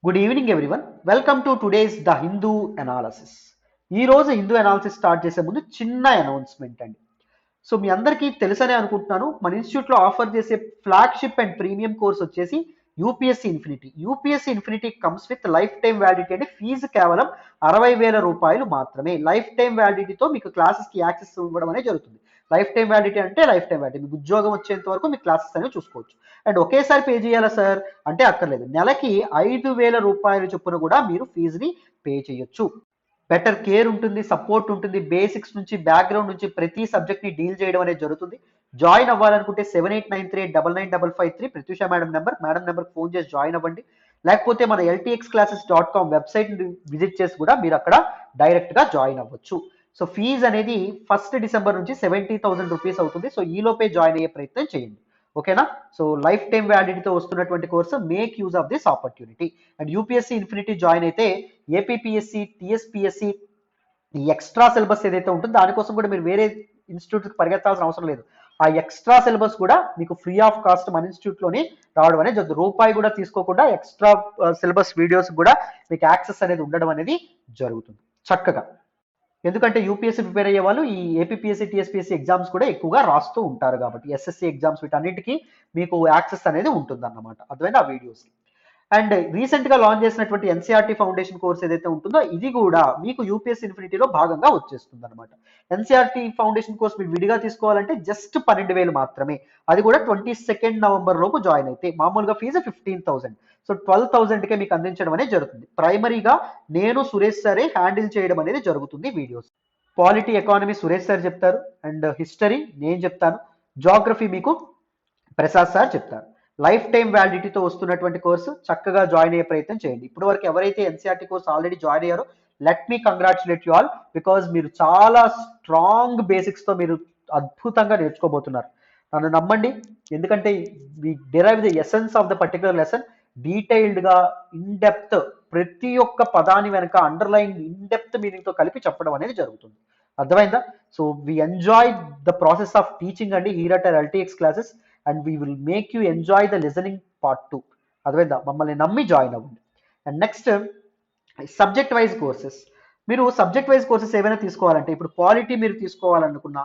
Good evening everyone. Welcome to today's the Hindu analysis. ఈ రోజు Hindu analysis start చేసే ముందు చిన్న అనౌన్స్మెంట్ అండి. సో మీ అందరికీ తెలుసనే అనుకుంటున్నాను, మన ఇన్స్టిట్యూట్లో ఆఫర్ చేసే ఫ్లాగ్షిప్ అండ్ ప్రీమియం కోర్స్ వచ్చేసి UPSC infinity. UPSC infinity comes with life time validity. అంటే ఫీజు కేవలం 60,000 రూపాయలు మాత్రమే. లైఫ్ టైం వ్యాలిడిటీతో మీకు క్లాసెస్కి యాక్సెస్ ఇవ్వడం అనేది జరుగుతుంది. లైఫ్ టైం వ్యాలిడిటీ అంటే లైఫ్ టైం వ్యాలిడిటీ, మీకు ఉద్యోగం వచ్చేంత వరకు మీ క్లాసెస్ అనేవి చూసుకోవచ్చు. అండ్ ఒకేసారి పే చేయాలా సార్ అంటే అక్కర్లేదు. నెలకి 5,000 రూపాయలు చొప్పున కూడా మీరు ఫీజుని పే చేయొచ్చు. బెటర్ కేర్ ఉంటుంది, సపోర్ట్ ఉంటుంది. బేసిక్స్ నుంచి బ్యాక్గ్రౌండ్ నుంచి ప్రతి సబ్జెక్ట్ని డీల్ చేయడం అనేది జరుగుతుంది. జాయిన్ అవ్వాలనుకుంటే 7893899553 ప్రత్యూష మేడం నెంబర్ ఫోన్ చేసి జాయిన్ అవ్వండి. లేకపోతే మన ltxclasses.com వెబ్సైట్ విజిట్ చేసి కూడా మీరు అక్కడ డైరెక్ట్గా జాయిన్ అవ్వచ్చు. సో ఫీజు అనేది 1 డిసెంబర్ నుంచి 70,000 రూపీస్ అవుతుంది. సో ఈ లోపే జాయిన్ అయ్యే ప్రయత్నం చేయండి, ఓకేనా? సో లైఫ్ టైం వ్యాలిడిటీతో వస్తున్నటువంటి course, make use of this opportunity. And UPSC infinity join అయితే ఏపీపీఎస్సీ, టీఎస్పీఎస్సీ ఈ ఎక్స్ట్రా సిలబస్ ఏదైతే ఉంటుందో దానికోసం కూడా మీరు వేరే ఇన్స్టిట్యూట్కి పరిగెత్తాల్సిన అవసరం లేదు. ఆ ఎక్స్ట్రా సిలబస్ కూడా మీకు ఫ్రీ ఆఫ్ కాస్ట్ మన ఇన్స్టిట్యూట్లోనే రావడం అనేది జరుగుతుంది. రూపాయి కూడా తీసుకోకుండా ఎక్స్ట్రా సిలబస్ వీడియోస్ కూడా మీకు యాక్సెస్ అనేది ఉండడం అనేది జరుగుతుంది చక్కగా. ఎందుకంటే యూపీఎస్సీ ప్రిపేర్ అయ్యే వాళ్ళు ఈ ఏపీపీఎస్సీ, టీఎస్పీఎస్సీ ఎగ్జామ్స్ కూడా ఎక్కువగా రాస్తూ ఉంటారు కాబట్టి ఎస్ఎస్సీ ఎగ్జామ్స్ వీటన్నిటికీ మీకు యాక్సెస్ అనేది ఉంటుంది అన్నమాట. అర్థమైంది ఆ వీడియోస్. అండ్ రీసెంట్ గా లాంచ్ చేసినటువంటి ఎన్సీఆర్టీ ఫౌండేషన్ కోర్స్ ఏదైతే ఉంటుందో ఇది కూడా మీకు యూపీఎస్సీ ఇన్ఫినిటీలో భాగంగా వచ్చేస్తుంది అనమాట. ఎన్సీఆర్టీ ఫౌండేషన్ కోర్స్ మీరు విడిగా తీసుకోవాలంటే జస్ట్ 12,000 మాత్రమే. అది కూడా 22 నవంబర్ లోపు జాయిన్ అయితే. మామూలుగా ఫీజు 15,000. సో 12,000కే మీకు అందించడం అనేది జరుగుతుంది. ప్రైమరీగా నేను సురేష్ సరే హ్యాండిల్ చేయడం అనేది జరుగుతుంది videos. Polity, economy Suresh sir చెప్తారు. అండ్ హిస్టరీ నేను చెప్తాను. జాగ్రఫీ మీకు ప్రసాద్ సార్ చెప్తారు. లైఫ్ టైం వ్యాలిడిటీతో వస్తున్నటువంటి కోర్సు, చక్కగా జాయిన్ అయ్యే ప్రయత్నం చేయండి. ఇప్పటి వరకు ఎవరైతే ఎన్సీఆర్టీ కోర్స్ ఆల్రెడీ జాయిన్ అయ్యారో let me congratulate you all, because మీరు చాలా స్ట్రాంగ్ బేసిక్స్తో మీరు అద్భుతంగా నేర్చుకోబోతున్నారు. నన్ను నమ్మండి, ఎందుకంటే we derive the essence of the particular lesson. డీటెయిల్డ్గా ఇన్డెప్త్ ప్రతి ఒక్క పదాని వెనక అండర్లైన్ ఇన్డెప్త్ మీనింగ్తో కలిపి చెప్పడం అనేది జరుగుతుంది. అర్థమైందా? So we enjoy the process of teaching అండి here at LTX classes. And we will make you enjoy the listening part 2. అర్థమైందా? మమ్మల్ని నమ్మి జాయిన్ అవ్వండి. And next subject wise courses. మీరు సబ్జెక్ట్ వైజ్ కోర్సెస్ ఏవైనా తీసుకోవాలంటే, ఇప్పుడు పాలిటీ మీరు తీసుకోవాలనుకున్నా,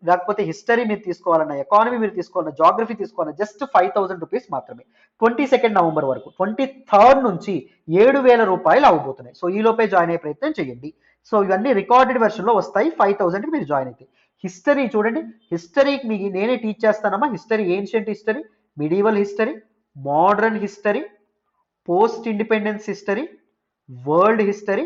లేకపోతే హిస్టరీ మీరు తీసుకోవాలన్నా, ఎకానమీ మీరు తీసుకోవాలన్నా, జాగ్రఫీ తీసుకోవాలన్నా జస్ట్ 5,000 రూపీస్ మాత్రమే. 22 నవంబర్ వరకు. 23 నుంచి 7,000 రూపాయలు అవ్వబోతున్నాయి. సో ఈ లోపే జాయిన్ అయ్యే ప్రయత్నం చేయండి. సో ఇవన్నీ రికార్డెడ్ వెర్షన్లో వస్తాయి. 5,000కి మీరు జాయిన్ అయితే. హిస్టరీ చూడండి, హిస్టరీకి మీకు నేనే టీచ్ చేస్తానమ్మా. History, ancient history, medieval history, modern history, post independence history, world history,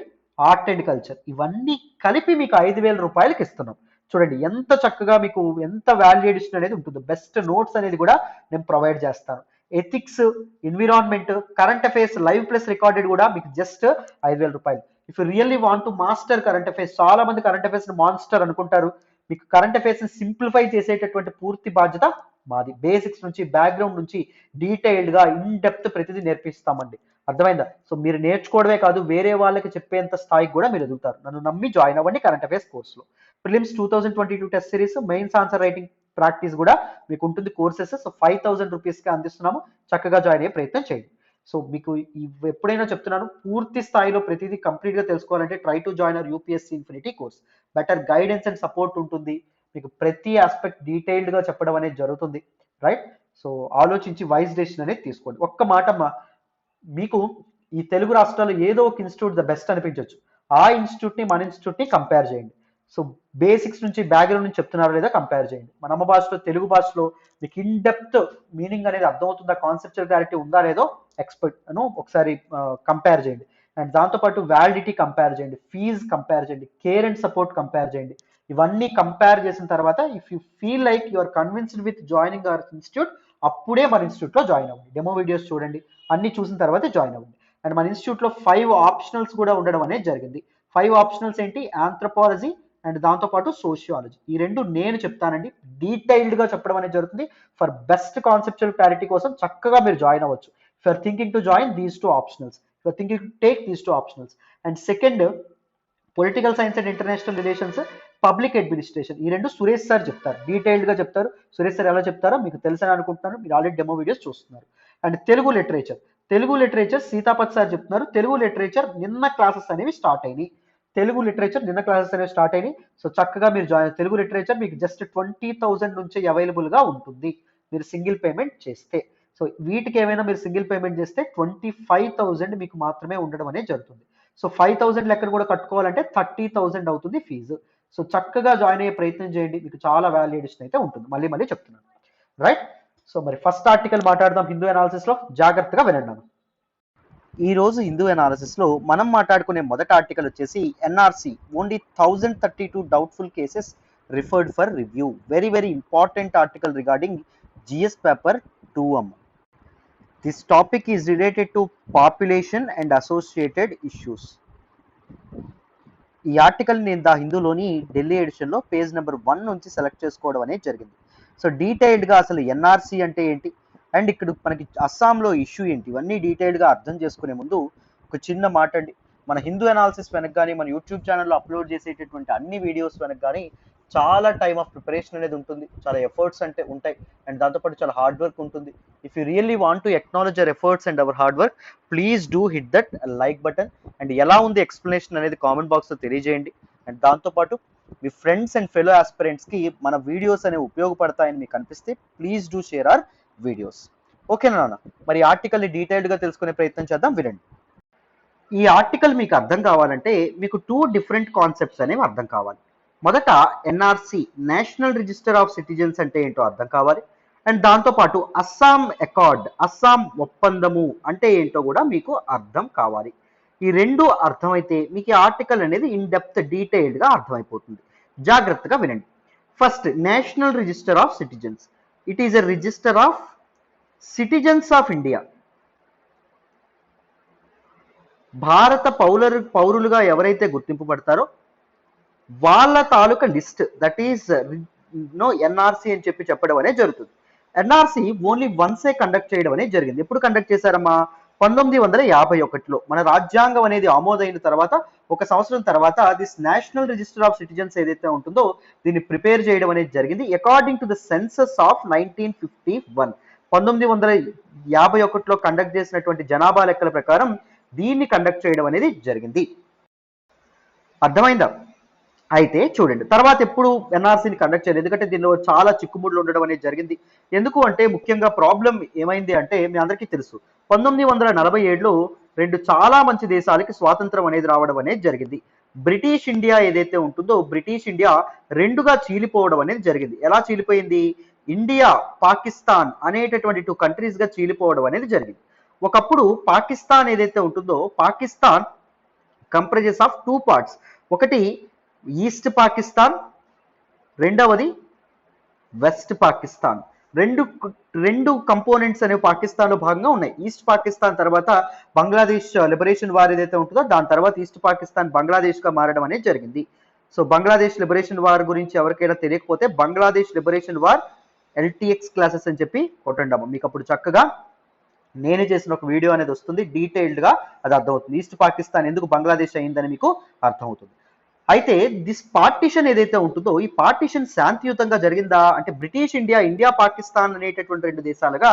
art and culture, ఇవన్నీ కలిపి మీకు 5,000 రూపాయలకి ఇస్తున్నాం. చూడండి ఎంత చక్కగా మీకు ఎంత వాల్యూ ఎడిషన్ అనేది ఉంటుంది. బెస్ట్ నోట్స్ అనేది కూడా నేను ప్రొవైడ్ చేస్తాను. Ethics, environment, current affairs live plus recorded కూడా మీకు జస్ట్ 5,000 రూపాయలు. If you really want to master current affairs, చాలా మంది కరెంట్ అఫైర్స్ మాన్స్టర్ అనుకుంటారు. మీకు కరెంట్ అఫైర్స్ ని సింప్లిఫై చేసేటటువంటి పూర్తి బాధ్యత మాది. బేసిక్స్ నుంచి బ్యాక్గ్రౌండ్ నుంచి డీటెయిల్డ్ గా ఇన్ డెప్త్ ప్రతిదీ నేర్పిస్తామండి. అర్థమైందా? సో మీరు నేర్చుకోవడమే కాదు, వేరే వాళ్ళకి చెప్పేంత స్థాయికి కూడా మీరు ఎదుగుతారు. నన్ను నమ్మి జాయిన్ అవ్వండి కరెంట్ అఫైర్స్ కోర్సులో. Prelims 2022 test series, mains answer writing practice కూడా మీకు ఉంటుంది కోర్సెస్. సో 5,000 రూపీస్కి అందిస్తున్నాము. చక్కగా జాయిన్ అయ్యే ప్రయత్నం చేయండి. సో మీకు ఎప్పుడైనా చెప్తున్నాను, పూర్తి స్థాయిలో ప్రతిదీ కంప్లీట్గా తెలుసుకోవాలంటే try to join hour UPSC infinity course. Better guidance and support ఉంటుంది. మీకు ప్రతి ఆస్పెక్ట్ డీటెయిల్డ్గా చెప్పడం అనేది జరుగుతుంది, రైట్? సో ఆలోచించి వైజ్ డెసిషన్ అనేది తీసుకోండి. ఒక్క మాట అమ్మా, మీకు ఈ తెలుగు రాష్ట్రాల్లో ఏదో ఒక ఇన్స్టిట్యూట్ ద బెస్ట్ అనిపించవచ్చు. ఆ ఇన్స్టిట్యూట్ని మన ఇన్స్టిట్యూట్ని కంపేర్ చేయండి. సో బేసిక్స్ నుంచి బ్యాక్గ్రౌండ్ నుంచి చెప్తున్నారో లేదా కంపేర్ చేయండి. మన అమ్మ భాషలో, తెలుగు భాషలో మీకు ఇన్ డెప్త్ మీనింగ్ అనేది అర్థమవుతుందా, కాన్సెప్చువల్ క్లారిటీ ఉందా లేదో ఎక్స్పర్ట్ అను ఒకసారి కంపేర్ చేయండి. అండ్ దాంతోపాటు వ్యాలిడిటీ కంపేర్ చేయండి, ఫీజ్ కంపేర్ చేయండి, కేర్ అండ్ సపోర్ట్ కంపేర్ చేయండి. ఇవన్నీ కంపేర్ చేసిన తర్వాత if you feel like you are convinced with joining our institute, అప్పుడే మన ఇన్స్టిట్యూట్లో జాయిన్ అవ్వండి. డెమో వీడియోస్ చూడండి, అన్ని చూసిన తర్వాత జాయిన్ అవ్వండి. అండ్ మన ఇన్స్టిట్యూట్లో 5 ఆప్షనల్స్ కూడా ఉండడం అనేది జరిగింది. 5 ఆప్షనల్స్ ఏంటి? ఆంథ్రోపాలజీ అండ్ దాంతోపాటు సోషియాలజీ. ఈ రెండు నేను చెప్తానండి, డీటెయిల్డ్గా చెప్పడం అనేది జరుగుతుంది. ఫర్ బెస్ట్ కాన్సెప్చువల్ క్లారిటీ కోసం చక్కగా మీరు జాయిన్ అవ్వచ్చు. If you're thinking to join these 2 optionals, if you're thinking to take these 2 optionals. And second, political science and international relations, public administration, ఈ రెండు సురేష్ సార్ చెప్తారు, డీటెయిల్డ్గా చెప్తారు. సురేష్ సార్ ఎలా చెప్తారో మీకు తెలుసని అనుకుంటున్నాను, మీరు ఆల్రెడీ డెమో వీడియోస్ చూస్తున్నారు. And Telugu literature, Telugu literature Seethapathi sir చెప్తున్నారు. తెలుగు లిటరేచర్ నిన్న క్లాసెస్ అనేవి స్టార్ట్ అయినాయి. తెలుగు లిటరేచర్ నిన్న క్లాసెస్ అనేవి స్టార్ట్ అయినాయి. సో చక్కగా మీరు జాయిన్. తెలుగు లిటరేచర్ మీకు జస్ట్ 20,000 నుంచి అవైలబుల్గా ఉంటుంది మీరు సింగిల్ పేమెంట్ చేస్తే. సో వీటికి ఏమైనా మీరు సింగిల్ పేమెంట్ చేస్తే 25,000 మీకు మాత్రమే ఉండడం అనేది జరుగుతుంది. సో 5,000 లెక్కన కూడా కట్టుకోవాలంటే 30,000 అవుతుంది ఫీజు. సో చక్కగా జాయిన్ అయ్యే ప్రయత్నం చేయండి, మీకు చాలా వాల్యూ అడిషన్ అయితే ఉంటుంది. మళ్ళీ మళ్ళీ చెప్తున్నాను, రైట్. సో మరి ఫస్ట్ ఆర్టికల్ మాట్లాడదాం హిందూ అనాలిసిస్ లో, జాగ్రత్తగా వినండి. ఈ రోజు హిందూ అనాలిసిస్ లో మనం మాట్లాడుకునే మొదటి ఆర్టికల్ వచ్చేసి NRC only 1032 doubtful cases referred for review. Very very important article regarding GS paper 2M. This topic is related to population and associated issues. ఈ ఆర్టికల్ నేను ద హిందూలోని ఢిల్లీ ఎడిషన్ లో పేజ్ నెంబర్ 1 నుంచి సెలెక్ట్ చేసుకోవడం అనేది జరిగింది. So డీటెయిల్డ్గా అసలు ఎన్ఆర్సి అంటే ఏంటి అండ్ ఇక్కడ మనకి అస్సాంలో ఇష్యూ ఏంటి ఇవన్నీ డీటెయిల్డ్గా అర్థం చేసుకునే ముందు ఒక చిన్న మాట అండి. మన హిందూ అనాలిసిస్ వెనక కానీ మన యూట్యూబ్ ఛానల్లో అప్లోడ్ చేసేటటువంటి అన్ని వీడియోస్ వెనక కానీ చాలా టైమ్ ఆఫ్ ప్రిపరేషన్ అనేది ఉంటుంది, చాలా ఎఫర్ట్స్ అంటే ఉంటాయి అండ్ దాంతోపాటు చాలా హార్డ్ వర్క్ ఉంటుంది. If you really want to acknowledge our efforts and hour hard work, please do hit that like button and ఎలా ఉంది ఎక్స్ప్లెనేషన్ అనేది కామెంట్ బాక్స్లో తెలియజేయండి. అండ్ దాంతోపాటు మీ ఫ్రెండ్స్ అండ్ ఫెలో ఆస్పిరెంట్స్కి మన వీడియోస్ అనేవి ఉపయోగపడతాయని మీకు అనిపిస్తే please do share our videos. ఓకేనా నాన్న? మరి ఆర్టికల్ని డీటెయిల్డ్గా తెలుసుకునే ప్రయత్నం చేద్దాం, వినండి. ఈ ఆర్టికల్ మీకు అర్థం కావాలంటే మీకు 2 డిఫరెంట్ కాన్సెప్ట్స్ అనేవి అర్థం కావాలి. మొదట NRC national register of citizens అంటే ఏంటో అర్థం కావాలి అండ్ దాంతోపాటు అస్సాం అకార్డ్ అస్సాం ఒప్పందము అంటే ఏంటో కూడా మీకు అర్థం కావాలి. ఈ రెండు అర్థమైతే మీకు ఈ ఆర్టికల్ అనేది ఇన్ డెప్త్ డీటెయిల్డ్గా అర్థమైపోతుంది. జాగ్రత్తగా వినండి. First, national register of citizens. It is a register of citizens of India. భారత పౌరులుగా ఎవరైతే గుర్తింపబడతారో వాళ్ళ తాలూకా లిస్ట్, దట్ ఈస్ ఎన్ఆర్సి అని చెప్పడం అనేది జరుగుతుంది. ఎన్ఆర్సి ఓన్లీ వన్సే కండక్ట్ చేయడం అనేది జరిగింది. ఎప్పుడు కండక్ట్ చేశారమ్మా? 1951లో మన రాజ్యాంగం అనేది ఆమోదైన తర్వాత 1 సంవత్సరం తర్వాత this national register of citizens ఏదైతే ఉంటుందో దీన్ని ప్రిపేర్ చేయడం అనేది జరిగింది according to the census of 1951. 1951లో కండక్ట్ చేసినటువంటి జనాభా లెక్కల ప్రకారం దీన్ని కండక్ట్ చేయడం అనేది జరిగింది. అర్థమైందా? అయితే చూడండి, తర్వాత ఎప్పుడు ఎన్ఆర్సీని కండక్ట్ చేయలేదు, ఎందుకంటే దీనిలో చాలా చిక్కుముడులు ఉండడం అనేది జరిగింది. ఎందుకు అంటే ముఖ్యంగా ప్రాబ్లం ఏమైంది అంటే మీ అందరికీ తెలుసు 1947లో 2 చాలా మంచి దేశాలకి స్వాతంత్రం అనేది రావడం అనేది జరిగింది. బ్రిటిష్ ఇండియా ఏదైతే ఉంటుందో బ్రిటిష్ ఇండియా 2గా చీలిపోవడం అనేది జరిగింది. ఎలా చీలిపోయింది? ఇండియా పాకిస్తాన్ అనేటటువంటి 2 కంట్రీస్గా చీలిపోవడం అనేది జరిగింది. ఒకప్పుడు పాకిస్తాన్ ఏదైతే ఉంటుందో పాకిస్తాన్ కంప్రైజెస్ ఆఫ్ 2 పార్ట్స్. ఒకటి ఈస్ట్ పాకిస్తాన్, రెండవది వెస్ట్ పాకిస్తాన్. రెండు కంపోనెంట్స్ అనేవి పాకిస్తాన్లో భాగంగా ఉన్నాయి. ఈస్ట్ పాకిస్తాన్ తర్వాత బంగ్లాదేశ్ లిబరేషన్ వార్ ఏదైతే ఉంటుందో దాని తర్వాత ఈస్ట్ పాకిస్తాన్ బంగ్లాదేశ్గా మారడం అనేది జరిగింది. సో బంగ్లాదేశ్ లిబరేషన్ వార్ గురించి ఎవరికైనా తెలియకపోతే Bangladesh liberation war LTX classes అని చెప్పి కొట్టండి, మీకు అప్పుడు చక్కగా నేను చేసిన ఒక వీడియో అనేది వస్తుంది, డీటెయిల్డ్గా అది అర్థమవుతుంది. ఈస్ట్ పాకిస్తాన్ ఎందుకు బంగ్లాదేశ్ అయిందని మీకు అర్థమవుతుంది. అయితే దిస్ పార్టిషన్ ఏదైతే ఉంటుందో ఈ పార్టిషన్ శాంతియుతంగా జరిగిందా అంటే బ్రిటిష్ ఇండియా పాకిస్తాన్ అనేటటువంటి 2 దేశాలుగా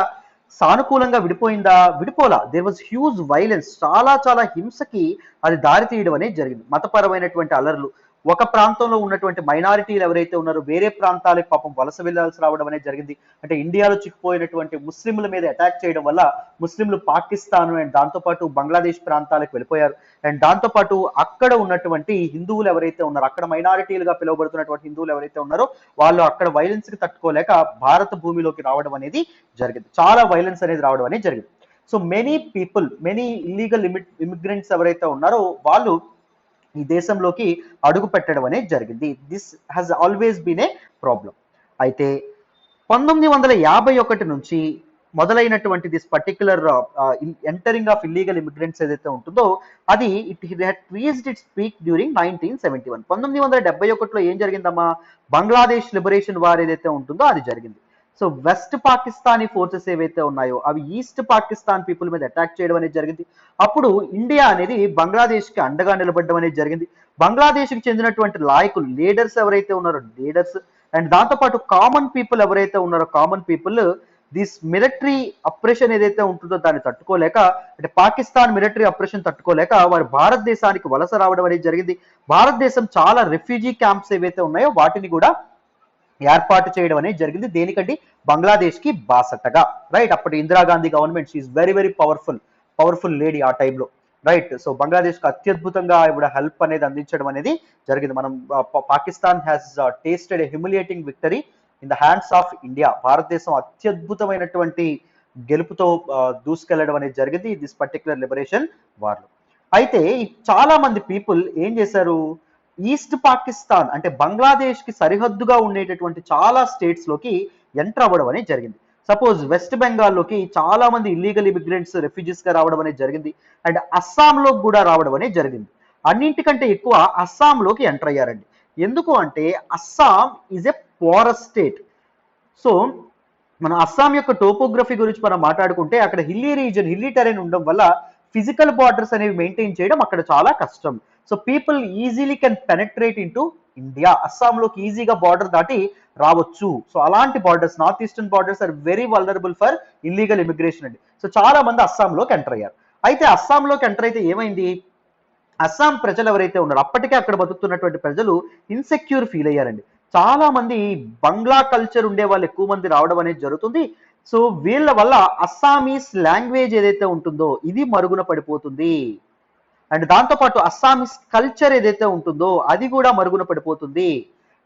సానుకూలంగా విడిపోయిందా? విడిపోలా. దేర్ వాజ్ హ్యూజ్ వైలెన్స్, చాలా హింసకి అది దారి తీయడం అనేది జరిగింది. మతపరమైనటువంటి అలర్లు, ఒక ప్రాంతంలో ఉన్నటువంటి మైనారిటీలు ఎవరైతే ఉన్నారో వేరే ప్రాంతాలకు పాపం వలస వెళ్ళాల్సి రావడం అనేది జరిగింది. అంటే ఇండియాలో చిక్కుపోయినటువంటి ముస్లింల మీద అటాక్ చేయడం వల్ల ముస్లింలు పాకిస్తాన్ అండ్ దాంతోపాటు బంగ్లాదేశ్ ప్రాంతాలకు వెళ్ళిపోయారు. అండ్ దాంతోపాటు అక్కడ ఉన్నటువంటి హిందువులు ఎవరైతే ఉన్నారో అక్కడ మైనారిటీలుగా పిలువబడుతున్నటువంటి హిందువులు ఎవరైతే ఉన్నారో వాళ్ళు అక్కడ వైలెన్స్ కి తట్టుకోలేక భారత భూమిలోకి రావడం అనేది జరిగింది. చాలా వైలెన్స్ అనేది రావడం అనేది జరిగింది. సో మెనీ ఇల్లీగల్ ఇమిగ్రెంట్స్ ఎవరైతే ఉన్నారో వాళ్ళు ఈ దేశంలోకి అడుగు పెట్టడం అనేది జరిగింది. This has always been a problem. అయితే 1951 నుంచి మొదలైనటువంటి this particular entering of illegal immigrants ఏదైతే ఉంటుందో అది it had reached its peak during 1971. 1971లో ఏం జరిగిందమ్మా? బంగ్లాదేశ్ లిబరేషన్ వార్ ఏదైతే ఉంటుందో అది జరిగింది. సో వెస్ట్ పాకిస్తానీ ఫోర్సెస్ ఏవైతే ఉన్నాయో అవి ఈస్ట్ పాకిస్తాన్ పీపుల్ మీద అటాక్ చేయడం అనేది జరిగింది. అప్పుడు ఇండియా అనేది బంగ్లాదేశ్కి అండగా నిలబడడం అనేది జరిగింది. బంగ్లాదేశ్కి చెందినటువంటి నాయకులు, లీడర్స్ ఎవరైతే ఉన్నారో లీడర్స్ అండ్ దాంతోపాటు కామన్ పీపుల్ ఎవరైతే ఉన్నారో common people this military oppression ఏదైతే ఉంటుందో దాన్ని తట్టుకోలేక, అంటే పాకిస్తాన్ మిలిటరీ అప్రెషన్ తట్టుకోలేక వారు భారతదేశానికి వలస రావడం అనేది జరిగింది. భారతదేశం చాలా రిఫ్యూజీ క్యాంప్స్ ఏవైతే ఉన్నాయో వాటిని కూడా ఏర్పాటు చేయడం అనేది జరిగింది. దేనికంటే బంగ్లాదేశ్ కి బాసటగా, రైట్. అప్పటి Indira Gandhi government, she very very powerful lady ఆ టైంలో, రైట్. సో బంగ్లాదేశ్ కి అత్యద్భుతంగా ఇవిడ హెల్ప్ అనేది అందించడం అనేది జరిగింది. మనం Pakistan has tasted a humiliating victory in the hands of India. భారతదేశం అత్యద్భుతమైనటువంటి గెలుపుతో దూసుకెళ్లడం అనేది జరిగింది దిస్ పర్టికులర్ లిబరేషన్ వార్లో. అయితే చాలా మంది పీపుల్ ఏం చేశారు, ఈస్ట్ పాకిస్తాన్ అంటే బంగ్లాదేశ్ కి సరిహద్దుగా ఉండేటటువంటి చాలా స్టేట్స్ లోకి ఎంటర్ అవ్వడం అనేది జరిగింది. సపోజ్ వెస్ట్ బెంగాల్లోకి చాలా మంది ఇల్లీగల్ ఇమిగ్రెంట్స్ రెఫ్యూజీస్ గా రావడం అనేది జరిగింది. అండ్ అస్సాంలో కూడా రావడం అనేది జరిగింది. అన్నింటికంటే ఎక్కువ అస్సాంలోకి ఎంటర్ అయ్యారండి. ఎందుకు అంటే Assam is a porous state. So మన అస్సాం యొక్క టోపోగ్రఫీ గురించి మనం మాట్లాడుకుంటే అక్కడ హిల్లీ రీజన్, హిల్లీ టెరైన్ ఉండడం వల్ల ఫిజికల్ బార్డర్స్ అనేవి మెయింటైన్ చేయడం అక్కడ చాలా కష్టం. So people easily can penetrate into India. అస్సాంలోకి ఈజీగా బార్డర్ దాటి రావచ్చు. సో అలాంటి borders, north eastern borders are very vulnerable for illegal immigration అండి. సో చాలా మంది అస్సాంలోకి ఎంటర్ అయ్యారు. అయితే అస్సాంలోకి ఎంటర్ అయితే ఏమైంది, అస్సాం ప్రజలు ఎవరైతే ఉన్నారో అప్పటికే అక్కడ బతుకుతున్నటువంటి ప్రజలు ఇన్సెక్యూర్ ఫీల్ అయ్యారండి. చాలా మంది బంగ్లా కల్చర్ ఉండే వాళ్ళు ఎక్కువ మంది రావడం అనేది జరుగుతుంది. సో వీళ్ళ వల్ల అస్సామీస్ లాంగ్వేజ్ ఏదైతే ఉంటుందో ఇది మరుగున పడిపోతుంది. అండ్ దాంతోపాటు అస్సామీస్ కల్చర్ ఏదైతే ఉంటుందో అది కూడా మరుగున పడిపోతుంది.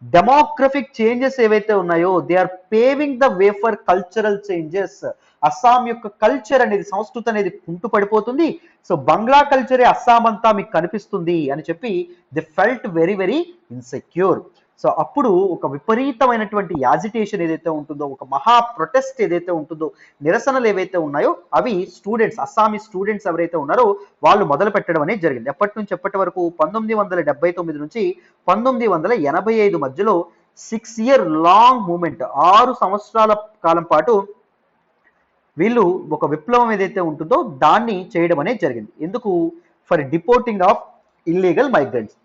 డెమోగ్రఫిక్ చేంజెస్ ఏవైతే ఉన్నాయో they are paving the way for cultural changes. Assam యొక్క కల్చర్ అనేది, సంస్కృతి అనేది కుంటు పడిపోతుంది. సో బంగ్లా కల్చరే అస్సాం అంతా మీకు కనిపిస్తుంది అని చెప్పి they felt very very insecure. So అప్పుడు ఒక విపరీతమైనటువంటి యాజిటేషన్ ఏదైతే ఉంటుందో, ఒక మహా ప్రొటెస్ట్ ఏదైతే ఉంటుందో, నిరసనలు ఏవైతే ఉన్నాయో అవి స్టూడెంట్స్, అస్సామీ స్టూడెంట్స్ ఎవరైతే ఉన్నారో వాళ్ళు మొదలు పెట్టడం అనేది జరిగింది. ఎప్పటి నుంచి ఎప్పటి వరకు 1979 నుంచి 1985 మధ్యలో 6 year లాంగ్ మూమెంట్, 6 సంవత్సరాల కాలం పాటు వీళ్ళు ఒక విప్లవం ఏదైతే ఉంటుందో దాన్ని చేయడం అనేది జరిగింది. ఎందుకు, ఫర్ డిపోర్టింగ్ ఆఫ్ ఇల్లీగల్ మైగ్రెంట్స్.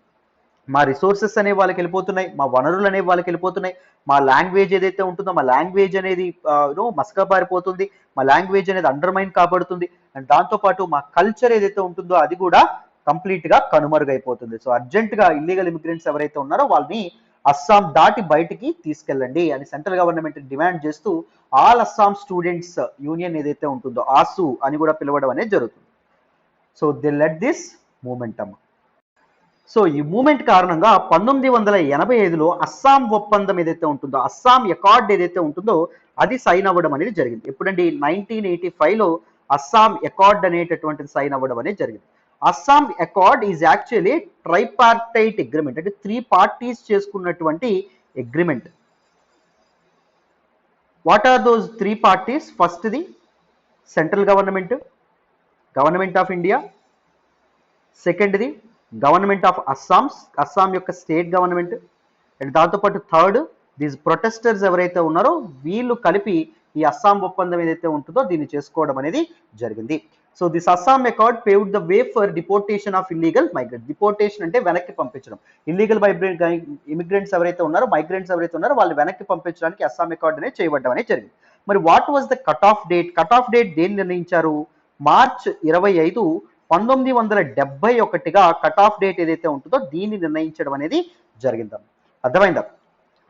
మా రిసోర్సెస్ అనేవి వాళ్ళకి వెళ్ళిపోతున్నాయి, మా వనరులు అనేవి వాళ్ళకి వెళ్ళిపోతున్నాయి, మా లాంగ్వేజ్ ఏదైతే ఉంటుందో మా లాంగ్వేజ్ అనేది మసకబారిపోతుంది, మా లాంగ్వేజ్ అనేది అండర్మైన్ కాబడుతుంది. అండ్ దాంతోపాటు మా కల్చర్ ఏదైతే ఉంటుందో అది కూడా కంప్లీట్ గా కనుమరుగైపోతుంది. సో అర్జెంట్ గా ఇల్లీగల్ ఇమిగ్రెంట్స్ ఎవరైతే ఉన్నారో వాళ్ళని అస్సాం దాటి బయటికి తీసుకెళ్ళండి అని సెంట్రల్ గవర్నమెంట్ డిమాండ్ చేస్తూ ఆల్ అస్సాం స్టూడెంట్స్ యూనియన్ ఏదైతే ఉంటుందో ఆసు అని కూడా పిలవడం అనేది జరుగుతుంది. So they let this movement అమ్మ. సో ఈ మూమెంట్ కారణంగా 1985లో అస్సాం ఒప్పందం ఏదైతే ఉంటుందో, అస్సాం అకార్డ్ ఏదైతే ఉంటుందో అది సైన్ అవ్వడం అనేది జరిగింది. ఎప్పుడండి 1985లో అస్సాం అకార్డ్ అనేటటువంటిది సైన్ అవ్వడం అనేది జరిగింది. Assam accord is actually tripartite agreement, అంటే 3 parties చేసుకున్నటువంటి agreement. What are those 3 parties? ఫస్ట్ది central government, government of India. సెకండ్ది గవర్నమెంట్ ఆఫ్ అస్సాం యొక్క స్టేట్ గవర్నమెంట్. అండ్ దాంతోపాటు థర్డ్ దీస్ ప్రొటెస్టర్స్ ఎవరైతే ఉన్నారో వీళ్ళు కలిపి ఈ అస్సాం ఒప్పందం ఏదైతే ఉంటుందో దీన్ని చేసుకోవడం అనేది జరిగింది. So this Assam accord paved the way for deportation of illegal migrant. Deportation అంటే వెనక్కి పంపించడం. ఇల్లీగల్ ఇమిగ్రెంట్స్ ఎవరైతే ఉన్నారో, మైగ్రెంట్స్ ఎవరైతే ఉన్నారో వాళ్ళు వెనక్కి పంపించడానికి అస్సాం అకార్డ్ అనేది చేయబడడం అనేది జరిగింది. మరి what was the cut off date? Cut off date దేన్ని నిర్ణయించారు? మార్చ్ 25, 1971గా కట్ ఆఫ్ డేట్ ఏదైతే ఉంటుందో దీన్ని నిర్ణయించడం అనేది జరిగింది. అర్థమైందా?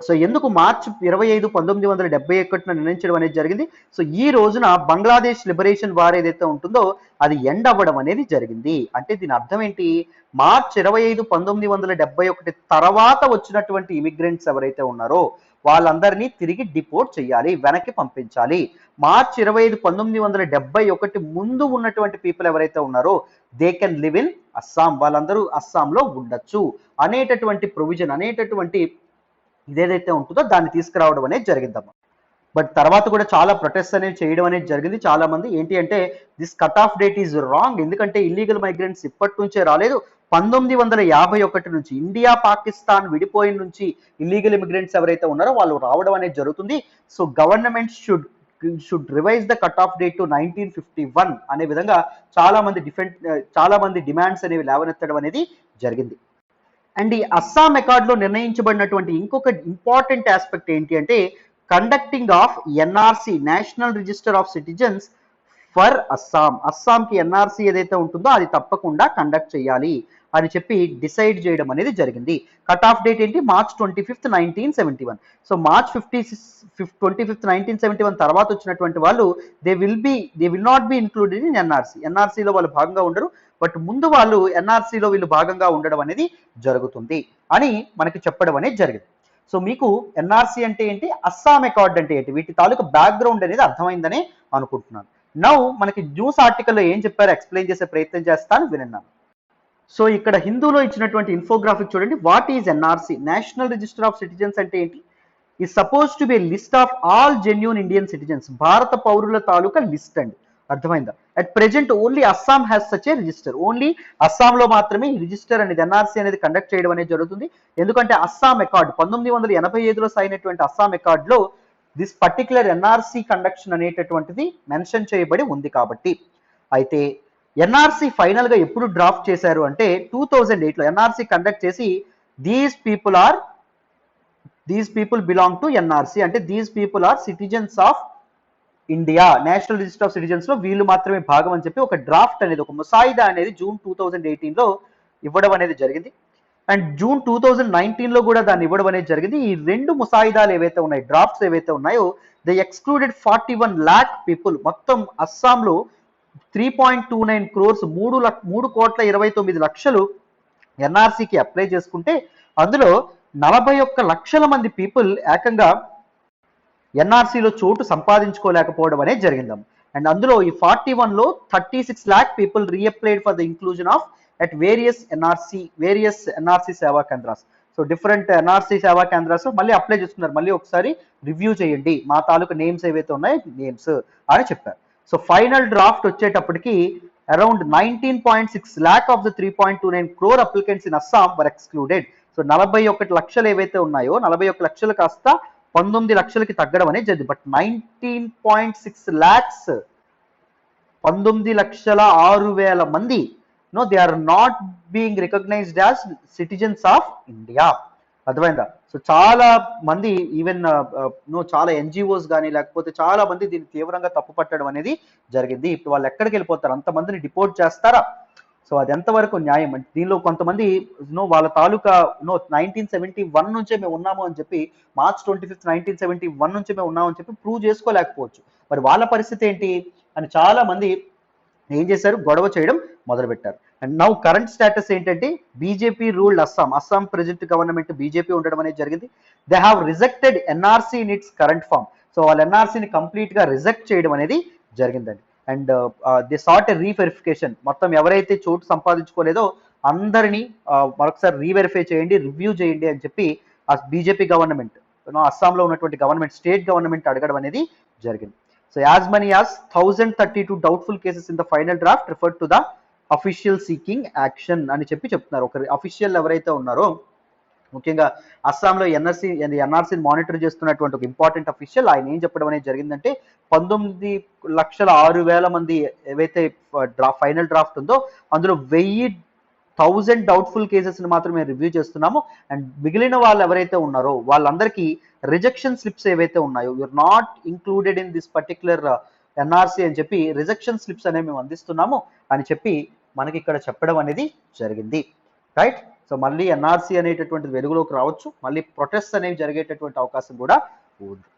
సో ఎందుకు మార్చ్ 25, 1971 నిర్ణయించడం అనేది జరిగింది? సో ఈ రోజున బంగ్లాదేశ్ లిబరేషన్ వార్ ఏదైతే ఉంటుందో అది ఎండ్ అవ్వడం అనేది జరిగింది. అంటే దీని అర్థం ఏంటి? మార్చ్ 25, 1971 తర్వాత వచ్చినటువంటి ఇమిగ్రెంట్స్ ఎవరైతే ఉన్నారో వాళ్ళందరినీ తిరిగి డిపోర్ట్ చేయాలి, వెనక్కి పంపించాలి. మార్చ్ 25, 1971 ముందు ఉన్నటువంటి పీపుల్ ఎవరైతే ఉన్నారో they can live in Assam, వాళ్ళందరూ అస్సాంలో ఉండొచ్చు అనేటటువంటి ప్రొవిజన్, అనేటటువంటి ఇదేదైతే ఉంటుందో దాన్ని తీసుకురావడం అనేది జరిగిందమ్మా. బట్ తర్వాత కూడా చాలా ప్రొటెస్ట్ అనేది చేయడం అనేది జరిగింది. చాలా మంది ఏంటి అంటే this cut off date is wrong, ఎందుకంటే ఇల్లీగల్ మైగ్రెంట్స్ ఇప్పటి నుంచే రాలేదు, 1951 నుంచి ఇండియా పాకిస్తాన్ విడిపోయిన నుంచి ఇల్లీగల్ ఇమిగ్రెంట్స్ ఎవరైతే ఉన్నారో వాళ్ళు రావడం అనేది జరుగుతుంది. So government should revise the cut off date to 1951 అనే విధంగా చాలా మంది డిమాండ్స్ అనేవి లేవనెత్తడం అనేది జరిగింది. అండ్ ఈ అస్సాం అకార్డ్ లో నిర్ణయించబడినటువంటి ఇంకొక ఇంపార్టెంట్ ఆస్పెక్ట్ ఏంటి అంటే conducting of NRC national register of citizens for Assam. అస్సాంకి ఎన్ఆర్సి ఏదైతే ఉంటుందో అది తప్పకుండా కండక్ట్ చేయాలి అని చెప్పి డిసైడ్ చేయడం అనేది జరిగింది. కట్ ఆఫ్ డేట్ ఏంటి? మార్చ్ 25, 1971. సో మార్చ్ 25, 1971 తర్వాత వచ్చినటువంటి వాళ్ళు they will not be included in NRC. ఎన్ఆర్సీలో వాళ్ళు భాగంగా ఉండరు, బట్ ముందు వాళ్ళు ఎన్ఆర్సీలో వీళ్ళు భాగంగా ఉండడం అనేది జరుగుతుంది అని మనకి చెప్పడం అనేది జరిగింది. సో మీకు ఎన్ఆర్సీ అంటే ఏంటి, అస్సాం అకార్డ్ అంటే ఏంటి, వీటి తాలూకు బ్యాక్గ్రౌండ్ అనేది అర్థమైందని అనుకుంటున్నాను. నౌ మనకి న్యూస్ ఆర్టికల్లో ఏం చెప్పారో ఎక్స్ప్లెయిన్ చేసే ప్రయత్నం చేస్తాను, వినండి. సో ఇక్కడ హిందూలో ఇచ్చినటువంటి ఇన్ఫోగ్రాఫిక్ చూడండి. What is NRC? National register of citizens అంటే ఏంటి? ఈ suppose to be list of all genuine Indian citizens. భారత పౌరుల తాలూకా లిస్ట్ అండి, అర్థమైందా? At present only Assam has such a register. Only అస్సాంలో మాత్రమే ఈ రిజిస్టర్ అనేది ఎన్ఆర్సీ అనేది కండక్ట్ చేయడం అనేది జరుగుతుంది. ఎందుకంటే అస్సాం అకార్డ్ 1985లో సైన్ అయినటువంటి అస్సాం అకార్డ్లో దిస్ పర్టికులర్ ఎన్ఆర్సీ కండక్షన్ అనేటటువంటిది మెన్షన్ చేయబడి ఉంది కాబట్టి. అయితే ఎన్ఆర్సీ ఫైనల్ గా ఎప్పుడు డ్రాఫ్ట్ చేశారు అంటే 2008లో ఎన్ఆర్సీ కండక్ట్ చేసి these people belong to NRC, అంటే these people are citizens of India, national register of citizens లో వీళ్ళు మాత్రమే భాగం అని చెప్పి ఒక డ్రాఫ్ట్ అనేది, ఒక ముసాయిదా అనేది జూన్ 2018లో ఇవ్వడం అనేది జరిగింది. అండ్ జూన్ 2019లో కూడా దాన్ని ఇవ్వడం అనేది జరిగింది. ఈ రెండు ముసాయిదాలు ఏవైతే ఉన్నాయి, డ్రాఫ్ట్స్ ఏవైతే ఉన్నాయో, దే ఎక్స్క్లూడెడ్ 41 lakh పీపుల్. మొత్తం అస్సాంలో 3.29 crores 3,29,00,000 ఎన్ఆర్సీకి అప్లై చేసుకుంటే అందులో 41 లక్షల మంది పీపుల్ ఏకంగా ఎన్ఆర్సీలో చోటు సంపాదించుకోలేకపోవడం అనేది జరిగిందాం. అండ్ అందులో ఈ 41లో 36 lakh people reapplied for the inclusion of at various NRC Seva కేంద్రాస్. సో డిఫరెంట్ ఎన్ఆర్సీ సేవా కేంద్రాస్ మళ్ళీ అప్లై చేసుకున్నారు, మళ్ళీ ఒకసారి రివ్యూ చేయండి మా తాలూకు నేమ్స్ ఏవైతే ఉన్నాయో నేమ్స్ అని చెప్పారు. సో ఫైనల్ డ్రాఫ్ట్ వచ్చేటప్పటికి around 19.6 lakh of the 3.29 crore applicants in Assam were excluded. So 41 లక్షలు ఏవైతే ఉన్నాయో 41 లక్షలు కాస్త 19 లక్షలకి తగ్గడం అనేది జరిగింది. బట్ 19.6 lakhs 19,06,000 మంది they are not being recognised as citizens of India. అర్థమైందా? సో చాలా మంది ఈవెన్ చాలా ఎన్జిఓస్ కానీ లేకపోతే చాలా మంది దీన్ని తీవ్రంగా తప్పుపట్టడం అనేది జరిగింది. ఇప్పుడు వాళ్ళు ఎక్కడికి వెళ్ళిపోతారు, అంతమందిని డిపోర్ట్ చేస్తారా? సో అది ఎంతవరకు న్యాయం అంటే దీనిలో కొంతమంది వాళ్ళ తాలూకా 1971 నుంచే మేము ఉన్నాము అని చెప్పి, మార్చ్ 25, 1971 నుంచే మేము ఉన్నామని చెప్పి ప్రూవ్ చేసుకోలేకపోవచ్చు. మరి వాళ్ళ పరిస్థితి ఏంటి అని చాలా మంది ఏం చేశారు, గొడవ చేయడం మొదలుపెట్టారు. అండ్ నౌ కరెంట్ స్టేటస్ ఏంటంటే BJP ruled Assam present government BJP ఉండడం అనేది జరిగింది. They have rejected NRC in its current form. So వాళ్ళ ఎన్ఆర్సీని కంప్లీట్ గా రిజెక్ట్ చేయడం అనేది జరిగిందండి. And they sought a reverification. మొత్తం ఎవరైతే చోటు సంపాదించుకోలేదో అందరినీ మరొకసారి రీవెరిఫై చేయండి, రివ్యూ చేయండి అని చెప్పి ఆ బీజేపీ గవర్నమెంట్, అస్సాంలో ఉన్నటువంటి గవర్నమెంట్, స్టేట్ గవర్నమెంట్ అడగడం అనేది జరిగింది. So as many as 1,032 doubtful cases in the final draft referred to the official seeking action అని చెప్పి చెప్తున్నారు. ఒక అఫీషియల్ ఎవరైతే ఉన్నారో, ముఖ్యంగా అస్సాంలో ఎన్ఆర్సీని మానిటర్ చేస్తున్నటువంటి ఒక ఇంపార్టెంట్ అఫీషియల్, ఆయన ఏం చెప్పడం అనేది జరిగిందంటే 19,06,000 మంది ఏవైతే ఫైనల్ డ్రాఫ్ట్ ఉందో అందులో 1,000 డౌట్ఫుల్ కేసెస్ని మాత్రమే రివ్యూ చేస్తున్నాము. అండ్ మిగిలిన వాళ్ళు ఎవరైతే ఉన్నారో వాళ్ళందరికీ రిజెక్షన్ స్లిప్స్ ఏవైతే ఉన్నాయో, you're not included in this particular NRC అని చెప్పి రిజెక్షన్ స్లిప్స్ అనేవి మేము అందిస్తున్నాము అని చెప్పి మనకి ఇక్కడ చెప్పడం అనేది జరిగింది. రైట్? సో మళ్ళీ ఎన్ఆర్సీ అనేటటువంటి వెలుగులోకి రావచ్చు, మళ్ళీ ప్రొటెస్ట్ అనేవి జరిగేటటువంటి అవకాశం కూడా ఉంది.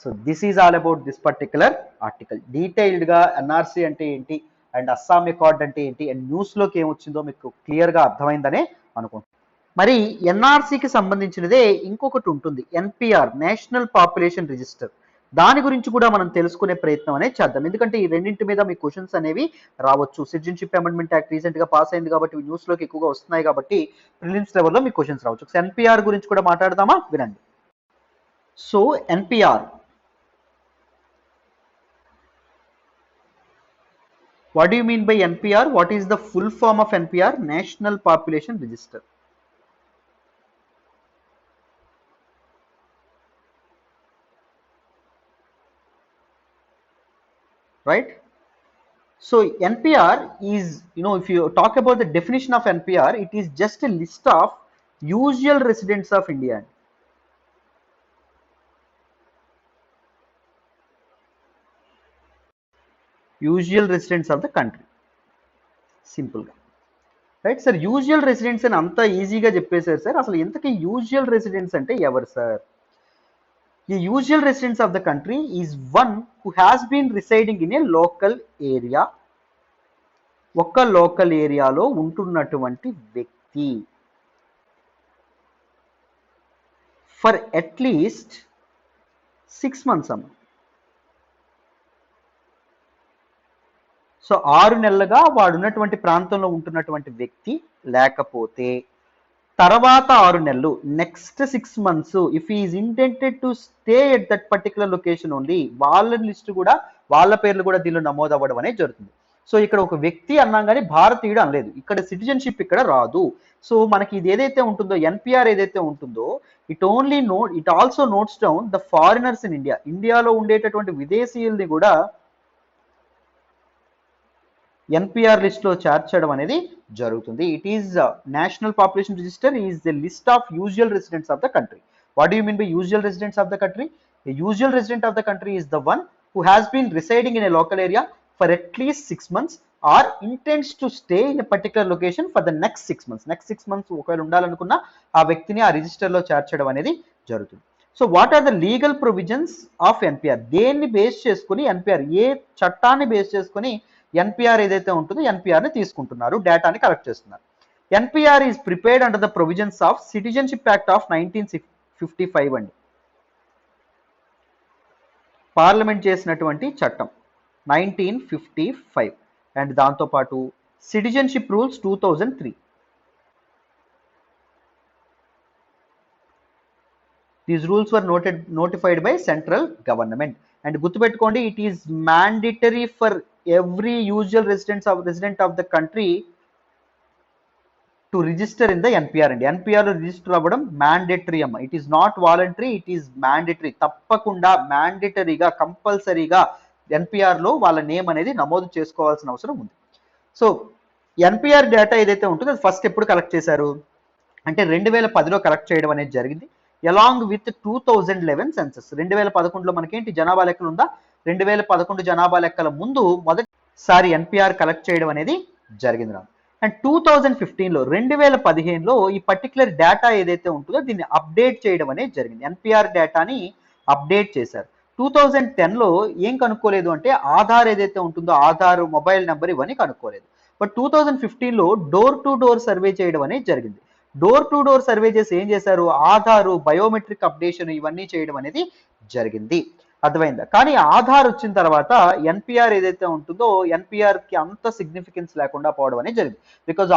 So this is all about this particular article. డీటెయిల్డ్గా ఎన్ఆర్సీ అంటే ఏంటి అండ్ అస్సాం అకార్డ్ అంటే ఏంటి అండ్ న్యూస్లోకి ఏమొచ్చిందో మీకు క్లియర్గా అర్థమైందనే అనుకుంటున్నాను. మరి ఎన్ఆర్సీకి సంబంధించినదే ఇంకొకటి ఉంటుంది, ఎన్పిఆర్, నేషనల్ పాపులేషన్ రిజిస్టర్. దాని గురించి కూడా మనం తెలుసుకునే ప్రయత్నం అనేది చేద్దాం. ఎందుకంటే ఈ రెండింటి మీద మీ క్వశ్చన్స్ అనేవి రావచ్చు. సిటిజన్షిప్ అమెండ్మెంట్ యాక్ట్ రీసెంట్ గా పాస్ అయింది కాబట్టి న్యూస్లోకి ఎక్కువగా వస్తున్నాయి కాబట్టి ప్రిలిమ్స్ లెవెల్లో మీ క్వశ్చన్స్ రావచ్చు. ఎన్పిఆర్ గురించి కూడా మాట్లాడదామా, వినండి. So NPR, what do you mean by NPR? What is the full form of NPR? National Population Register. Right? So NPR is, if you talk about the definition of NPR, it is just a list of usual residents of India. Usual residents of the country, సింపుల్గా. Right sir, usual residents అని అంతా ఈజీగా చెప్పేశారు sir. అసలు ఇంతకీ usual residents అంటే ఎవరు sir? ఈ usual residents of the country is one who has been residing in a local area. ఒక లోకల్ ఏరియాలో ఉంటున్నటువంటి వ్యక్తి ఫర్ అట్లీస్ట్ 6 months అమ్మ. సో 6 నెలలుగా వాడు ఉన్నటువంటి ప్రాంతంలో ఉంటున్నటువంటి వ్యక్తి, లేకపోతే తర్వాత 6 నెలలు, next 6 months if is intended to stay at that particular location only, వాళ్ళ లిస్ట్ కూడా, వాళ్ళ పేర్లు కూడా దీనిలో నమోదు అవ్వడం అనేది జరుగుతుంది. సో ఇక్కడ ఒక వ్యక్తి అన్నాం కానీ భారతీయుడు అనలేదు, ఇక్కడ సిటిజన్షిప్ ఇక్కడ రాదు. సో మనకి ఇది ఏదైతే ఉంటుందో, ఎన్పిఆర్ ఏదైతే ఉంటుందో, it also notes down the foreigners in India. ఇండియాలో ఉండేటటువంటి విదేశీయుల్ని కూడా ఎన్పిఆర్ లిస్ట్ లో చేర్చడం అనేది జరుగుతుంది. It is national population register is the list of usual residents of the country. What do you mean by usual residents of the country? Usual resident of the country is the one who has been residing in a local area for at least 6 months or intends to stay in a particular location for the next 6 months. Next 6 months ఒకవేళ ఉండాలనుకున్న ఆ వ్యక్తిని ఆ రిజిస్టర్లో చేర్చడం అనేది జరుగుతుంది. So what are the legal provisions of NPR? దేన్ని base చేసుకుని ఎన్పిఆర్, ఏ చట్టాన్ని బేస్ చేసుకుని ఎన్పిఆర్ ఏదైతే ఉంటుందో ఎన్పిఆర్ని తీసుకుంటున్నారు, డేటాని కలెక్ట్ చేస్తున్నారు? NPR is prepared under the provisions of citizenship act of 1955 అండి, పార్లమెంట్ చేసినటువంటి చట్టం 1955. అండ్ దాంతోపాటు citizenship rules 2003. These rules were notified by central government. And గుర్తుపెట్టుకోండి, it is mandatory for every usual resident of the country to register in the NPR అండి. NPR లో register అవ్వడం mandatory అమ్మ. It is not voluntary, it is mandatory. తప్పకుండా మ్యాండేటరీగా, కంపల్సరీగా NPR లో వాళ్ళ నేమ్ అనేది నమోదు చేసుకోవాల్సిన అవసరం ఉంది. సో ఎన్పిఆర్ డేటా ఏదైతే ఉంటుందో అది ఫస్ట్ ఎప్పుడు కలెక్ట్ చేశారు అంటే 2010లో కలెక్ట్ చేయడం అనేది జరిగింది, అలాంగ్ విత్ 2011 సెన్సస్. 2011లో మనకేంటి జనాభా లెక్కలు ఉందా, 2011 జనాభా లెక్కల ముందు మొదటిసారి ఎన్పిఆర్ కలెక్ట్ చేయడం అనేది జరిగింది. అండ్ 2015లో 2015లో ఈ పర్టికులర్ డేటా ఏదైతే ఉంటుందో దీన్ని అప్డేట్ చేయడం అనేది జరిగింది. ఎన్పిఆర్ డేటాని అప్డేట్ చేశారు. 2010లో ఏం కనుక్కోలేదు అంటే ఆధార్ ఏదైతే ఉంటుందో, ఆధార్, మొబైల్ నెంబర్ ఇవన్నీ కనుక్కోలేదు. బట్ 2015లో డోర్ టు డోర్ సర్వే చేయడం అనేది జరిగింది. డోర్ టు డోర్ సర్వే చేసి ఏం చేశారు, ఆధారు, బయోమెట్రిక్ అప్డేషన్ ఇవన్నీ చేయడం అనేది జరిగింది. అర్థమైందా? కానీ ఆధార్ వచ్చిన తర్వాత ఎన్పిఆర్ ఏదైతే ఉంటుందో ఎన్పిఆర్కి అంత సిగ్నిఫికెన్స్ లేకుండా పోవడం అనేది జరిగింది. Because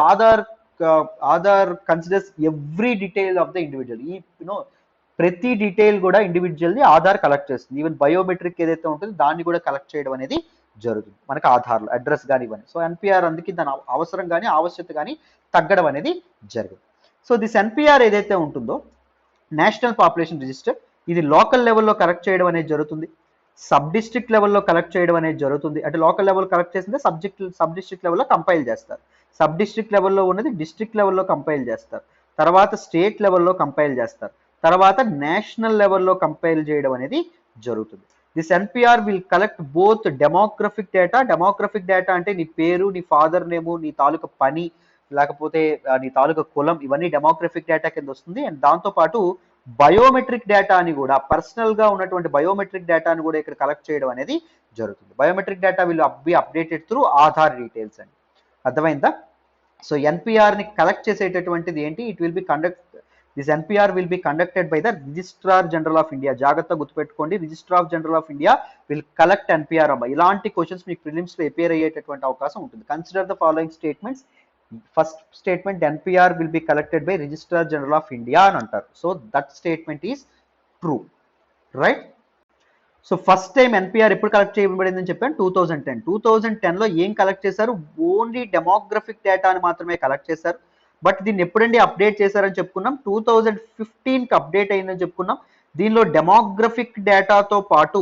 Aadhaar considers every detail of the individual. ఈ ప్రతి డీటెయిల్ కూడా ఇండివిజువల్ని ఆధార్ కలెక్ట్ చేస్తుంది. ఈవెన్ బయోమెట్రిక్ ఏదైతే ఉంటుందో దాన్ని కూడా కలెక్ట్ చేయడం అనేది జరుగుతుంది మనకు ఆధార్లో, అడ్రస్ కానీ ఇవన్నీ. సో ఎన్పిఆర్ అందుకే దాని అవసరం కానీ ఆవశ్యకత కానీ తగ్గడం అనేది జరిగింది. సో దిస్ ఎన్పిఆర్ ఏదైతే ఉంటుందో నేషనల్ పాపులేషన్ రిజిస్టర్, ఇది లోకల్ లెవెల్లో కలెక్ట్ చేయడం అనేది జరుగుతుంది, సబ్ డిస్ట్రిక్ట్ లెవెల్లో కలెక్ట్ చేయడం అనేది జరుగుతుంది. అంటే లోకల్ లెవెల్ కలెక్ట్ చేసిందే సబ్ డిస్ట్రిక్ట్ లెవెల్లో కంపైల్ చేస్తారు, సబ్ డిస్ట్రిక్ట్ లెవెల్లో ఉన్నది డిస్ట్రిక్ట్ లెవెల్లో కంపైల్ చేస్తారు, తర్వాత స్టేట్ లెవెల్లో కంపైల్ చేస్తారు, తర్వాత నేషనల్ లెవెల్లో కంపైల్ చేయడం అనేది జరుగుతుంది. This NPR will collect both demographic data అంటే నీ పేరు, నీ ఫాదర్ నేము, నీ తాలూకా పని, లేకపోతే నీ తాలూకా కులం, ఇవన్నీ డెమోగ్రఫిక్ డేటా కింద వస్తుంది. అండ్ దాంతోపాటు బయోమెట్రిక్ డేటా అని కూడా, పర్సనల్ గా ఉన్నటువంటి బయోమెట్రిక్ డేటాని కూడా ఇక్కడ కలెక్ట్ చేయడం అనేది జరుగుతుంది. Biometric data will be updated through Aadhaar details అండి. అర్థమైందా? సో ఎన్పిఆర్ ని కలెక్ట్ చేసేటటువంటిది ఏంటి, it will be this NPR will be conducted by the registrar general of India. జాగ్రత్త గుర్తుపెట్టుకోండి, registrar of general of India will collect NPR అమ్మ. ఇలాంటి questions మీకు prelims లో అపియర్ అయ్యేటటువంటి అవకాశం ఉంటుంది. Consider the following statements. First statement, NPR will be collected by registrar general of India అని అంటారు. So that statement is true, right? So first time NPR ఎప్పుడు కలెక్ట్ చేయబడిందని చెప్పాను, 2010. 2010లో ఏం కలెక్ట్ చేశారు, ఓన్లీ డెమోగ్రఫిక్ డేటాని మాత్రమే కలెక్ట్ చేశారు. బట్ దీన్ని ఎప్పుడండి అప్డేట్ చేశారని చెప్పుకున్నాం, 2015కి అప్డేట్ అయిందని చెప్పుకున్నాం. దీనిలో డెమోగ్రఫిక్ డేటాతో పాటు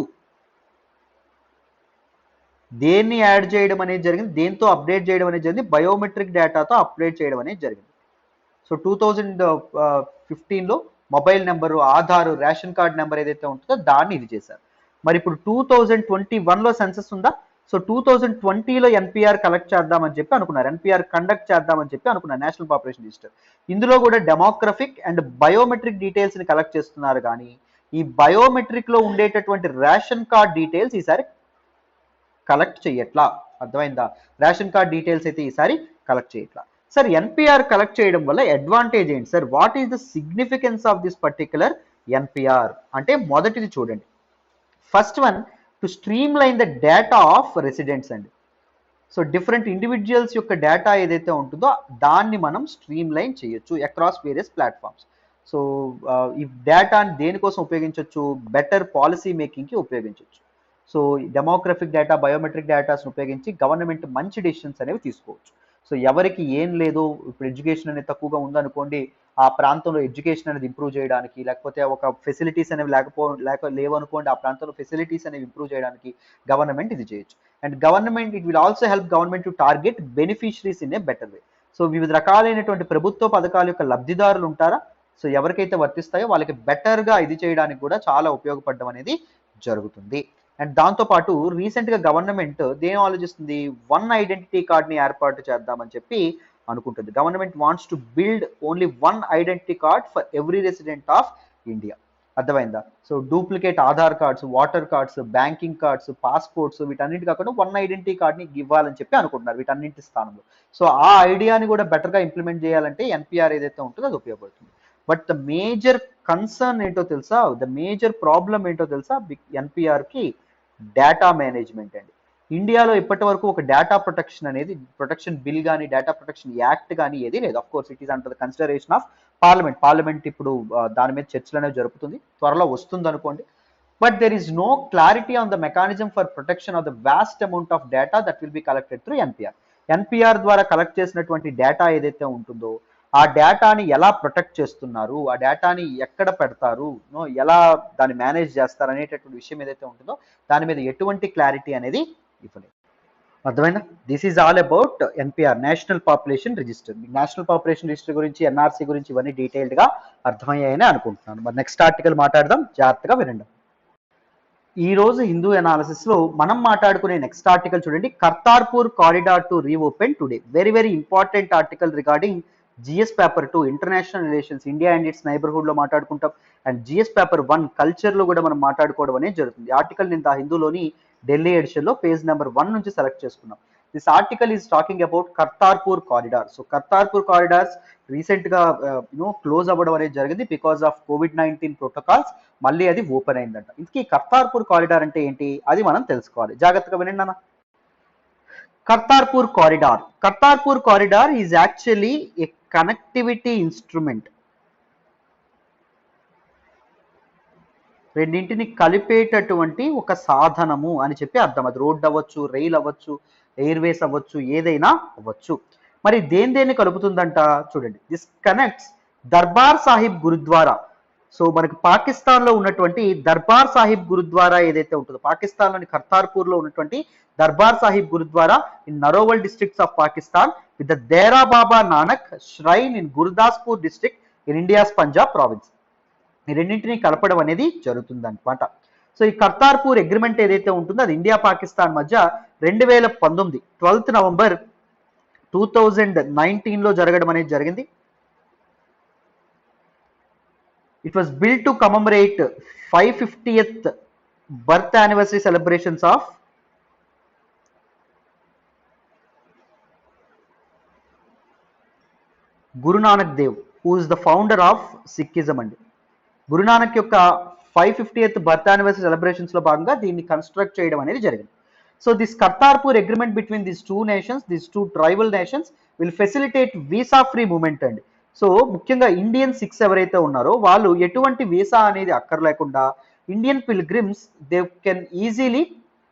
దేన్ని యాడ్ చేయడం అనేది జరిగింది, దేంతో అప్డేట్ చేయడం అనేది జరిగింది, బయోమెట్రిక్ డేటాతో అప్డేట్ చేయడం అనేది జరిగింది. సో 2015లో mobile number, Aadhaar, ration card number ఏదైతే ఉంటుందో దాన్ని ఇది చేశారు. మరి ఇప్పుడు 2021లో సెన్సస్ ఉందా, సో 2020లో ఎన్పిఆర్ కలెక్ట్ చేద్దామని చెప్పి అనుకున్నారు, ఎన్పిఆర్ కండక్ట్ చేద్దామని చెప్పి అనుకున్నారు, నేషనల్ పాపులేషన్ రిజిస్టర్. ఇందులో కూడా డెమోగ్రఫిక్ అండ్ బయోమెట్రిక్ డీటెయిల్స్ ని కలెక్ట్ చేస్తున్నారు, కానీ ఈ బయోమెట్రిక్ లో ఉండేటటువంటి రేషన్ కార్డ్ డీటెయిల్స్ ఈసారి కలెక్ట్ చేయట్లా. అర్థమైందా? రేషన్ కార్డ్ డీటెయిల్స్ అయితే ఈసారి కలెక్ట్ చేయట్లా. సార్ ఎన్పిఆర్ కలెక్ట్ చేయడం వల్ల అడ్వాంటేజ్ ఏంటి sir? What is the significance of this particular NPR అంటే, మొదటిది చూడండి, first one, to stream line the data of residents అండి. సో డిఫరెంట్ ఇండివిజువల్స్ యొక్క డేటా ఏదైతే ఉంటుందో దాన్ని మనం స్ట్రీమ్ లైన్ చేయొచ్చు అక్రాస్ వేరియస్ ప్లాట్ఫామ్స్. సో ఈ డేటాని దేనికోసం ఉపయోగించవచ్చు? బెటర్ పాలసీ మేకింగ్కి ఉపయోగించవచ్చు. సో డెమోగ్రఫిక్ డేటా, బయోమెట్రిక్ డేటాస్ని ఉపయోగించి గవర్నమెంట్ మంచి డెసిషన్స్ అనేవి తీసుకోవచ్చు. సో ఎవరికి ఏం లేదు, ఇప్పుడు ఎడ్యుకేషన్ అనేది తక్కువగా ఉందనుకోండి, ఆ ప్రాంతంలో ఎడ్యుకేషన్ అనేది ఇంప్రూవ్ చేయడానికి, లేకపోతే ఒక ఫెసిలిటీస్ అనేవి లేవనుకోండి, ఆ ప్రాంతంలో ఫెసిలిటీస్ అనేవి ఇంప్రూవ్ చేయడానికి గవర్నమెంట్ ఇది చేయొచ్చు. And government, it will also help government to target beneficiaries in a better way. So వివిధ రకాలైనటువంటి ప్రభుత్వ పథకాల యొక్క లబ్ధిదారులు ఉంటారా, సో ఎవరికైతే వర్తిస్తాయో వాళ్ళకి బెటర్గా ఇది చేయడానికి కూడా చాలా ఉపయోగపడడం అనేది జరుగుతుంది. అండ్ దాంతోపాటు రీసెంట్గా గవర్నమెంట్ దేని ఆలోచిస్తుంది? వన్ ఐడెంటిటీ కార్డ్ని ఏర్పాటు చేద్దామని చెప్పి అనుకుంటుంది. Government wants to build only one identity card for every resident of India. అర్థమైందా? So duplicate Aadhaar cards, voter cards, banking cards, passports, వీటన్నిటి కాకుండా వన్ ఐడెంటిటీ కార్డ్ని ఇవ్వాలని చెప్పి అనుకుంటున్నారు వీటన్నింటి స్థానంలో. సో ఆ ఐడియాని కూడా బెటర్గా ఇంప్లిమెంట్ చేయాలంటే ఎన్పిఆర్ ఏదైతే ఉంటుందో అది ఉపయోగపడుతుంది. బట్ ద మేజర్ కన్సర్న్ ఏంటో తెలుసా? ద మేజర్ ప్రాబ్లం ఏంటో తెలుసా ఎన్పిఆర్కి? డేటా మేనేజ్మెంట్ అండి. ఇండియాలో ఇప్పటి వరకు ఒక డేటా ప్రొటెక్షన్ బిల్ కానీ, డేటా ప్రొటెక్షన్ యాక్ట్ కానీ ఏది లేదు. Of course it is under the consideration of parliament ఇప్పుడు దాని మీద చర్చలు అనేవి జరుపుతుంది, త్వరలో వస్తుంది అనుకోండి. But there is no clarity on the mechanism for protection of the vast amount of data that will be collected through NPR. NPR ద్వారా కలెక్ట్ చేసినటువంటి డేటా ఏదైతే ఉంటుందో ఆ డేటాని ఎలా ప్రొటెక్ట్ చేస్తున్నారు, ఆ డేటాని ఎక్కడ పెడతారు, ఎలా దాన్ని మేనేజ్ చేస్తారు అనేటటువంటి విషయం ఏదైతే ఉంటుందో దాని మీద ఎటువంటి క్లారిటీ అనేది ఇవ్వలేదు. అర్థమైనా? This is all about NPR, national population register. National population register గురించి, ఎన్ఆర్సీ గురించి ఇవన్నీ డీటెయిల్డ్గా అర్థమయ్యాయని అనుకుంటున్నాను. మరి నెక్స్ట్ ఆర్టికల్ మాట్లాడదాం, జాగ్రత్తగా వినండి. ఈ రోజు హిందూ అనాలిసిస్ లో మనం మాట్లాడుకునే నెక్స్ట్ ఆర్టికల్ చూడండి, Kartarpur corridor to reopen today. Very very important article regarding GS paper 2 international relations, India and its neighbourhood లో మాట్లాడుకుంటాం. అండ్ జిఎస్ పేపర్ 1 కల్చర్ లో కూడా మనం మాట్లాడుకోవడం అనేది జరుగుతుంది. ఆర్టికల్ నేను హిందూలోని ఢిల్లీ ఎడిషన్ లో పేజ్ నెంబర్ 1 నుంచి సెలెక్ట్ చేసుకున్నాం. This article is talking about Kartarpur corridor. So Kartarpur corridors recent గా క్లోజ్ అవ్వడం అనేది జరిగింది బికాస్ ఆఫ్ కోవిడ్-19 ప్రోటోకాల్స్. మళ్ళీ అది ఓపెన్ అయిందంట. ఇంతకీ కర్తార్పూర్ కారిడార్ అంటే ఏంటి అది మనం తెలుసుకోవాలి, జాగ్రత్తగా వినండి అన్న. Kartarpur corridor. Kartarpur corridor is actually A connectivity instrument. రెండింటిని కలిపేటటువంటి ఒక సాధనము అని చెప్పి అర్థం. అది రోడ్ అవ్వచ్చు, రైల్ అవ్వచ్చు, ఎయిర్వేస్ అవ్వచ్చు, ఏదైనా అవ్వచ్చు. మరి దేని కలుపుతుందంట చూడండి. This connects Darbar Sahib Gurdwara. So మనకి పాకిస్తాన్లో ఉన్నటువంటి దర్బార్ సాహిబ్ గురుద్వారా ఏదైతే ఉంటుందో, పాకిస్తాన్లోని కర్తార్పూర్లో ఉన్నటువంటి Darbar Sahib gurdwara in Narowal districts of Pakistan with the Dera Baba Nanak shrine in Gurdaspur district in India's Punjab province. ఈ రెండింటినీ కలపడం అనేది జరుగుతుంది అనమాట. సో ఈ కర్తార్పూర్ అగ్రిమెంట్ ఏదైతే ఉంటుందో అది ఇండియా పాకిస్తాన్ మధ్య 2019 12 నవంబర్ 2019లో జరగడం అనేది జరిగింది. It was built to commemorate 550th birth anniversary celebrations of Guru Nanak Dev, who is the founder of Sikhism అండి. గురు నానక్ యొక్క 550th బర్త్ యానివర్సరీ సెలబ్రేషన్స్ లో భాగంగా దీన్ని కన్స్ట్రక్ట్ చేయడం అనేది జరిగింది. So this Kartarpur agreement between this two nations, this two tribal nations will facilitate visa free movement అండి. So ముఖ్యంగా ఇండియన్ సిక్స్ ఎవరైతే ఉన్నారో వాళ్ళు ఎటువంటి వీసా అనేది అక్కర్లేకుండా Indian pilgrims they can easily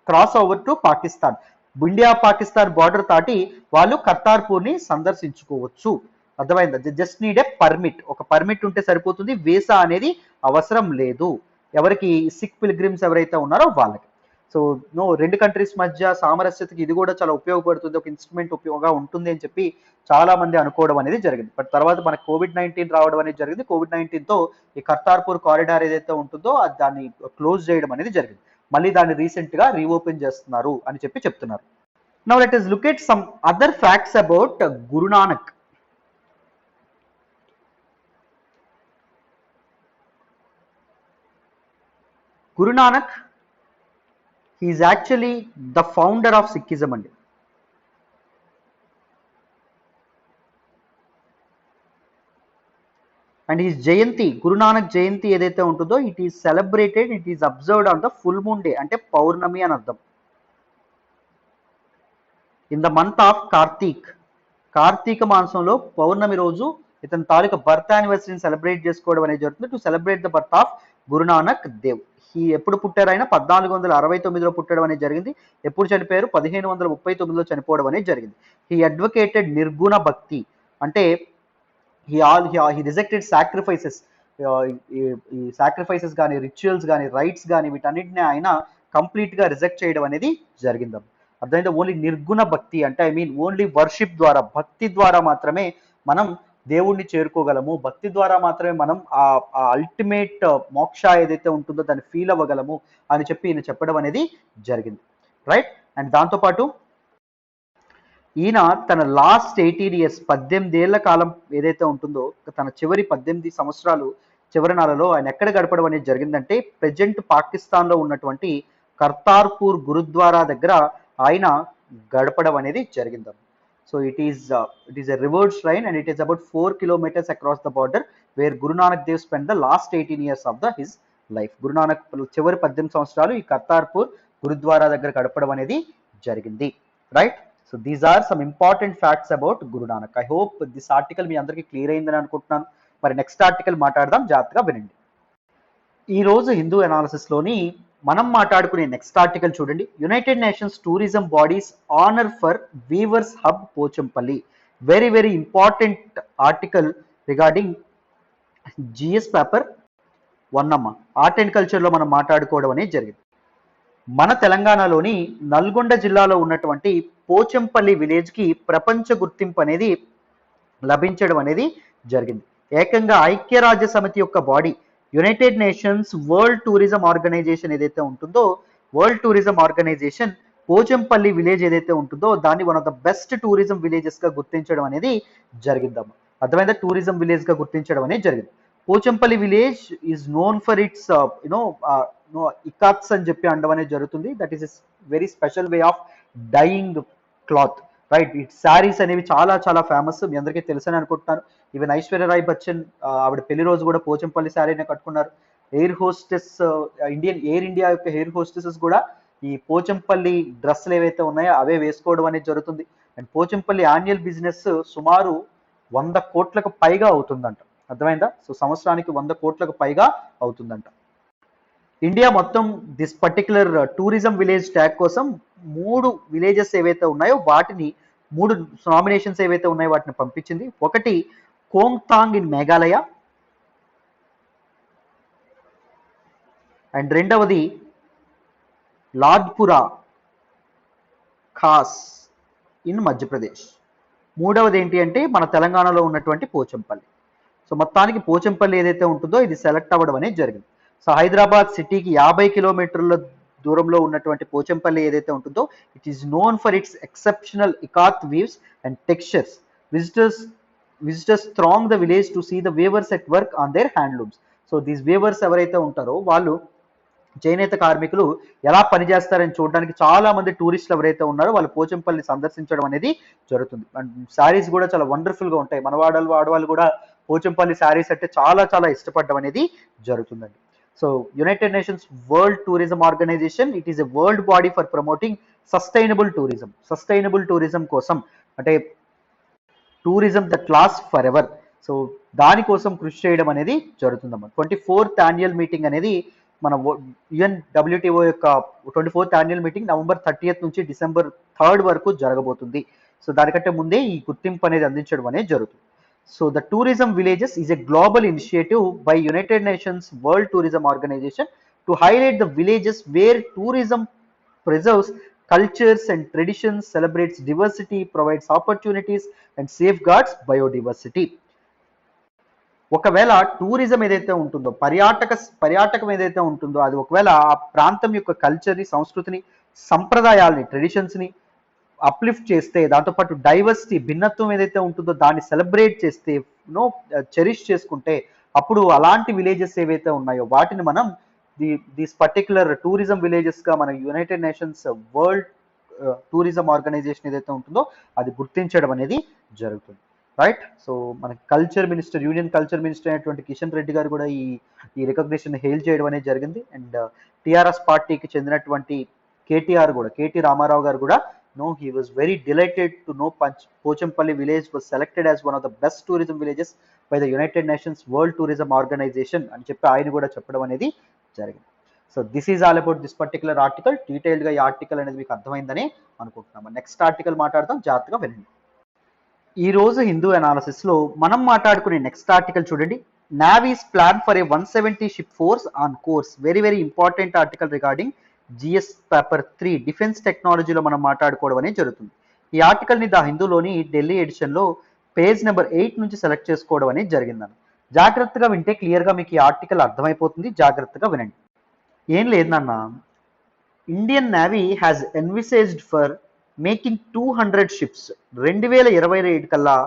cross over to Pakistan. India Pakistan border దాటి వాళ్ళు కర్తార్పూర్ని సందర్శించుకోవచ్చు. అర్థమైందా? Just need a permit. ఒక పర్మిట్ ఉంటే సరిపోతుంది, వీసా అనేది అవసరం లేదు. ఎవరికి? సిక్ పిల్గ్రిమ్స్ ఎవరైతే ఉన్నారో వాళ్ళకి. సో రెండు కంట్రీస్ మధ్య సామరస్యతకి ఇది కూడా చాలా ఉపయోగపడుతుంది, ఒక ఇన్స్ట్రుమెంట్ ఉపయోగంగా ఉంటుంది అని చెప్పి చాలా మంది అనుకోవడం అనేది జరిగింది. బట్ తర్వాత మనకు కోవిడ్-19 రావడం అనేది జరిగింది. కోవిడ్-19తో ఈ కర్తార్పూర్ కారిడార్ ఏదైతే ఉంటుందో దాన్ని క్లోజ్ చేయడం అనేది జరిగింది. మళ్ళీ దాన్ని రీసెంట్గా రీఓపెన్ చేస్తున్నారు అని చెప్తున్నారు. Now let us look at some other facts about Guru Nanak. Guru Nanak, he is actually the founder of Sikhism అండి. అండ్ ఈ జయంతి, గురునానక్ జయంతి ఏదైతే ఉంటుందో it is celebrated, it is observed on the full moon day, అంటే పౌర్ణమి అని అర్థం. In the month of Kartika మాసంలో పౌర్ణమి రోజు ఇతని తాలూకా బర్త్ యానివర్సరీని సెలబ్రేట్ చేసుకోవడం అనేది జరుగుతుంది, to celebrate the birth of Guru Nanak Dev. ఈ ఎప్పుడు పుట్టారు ఆయన? 1469లో పుట్టడం అనేది జరిగింది. ఎప్పుడు చనిపోయారు? 1539లో చనిపోవడం అనేది జరిగింది. హీ అడ్వకేటెడ్ నిర్గుణ భక్తి, అంటే he rejected sacrifices. ఈ సాక్రిఫైసెస్ కానీ, రిచువల్స్ కానీ, రైట్స్ కానీ, వీటన్నిటిని ఆయన కంప్లీట్గా రిజెక్ట్ చేయడం అనేది జరిగింది. అర్థమైందా? ఓన్లీ నిర్గుణ భక్తి అంటే ఐ మీన్ ఓన్లీ వర్షిప్ ద్వారా, భక్తి ద్వారా మాత్రమే మనం దేవుణ్ణి చేరుకోగలము, భక్తి ద్వారా మాత్రమే మనం ఆ అల్టిమేట్ మోక్ష ఏదైతే ఉంటుందో దాన్ని ఫీల్ అవ్వగలము అని ఈయన చెప్పడం అనేది జరిగింది. రైట్. అండ్ దాంతోపాటు ఈయన తన లాస్ట్ 18 years, 18 ఏళ్ల కాలం ఏదైతే ఉంటుందో, తన చివరి 18 సంవత్సరాలు చివరి నెలలో ఆయన ఎక్కడ గడపడం అనేది జరిగిందంటే ప్రెజెంట్ పాకిస్తాన్లో ఉన్నటువంటి కర్తార్పూర్ గురుద్వారా దగ్గర ఆయన గడపడం అనేది జరిగింది. So it is a revered shrine and it is about 4 kilometers across the border where Guru Nanak Dev spend the last 18 years of the his life. Guru Nanak చివరి 18 సంవత్సరాలు ఈ కర్తార్పూర్ గురుద్వారా దగ్గర గడపడం అనేది జరిగింది. Right. So these are some important facts about Guru Nanak. I hope this article మీ అందరికీ clear అయిందని అనుకుంటున్నాను. మరి నెక్స్ట్ ఆర్టికల్ మాట్లాడదాం, జాగ్రత్తగా వినండి. ఈ రోజు హిందూ అనాలిసిస్లోని మనం మాట్లాడుకునే నెక్స్ట్ ఆర్టికల్ చూడండి. United Nations tourism bodies honour for weavers hub Pochampally. Very very important article regarding GS paper 1 అమ్మ. ఆర్ట్ అండ్ కల్చర్లో మనం మాట్లాడుకోవడం అనేది జరిగింది. మన తెలంగాణలోని నల్గొండ జిల్లాలో ఉన్నటువంటి పోచంపల్లి విలేజ్కి ప్రపంచ గుర్తింపు అనేది లభించడం అనేది జరిగింది. ఏకంగా ఐక్యరాజ్య సమితి యొక్క body United Nations World Tourism organisation ఏదైతే ఉంటుందో, World Tourism Organization Pochampally village ఏదైతే ఉంటుందో దాన్ని one of the best tourism విలేజెస్గా గుర్తించడం అనేది జరిగిందమ్మ. అర్థమైందా? టూరిజం విలేజ్గా గుర్తించడం అనేది జరిగింది. Pochampally village is known for its ikats అని చెప్పి అనడం అనేది జరుగుతుంది. That is a very special way of dyeing cloth. Right. ఈ శారీస్ అనేవి చాలా చాలా ఫేమస్, మీ అందరికీ తెలుసని అనుకుంటున్నాను. ఈవెన్ ఐశ్వర్య రాయ్ బచ్చన్ ఆవిడ పెళ్లి రోజు కూడా పోచంపల్లి శారీనే కట్టుకున్నారు. Air hostess, Indian air India యొక్క ఎయిర్ హోస్టెసెస్ కూడా ఈ పోచంపల్లి డ్రెస్సులు ఏవైతే ఉన్నాయో అవే వేసుకోవడం అనేది జరుగుతుంది. అండ్ పోచంపల్లి యాన్యువల్ బిజినెస్ సుమారు 100 కోట్లకు పైగా అవుతుందంట. అర్థమైందా? సో సంవత్సరానికి 100 కోట్లకు పైగా అవుతుందంట. ఇండియా మొత్తం this particular tourism village tag కోసం 3 విలేజెస్ ఏవైతే ఉన్నాయో వాటిని 3 నామినేషన్స్ ఏవైతే ఉన్నాయో వాటిని పంపించింది. ఒకటి కోంగ్తాంగ్ ఇన్ మేఘాలయ, అండ్ రెండవది లాడ్పురా ఖాస్ ఇన్ మధ్యప్రదేశ్, మూడవది ఏంటి అంటే మన తెలంగాణలో ఉన్నటువంటి పోచంపల్లి. సో మొత్తానికి పోచంపల్లి ఏదైతే ఉంటుందో ఇది సెలెక్ట్ అవ్వడం అనేది జరిగింది. సో హైదరాబాద్ సిటీకి 50 kilometers దూరంలో ఉన్నటువంటి పోచంపల్లి ఏదైతే ఉంటుందో it is known for its exceptional ikat weaves and textures. Visitors throng the village to see the weavers at work on their handlooms. So these weavers ఎవరైతే ఉంటారో వాళ్ళు చేనేత కార్మికులు ఎలా పనిచేస్తారని చూడడానికి చాలా మంది టూరిస్టులు ఎవరైతే ఉన్నారో వాళ్ళు పోచంపల్లి సందర్శించడం అనేది జరుగుతుంది. అండ్ శారీస్ కూడా చాలా వండర్ఫుల్గా ఉంటాయి. మన ఆడవాళ్ళు కూడా పోచంపల్లి శారీస్ అంటే చాలా చాలా ఇష్టపడడం అనేది జరుగుతుందండి. So United Nations World Tourism Organisation it is a world body for promoting sustainable tourism. Sustainable tourism కోసం అంటే tourism that last forever. So దానికోసం కృషి చేయడం అనేది జరుగుతుందన్నమాట. 24th annual మీటింగ్ అనేది మన UNWTO యొక్క 24th annual meeting November 30th నుంచి December 3rd వరకు జరగబోతుంది. సో దానికంటే ముందే ఈ గుర్తింపు అనేది అందించడం అనేది జరుగుతుంది. So the tourism villages is a global initiative by United Nations World Tourism Organization to highlight the villages where tourism preserves cultures and traditions, celebrates diversity, provides opportunities and safeguards biodiversity. ఒకవేళ tourism ఏదైతే ఉంటుందో, పర్యాటకం ఏదైతే ఉంటుందో, అది ఒకవేళ ఆ ప్రాంతం యొక్క కల్చర్ని, సంస్కృతిని, సంప్రదాయాల్ని, ట్రెడిషన్స్ని అప్లిఫ్ట్ చేస్తే, దాంతోపాటు డైవర్సిటీ, భిన్నత్వం ఏదైతే ఉంటుందో దాన్ని సెలబ్రేట్ చేస్తే, నో చెరిష్ చేసుకుంటే, అప్పుడు అలాంటి విలేజెస్ ఏవైతే ఉన్నాయో వాటిని మనం దీస్ పర్టికులర్ టూరిజం విలేజెస్గా మన United Nations World Tourism organisation ఏదైతే ఉంటుందో అది గుర్తించడం అనేది జరుగుతుంది. రైట్. సో మనకి యూనియన్ కల్చర్ మినిస్టర్ అయినటువంటి కిషన్ రెడ్డి గారు కూడా ఈ రికగ్నిషన్ హెయిల్ చేయడం అనేది జరిగింది. అండ్ టిఆర్ఎస్ పార్టీకి చెందినటువంటి కేటీ రామారావు గారు కూడా he was very delighted to know Pochampalli village was selected as one of the best tourism villages by the United Nations World Tourism Organization అని చెప్పి ఆయన కూడా చెప్పడం అనేది జరిగింది. So this is all about this particular article. డీటెయిల్డ్గా ఈ article అనేది మీకు అర్థమైందని అనుకుంటున్నాము. నెక్స్ట్ ఆర్టికల్ మాట్లాడదాం, జాగ్రత్తగా వినండి. ఈ రోజు హిందూ అనాలిసిస్లో మనం మాట్లాడుకునే నెక్స్ట్ ఆర్టికల్ చూడండి. Navy's plan for a 170 ship force on course. Very very important article regarding GS paper 3 defence టెక్నాలజీలో మనం మాట్లాడుకోవడం అనేది జరుగుతుంది. ఈ ఆర్టికల్ని ద హిందూలోని ఢిల్లీ ఎడిషన్లో పేజ్ నెంబర్ 8 నుంచి సెలెక్ట్ చేసుకోవడం అనేది జరిగిందని. జాగ్రత్తగా వింటే క్లియర్గా మీకు ఈ ఆర్టికల్ అర్థమైపోతుంది. జాగ్రత్తగా వినండి. ఏం లేదన్న, Indian navy has envisaged for making 200 ships. 2027 కల్లా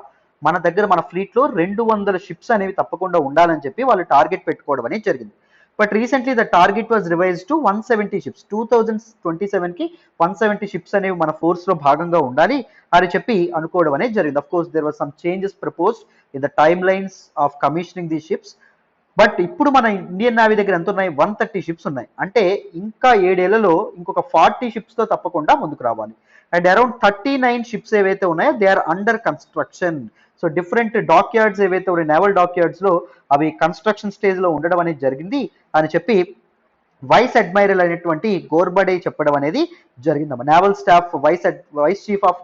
మన ఫ్లీట్లో 200 షిప్స్ అనేవి తప్పకుండా ఉండాలని చెప్పి వాళ్ళు టార్గెట్ పెట్టుకోవడం అనేది జరిగింది. But recently the target was revise to 170 ships. 2027కి 170 షిప్స్ అనేవి మన ఫోర్స్లో భాగంగా ఉండాలి అని చెప్పి అనుకోవడం అనేది జరిగింది. Of course there was some changes proposed in the timelines of commissioning the ships. But ఇప్పుడు మన ఇండియన్ నేవీ దగ్గర ఎంత ఉన్నాయి? 130 షిప్స్ ఉన్నాయి. అంటే ఇంకా 7 ఏళ్లలో ఇంకొక 40 షిప్స్తో తప్పకుండా ముందుకు రావాలి. అండ్ అరౌండ్ 39 షిప్స్ ఏవైతే ఉన్నాయో they are under construction. So different dockyards ఏవైతే ఉన్నాయి, నేవల్ డాక్ యార్డ్స్లో అవి కన్స్ట్రక్షన్ స్టేజ్లో ఉండడం అనేది జరిగింది అని చెప్పి వైస్ అడ్మైరల్ అయినటువంటి గోర్బడే చెప్పడం అనేది జరిగిందమ్మా. Naval staff vice chief of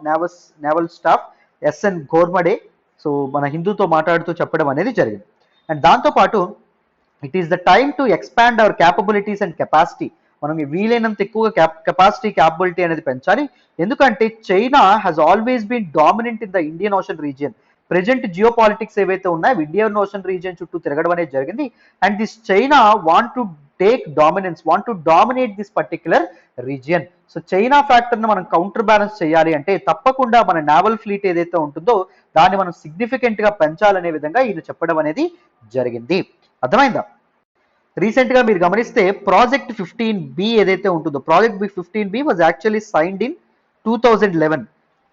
naval staff SN Ghormade so మన హిందూతో మాట్లాడుతూ చెప్పడం అనేది జరిగింది. అండ్ దాంతోపాటు it is the time to expand our capabilities and capacity. మనం వీలైనంత ఎక్కువగా క్యాపబిలిటీ అనేది పెంచాలి. ఎందుకంటే China has always been dominant in the Indian Ocean region. Present geopolitics ఏవైతే ఉన్నాయో ఇండియన్ ఓషన్ రీజియన్ చుట్టూ తిరగడం అనేది జరిగింది. And this China want to dominate this particular region. So China ఫ్యాక్టర్ని మనం కౌంటర్ బ్యాలెన్స్ చేయాలి అంటే తప్పకుండా మన నేవల్ ఫ్లీట్ ఏదైతే ఉంటుందో దాన్ని మనం సిగ్నిఫికెంట్గా పెంచాలనే విధంగా ఈయన చెప్పడం అనేది జరిగింది. అర్థమైందా? రీసెంట్గా మీరు గమనిస్తే ప్రాజెక్ట్ 15B ఏదైతే ఉంటుందో, project 15B was actually signed in 2011.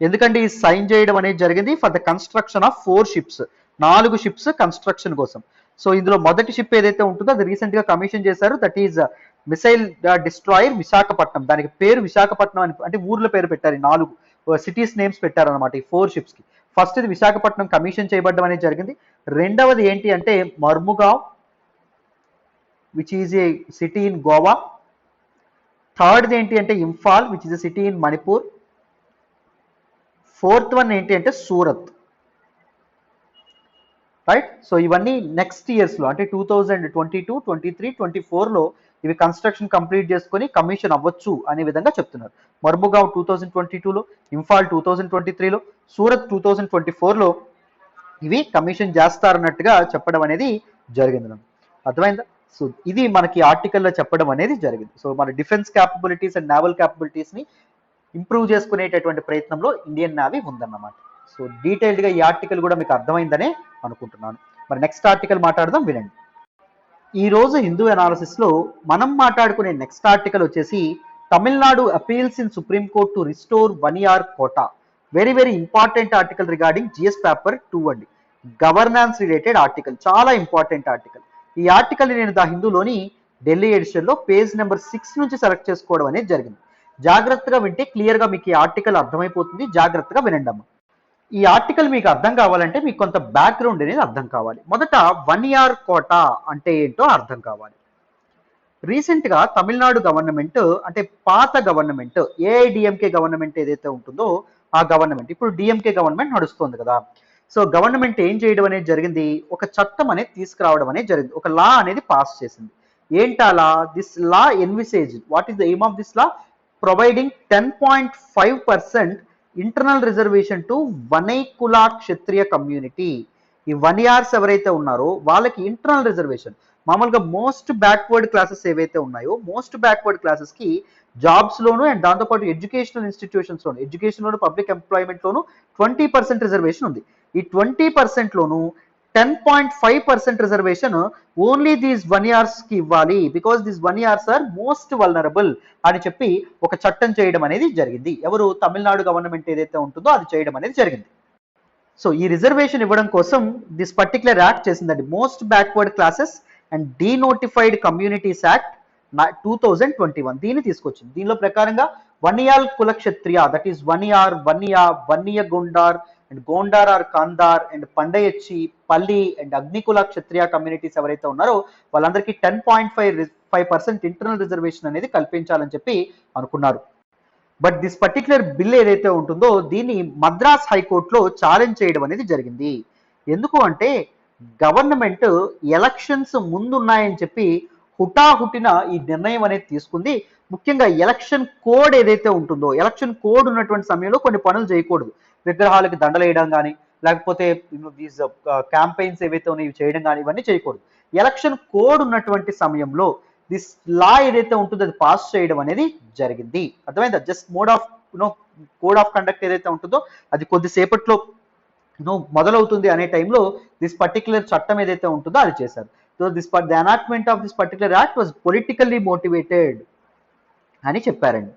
ఎందుకంటే ఈ సైన్ చేయడం అనేది జరిగింది for the construction of 4 ships, 4 ships construction కోసం. సో ఇందులో మొదటి షిప్ ఏదైతే ఉంటుందో అది రీసెంట్గా కమిషన్ చేశారు. That is missile destroyer Visakhapatnam. దానికి పేరు విశాఖపట్నం అని, అంటే ఊర్ల పేరు పెట్టారు. 4 సిటీస్ నేమ్స్ పెట్టారనమాట ఈ 4 షిప్స్కి. ఫస్ట్ ఇది విశాఖపట్నం కమిషన్ చేయబడడం అనేది జరిగింది. రెండవది ఏంటి అంటే Marmugao which is a city in Goa. థర్డ్ది ఏంటి అంటే Imphal which is a city in Manipur. Fourth one ఏంటి అంటే సూరత్. రైట్. సో ఇవన్నీ నెక్స్ట్ ఇయర్స్లో అంటే 2022, 23, 24లో ఇవి కన్స్ట్రక్షన్ కంప్లీట్ చేసుకొని కమిషన్ అవ్వచ్చు అనే విధంగా చెప్తున్నారు. మర్ముగావ్ 2022లో, ఇంఫాల్ 2023లో, సూరత్ 2024లో ఇవి కమిషన్ చేస్తారన్నట్టుగా చెప్పడం అనేది జరిగింది. అర్థమైందా? సో ఇది మనకి ఆర్టికల్లో చెప్పడం అనేది జరిగింది. సో మన డిఫెన్స్ క్యాపబిలిటీస్ అండ్ నేవల్ క్యాపబిలిటీస్ని ఇంప్రూవ్ చేసుకునేటటువంటి ప్రయత్నంలో ఇండియన్ నేవీ ఉందన్నమాట. సో డీటెయిల్డ్గా ఈ ఆర్టికల్ కూడా మీకు అర్థమైందనే అనుకుంటున్నాను. మరి నెక్స్ట్ ఆర్టికల్ మాట్లాడదాం, వినండి. ఈ రోజు హిందూ అనాలిసిస్లో మనం మాట్లాడుకునే నెక్స్ట్ ఆర్టికల్ వచ్చేసి Tamil Nadu appeals in supreme court to restore 1 year quota. Very very important article regarding GS paper 2 అండి. గవర్నెన్స్ రిలేటెడ్ ఆర్టికల్, చాలా ఇంపార్టెంట్ ఆర్టికల్. ఈ ఆర్టికల్ని నేను ద హిందూలోని ఢిల్లీ ఎడిషన్లో పేజ్ నెంబర్ 6 నుంచి సెలెక్ట్ చేసుకోవడం అనేది జరిగింది. జాగ్రత్తగా వింటే క్లియర్గా మీకు ఈ ఆర్టికల్ అర్థమైపోతుంది. జాగ్రత్తగా వినండి అమ్మ. ఈ ఆర్టికల్ మీకు అర్థం కావాలంటే మీకు కొంత బ్యాక్గ్రౌండ్ అనేది అర్థం కావాలి. మొదట 1 year కోటా అంటే ఏంటో అర్థం కావాలి. రీసెంట్గా తమిళనాడు గవర్నమెంట్, అంటే పాత గవర్నమెంట్ ఏఐడిఎంకే గవర్నమెంట్ ఏదైతే ఉంటుందో ఆ గవర్నమెంట్, ఇప్పుడు డిఎంకే గవర్నమెంట్ నడుస్తుంది కదా. సో గవర్నమెంట్ ఏం చేయడం అనేది జరిగింది, ఒక చట్టం అనేది తీసుకురావడం అనేది జరిగింది, ఒక లా అనేది పాస్ చేసింది. ఏంటా law? This law envisage, what is the aim of this law? Providing 10.5% internal reservation to Vanniyakula Kshatriya community. ఈ 1 years ఎవరైతే ఉన్నారో వాళ్ళకి ఇంటర్నల్ రిజర్వేషన్, మామూలుగా మోస్ట్ బ్యాక్వర్డ్ క్లాసెస్ ఏవైతే ఉన్నాయో మోస్ట్ బ్యాక్వర్డ్ క్లాసెస్కి జాబ్స్లోను అండ్ దాంతోపాటు ఎడ్యుకేషనల్ ఇన్స్టిట్యూషన్స్లోను, ఎడ్యుకేషన్లోను పబ్లిక్ ఎంప్లాయ్మెంట్లోను 20% రిజర్వేషన్ ఉంది. ఈ 20%లోను 10.5% రిజర్వేషన్ ఓన్లీ దీస్ 1 yearsకి ఇవ్వాలి, because these 1 years are most vulnerable అని చెప్పి ఒక చట్టం చేయడం అనేది జరిగింది. ఎవరు? తమిళనాడు గవర్నమెంట్ ఏదైతే ఉంటుందో అది చేయడం అనేది జరిగింది. సో ఈ రిజర్వేషన్ ఇవ్వడం కోసం దిస్ పర్టికులర్ యాక్ట్ చేసిందండి, most backward classes and denotified communities act 2021. దీన్ని తీసుకొచ్చింది. దీనిలో ప్రకారంగా Vanniyakula Kshatriya, that is Vanniyar, Vanniya Gounder and Gounder or Kandar and Padayachi, Palli and Agnikula Kshatriya communities ఎవరైతే ఉన్నారో వాళ్ళందరికీ 10.5% ఇంటర్నల్ రిజర్వేషన్ అనేది కల్పించాలని చెప్పి అనుకున్నారు. బట్ దిస్ పర్టికులర్ బిల్ ఏదైతే ఉంటుందో దీన్ని మద్రాస్ హైకోర్టులో ఛాలెంజ్ చేయడం అనేది జరిగింది. ఎందుకు అంటే గవర్నమెంట్ ఎలక్షన్స్ ముందున్నాయని చెప్పి హుటాహుటిన ఈ నిర్ణయం అనేది తీసుకుంది. ముఖ్యంగా ఎలక్షన్ కోడ్ ఏదైతే ఉంటుందో, ఎలక్షన్ కోడ్ ఉన్నటువంటి సమయంలో కొన్ని పనులు చేయకూడదు. విగ్రహాలకి దండలు వేయడం కానీ, లేకపోతే దీస్ క్యాంపెయిన్స్ ఏవైతే ఉన్నాయో చేయడం కానీ, ఇవన్నీ చేయకూడదు. ఎలక్షన్ కోడ్ ఉన్నటువంటి సమయంలో దిస్ లా ఏదైతే ఉంటుందో అది పాస్ చేయడం అనేది జరిగింది. అర్థమైందా? జస్ట్ కోడ్ ఆఫ్ కండక్ట్ ఏదైతే ఉంటుందో అది కొద్దిసేపట్లో మొదలవుతుంది అనే టైంలో దిస్ పర్టికులర్ చట్టం ఏదైతే ఉంటుందో అది చేశారు. So the enactment of this particular act was politically motivated అని చెప్పారండి.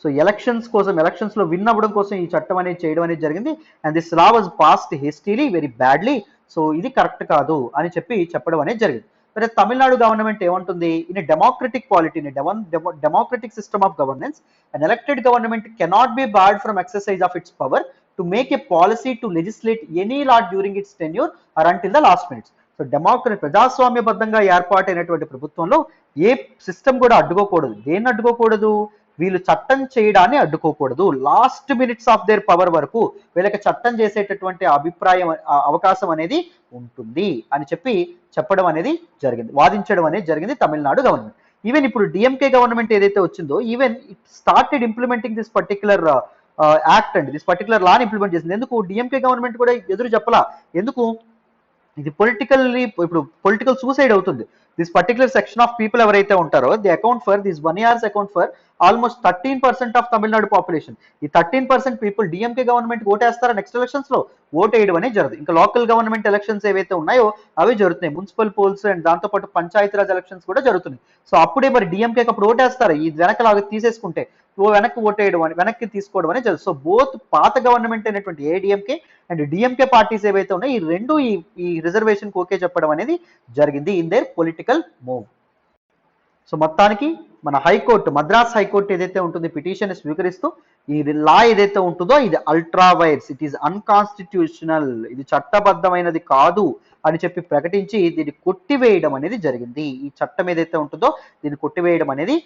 సో ఎలక్షన్స్ కోసం, ఎలక్షన్స్ లో విన్ అవ్వడం కోసం ఈ చట్టం అనేది చేయడం అనేది జరిగింది. And this law was passed hastily, very badly. So ఇది కరెక్ట్ కాదు అని చెప్పి చెప్పడం అనేది జరిగింది. మరి తమిళనాడు గవర్నమెంట్ ఏమంటుంది? In democratic polity, in democratic system of governance, an elected government cannot be barred from exercise of its power to make a policy to legislate any law during its tenure or until the last minutes. So ప్రజాస్వామ్యబద్ధంగా ఏర్పాటైనటువంటి ప్రభుత్వంలో ఏ system కూడా అడ్డుకోకూడదు. దేన్ని అడ్డుకోకూడదు? వీళ్ళు చట్టం చేయడాన్ని అడ్డుకోకూడదు. Last minutes of their power వరకు వీళ్ళకి చట్టం చేసేటటువంటి అభిప్రాయం, అవకాశం అనేది ఉంటుంది అని చెప్పి చెప్పడం అనేది జరిగింది, వాదించడం అనేది జరిగింది తమిళనాడు గవర్నమెంట్. ఈవెన్ ఇప్పుడు డిఎంకే గవర్నమెంట్ ఏదైతే వచ్చిందో even it started implementing this particular act అండి, దిస్ పర్టికులర్ లాని ఇంప్లిమెంట్ చేసింది. ఎందుకు? డిఎంకే గవర్నమెంట్ కూడా ఎదురు చెప్పలా. ఎందుకు? ఇది ఇప్పుడు పొలిటికల్ సూసైడ్ అవుతుంది. This particular section of people ఎవరైతే ఉంటారో the account for this 1 years account for almost 13% of Tamil Nadu population. ఈ 13% పీపుల్ డిఎంకే గవర్నమెంట్ ఓటేస్తారా నెక్స్ట్ ఎలక్షన్స్ లో? ఓటేయడం అనేది జరుగుతుంది. ఇంకా లోకల్ గవర్నమెంట్ ఎలక్షన్స్ ఏవైతే ఉన్నాయో అవి జరుగుతున్నాయి, మున్సిపల్ పోల్స్ అండ్ దాంతోపాటు పంచాయతీరాజ్ ఎలక్షన్స్ కూడా జరుగుతున్నాయి. సో అప్పుడే మరి డిఎంకేకి అప్పుడు ఓటేస్తారు, ఈ వెనకలాగా తీసేసుకుంటే వెనక్కి ఓటేయడం అని, వెనక్కి తీసుకోవడం అనేది జరుగుతుంది. సో బోత్ పాత గవర్నమెంట్ అయినటువంటి ఏడిఎంకే అండ్ డిఎంకే పార్టీస్ ఏవైతే ఉన్నాయో ఈ రెండు ఈ రిజర్వేషన్ ఓకే చెప్పడం అనేది జరిగింది in there political move. So మొత్తానికి మన హైకోర్టు, మద్రాస్ హైకోర్టు ఏదైతే ఉంటుంది పిటిషన్ స్వీకరిస్తూ ఈ లా ఏదైతే ఉంటుందో ఇది ultra wires, it is unconstitutional, ఇది చట్టబద్ధమైనది కాదు అని చెప్పి ప్రకటించి దీన్ని కొట్టివేయడం అనేది జరిగింది. ఈ చట్టం ఏదైతే ఉంటుందో దీన్ని కొట్టివేయడం అనేది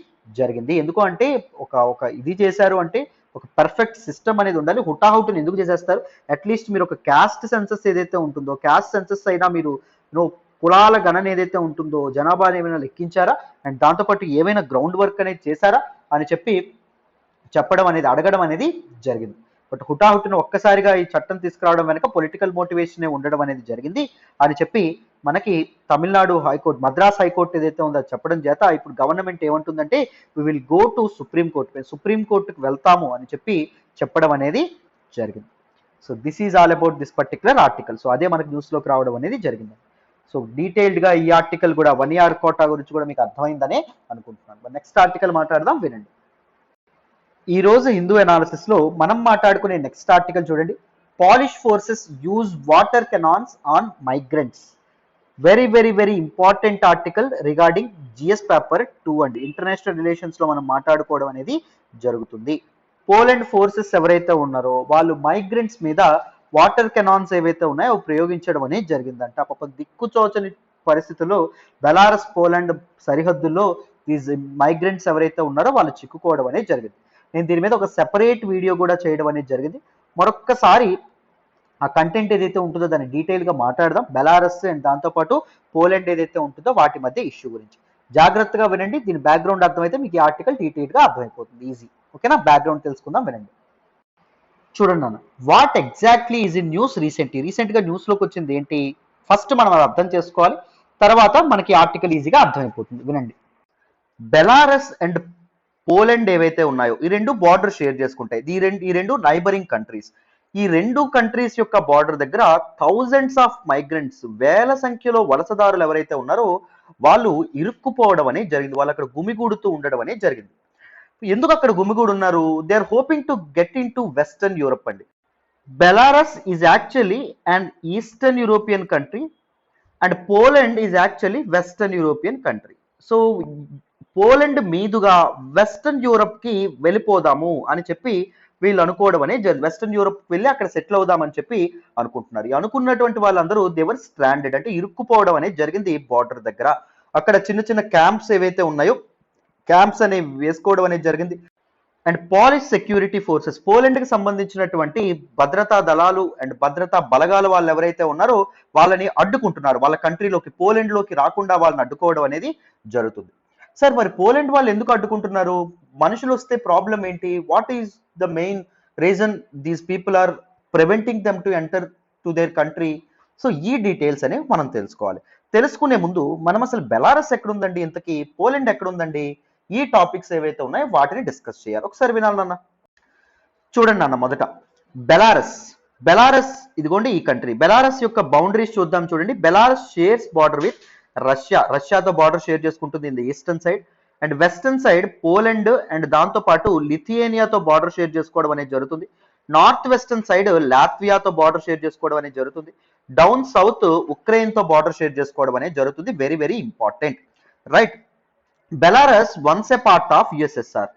జరిగింది. ఎందుకు అంటే ఒక ఇది చేశారు అంటే ఒక పర్ఫెక్ట్ సిస్టమ్ అనేది ఉండాలి. హుటాహుటిని ఎందుకు చేసేస్తారు? అట్లీస్ట్ మీరు ఒక క్యాస్ట్ సెన్సస్ ఏదైతే ఉంటుందో, క్యాస్ట్ సెన్సస్ అయినా మీరు కులాల గణన ఏదైతే ఉంటుందో జనాభాని ఏమైనా లెక్కించారా అండ్ దాంతోపాటు ఏమైనా గ్రౌండ్ వర్క్ అనేది చేశారా అని చెప్పి చెప్పడం అనేది, అడగడం అనేది జరిగింది. బట్ హుటాహుటిన ఒక్కసారిగా ఈ చట్టం తీసుకురావడం వెనక పొలిటికల్ మోటివేషన్ ఉండడం అనేది జరిగింది అని చెప్పి మనకి తమిళనాడు హైకోర్టు, మద్రాస్ హైకోర్టు ఏదైతే ఉందో అది చెప్పడం చేత ఇప్పుడు గవర్నమెంట్ ఏమంటుందంటే we will go to Supreme Court, మేము సుప్రీంకోర్టుకి వెళ్తాము అని చెప్పి చెప్పడం అనేది జరిగింది. So this is all about this particular article. So అదే మనకి న్యూస్లోకి రావడం అనేది జరిగింది. సో డీటెయిల్డ్గా ఈ ఆర్టికల్ కూడా 1 year కోటా గురించి కూడా మీకు అర్థమైందనే అనుకుంటున్నాను. నెక్స్ట్ ఆర్టికల్ మాట్లాడదాం, వినండి. ఈ రోజు హిందూ అనాలిసిస్ లో మనం మాట్లాడుకునే నెక్స్ట్ ఆర్టికల్ చూడండి. Polish forces use water cannons on migrants. Very very very important article regarding GS paper 2 అండి. ఇంటర్నేషనల్ రిలేషన్స్ లో మనం మాట్లాడుకోవడం అనేది జరుగుతుంది. పోలాండ్ ఫోర్సెస్ ఎవరైతే ఉన్నారో వాళ్ళు మైగ్రెంట్స్ మీద వాటర్ కెనాన్స్ ఏవైతే ఉన్నాయో ప్రయోగించడం అనేది జరిగిందంట. పాప దిక్కుచోచని పరిస్థితుల్లో బెలారస్ పోలాండ్ సరిహద్దుల్లో దీస్ మైగ్రెంట్స్ ఎవరైతే ఉన్నారో వాళ్ళు చిక్కుకోవడం అనేది జరిగింది. నేను దీని మీద ఒక సెపరేట్ వీడియో కూడా చేయడం అనేది జరిగింది. మరొక్కసారి ఆ కంటెంట్ ఏదైతే ఉంటుందో దాన్ని డీటెయిల్గా మాట్లాడదాం. బెలారస్ అండ్ దాంతోపాటు పోలాండ్ ఏదైతే ఉంటుందో వాటి మధ్య ఇష్యూ గురించి జాగ్రత్తగా వినండి. దీని బ్యాక్గ్రౌండ్ అర్థమైతే మీకు ఈ ఆర్టికల్ డీటెయిల్గా అర్థమైపోతుంది, ఈజీ. ఓకేనా? బ్యాక్గ్రౌండ్ తెలుసుకుందాం, వినండి. చూడండి అన్న, what exactly is in news రీసెంట్గా న్యూస్లోకి వచ్చింది ఏంటి, ఫస్ట్ మనం అది అర్థం చేసుకోవాలి, తర్వాత మనకి ఆర్టికల్ ఈజీగా అర్థమైపోతుంది. వినండి. బెలారస్ అండ్ పోలాండ్ ఏవైతే ఉన్నాయో ఈ రెండు బార్డర్ షేర్ చేసుకుంటాయి. ఈ రెండు నైబరింగ్ కంట్రీస్. ఈ రెండు కంట్రీస్ యొక్క బార్డర్ దగ్గర థౌజండ్స్ ఆఫ్ మైగ్రెంట్స్, వేల సంఖ్యలో వలసదారులు ఎవరైతే ఉన్నారో వాళ్ళు ఇరుక్కుపోవడం అనేది జరిగింది. వాళ్ళు అక్కడ గుమిగూడుతూ ఉండడం అనేది జరిగింది. ఎందుకు అక్కడ గుమిగూడు ఉన్నారు? They are hoping to get into western Europe అండి. Belarus is actually and eastern European country and Poland is actually western European country. So Poland మీదుగా వెస్టర్న్ యూరప్ కి వెళ్ళిపోదాము అని చెప్పి వీళ్ళు అనుకోవడం అనేది జరిగింది. వెస్టర్న్ యూరప్ వెళ్ళి అక్కడ సెటిల్ అవుదామని చెప్పి అనుకుంటున్నారు. ఈ అనుకున్నటువంటి వాళ్ళందరూ దేవర్ స్ట్రాండెడ్, అంటే ఇరుక్కుపోవడం అనేది జరిగింది బార్డర్ దగ్గర. అక్కడ చిన్న చిన్న క్యాంప్స్ ఏవైతే ఉన్నాయో క్యాంప్స్ అనేవి వేసుకోవడం అనేది జరిగింది. అండ్ పాలిష్ సెక్యూరిటీ ఫోర్సెస్, పోలాండ్కి సంబంధించినటువంటి భద్రతా దళాలు అండ్ భద్రతా బలగాల వాళ్ళు ఎవరైతే ఉన్నారో వాళ్ళని అడ్డుకుంటున్నారు. వాళ్ళ కంట్రీలోకి, పోలాండ్లోకి రాకుండా వాళ్ళని అడ్డుకోవడం అనేది జరుగుతుంది. సార్ మరి పోలాండ్ వాళ్ళు ఎందుకు అడ్డుకుంటున్నారు? మనుషులు వస్తే ప్రాబ్లం ఏంటి? What is the main reason these people are preventing them to enter to their country? So ఈ డీటెయిల్స్ అనేవి మనం తెలుసుకోవాలి. తెలుసుకునే ముందు మనం అసలు బెలారస్ ఎక్కడుందండి, ఇంతకీ పోలాండ్ ఎక్కడుందండి, ఈ టాపిక్స్ ఏవైతే ఉన్నాయో వాటిని డిస్కస్ చేయాలి. ఒకసారి వినాలి నాన్న. చూడండి అన్న, మొదట బెలారస్. బెలారస్ ఇదిగోండి ఈ కంట్రీ. బెలారస్ యొక్క బౌండరీస్ చూద్దాం. చూడండి, బెలారస్ షేర్స్ బార్డర్ విత్ రష్యాతో బార్డర్ షేర్ చేసుకుంటుంది in the eastern side. And western side Poland and దాంతో పాటు లిథియేనియాతో బార్డర్ షేర్ చేసుకోవడం అనేది జరుగుతుంది. నార్త్ వెస్టర్న్ సైడ్ లాత్వియాతో బార్డర్ షేర్ చేసుకోవడం అనేది జరుగుతుంది. డౌన్ సౌత్ ఉక్రెయిన్ తో బార్డర్ షేర్ చేసుకోవడం అనేది జరుగుతుంది. Very very important, right. Belarus once a part of USSR.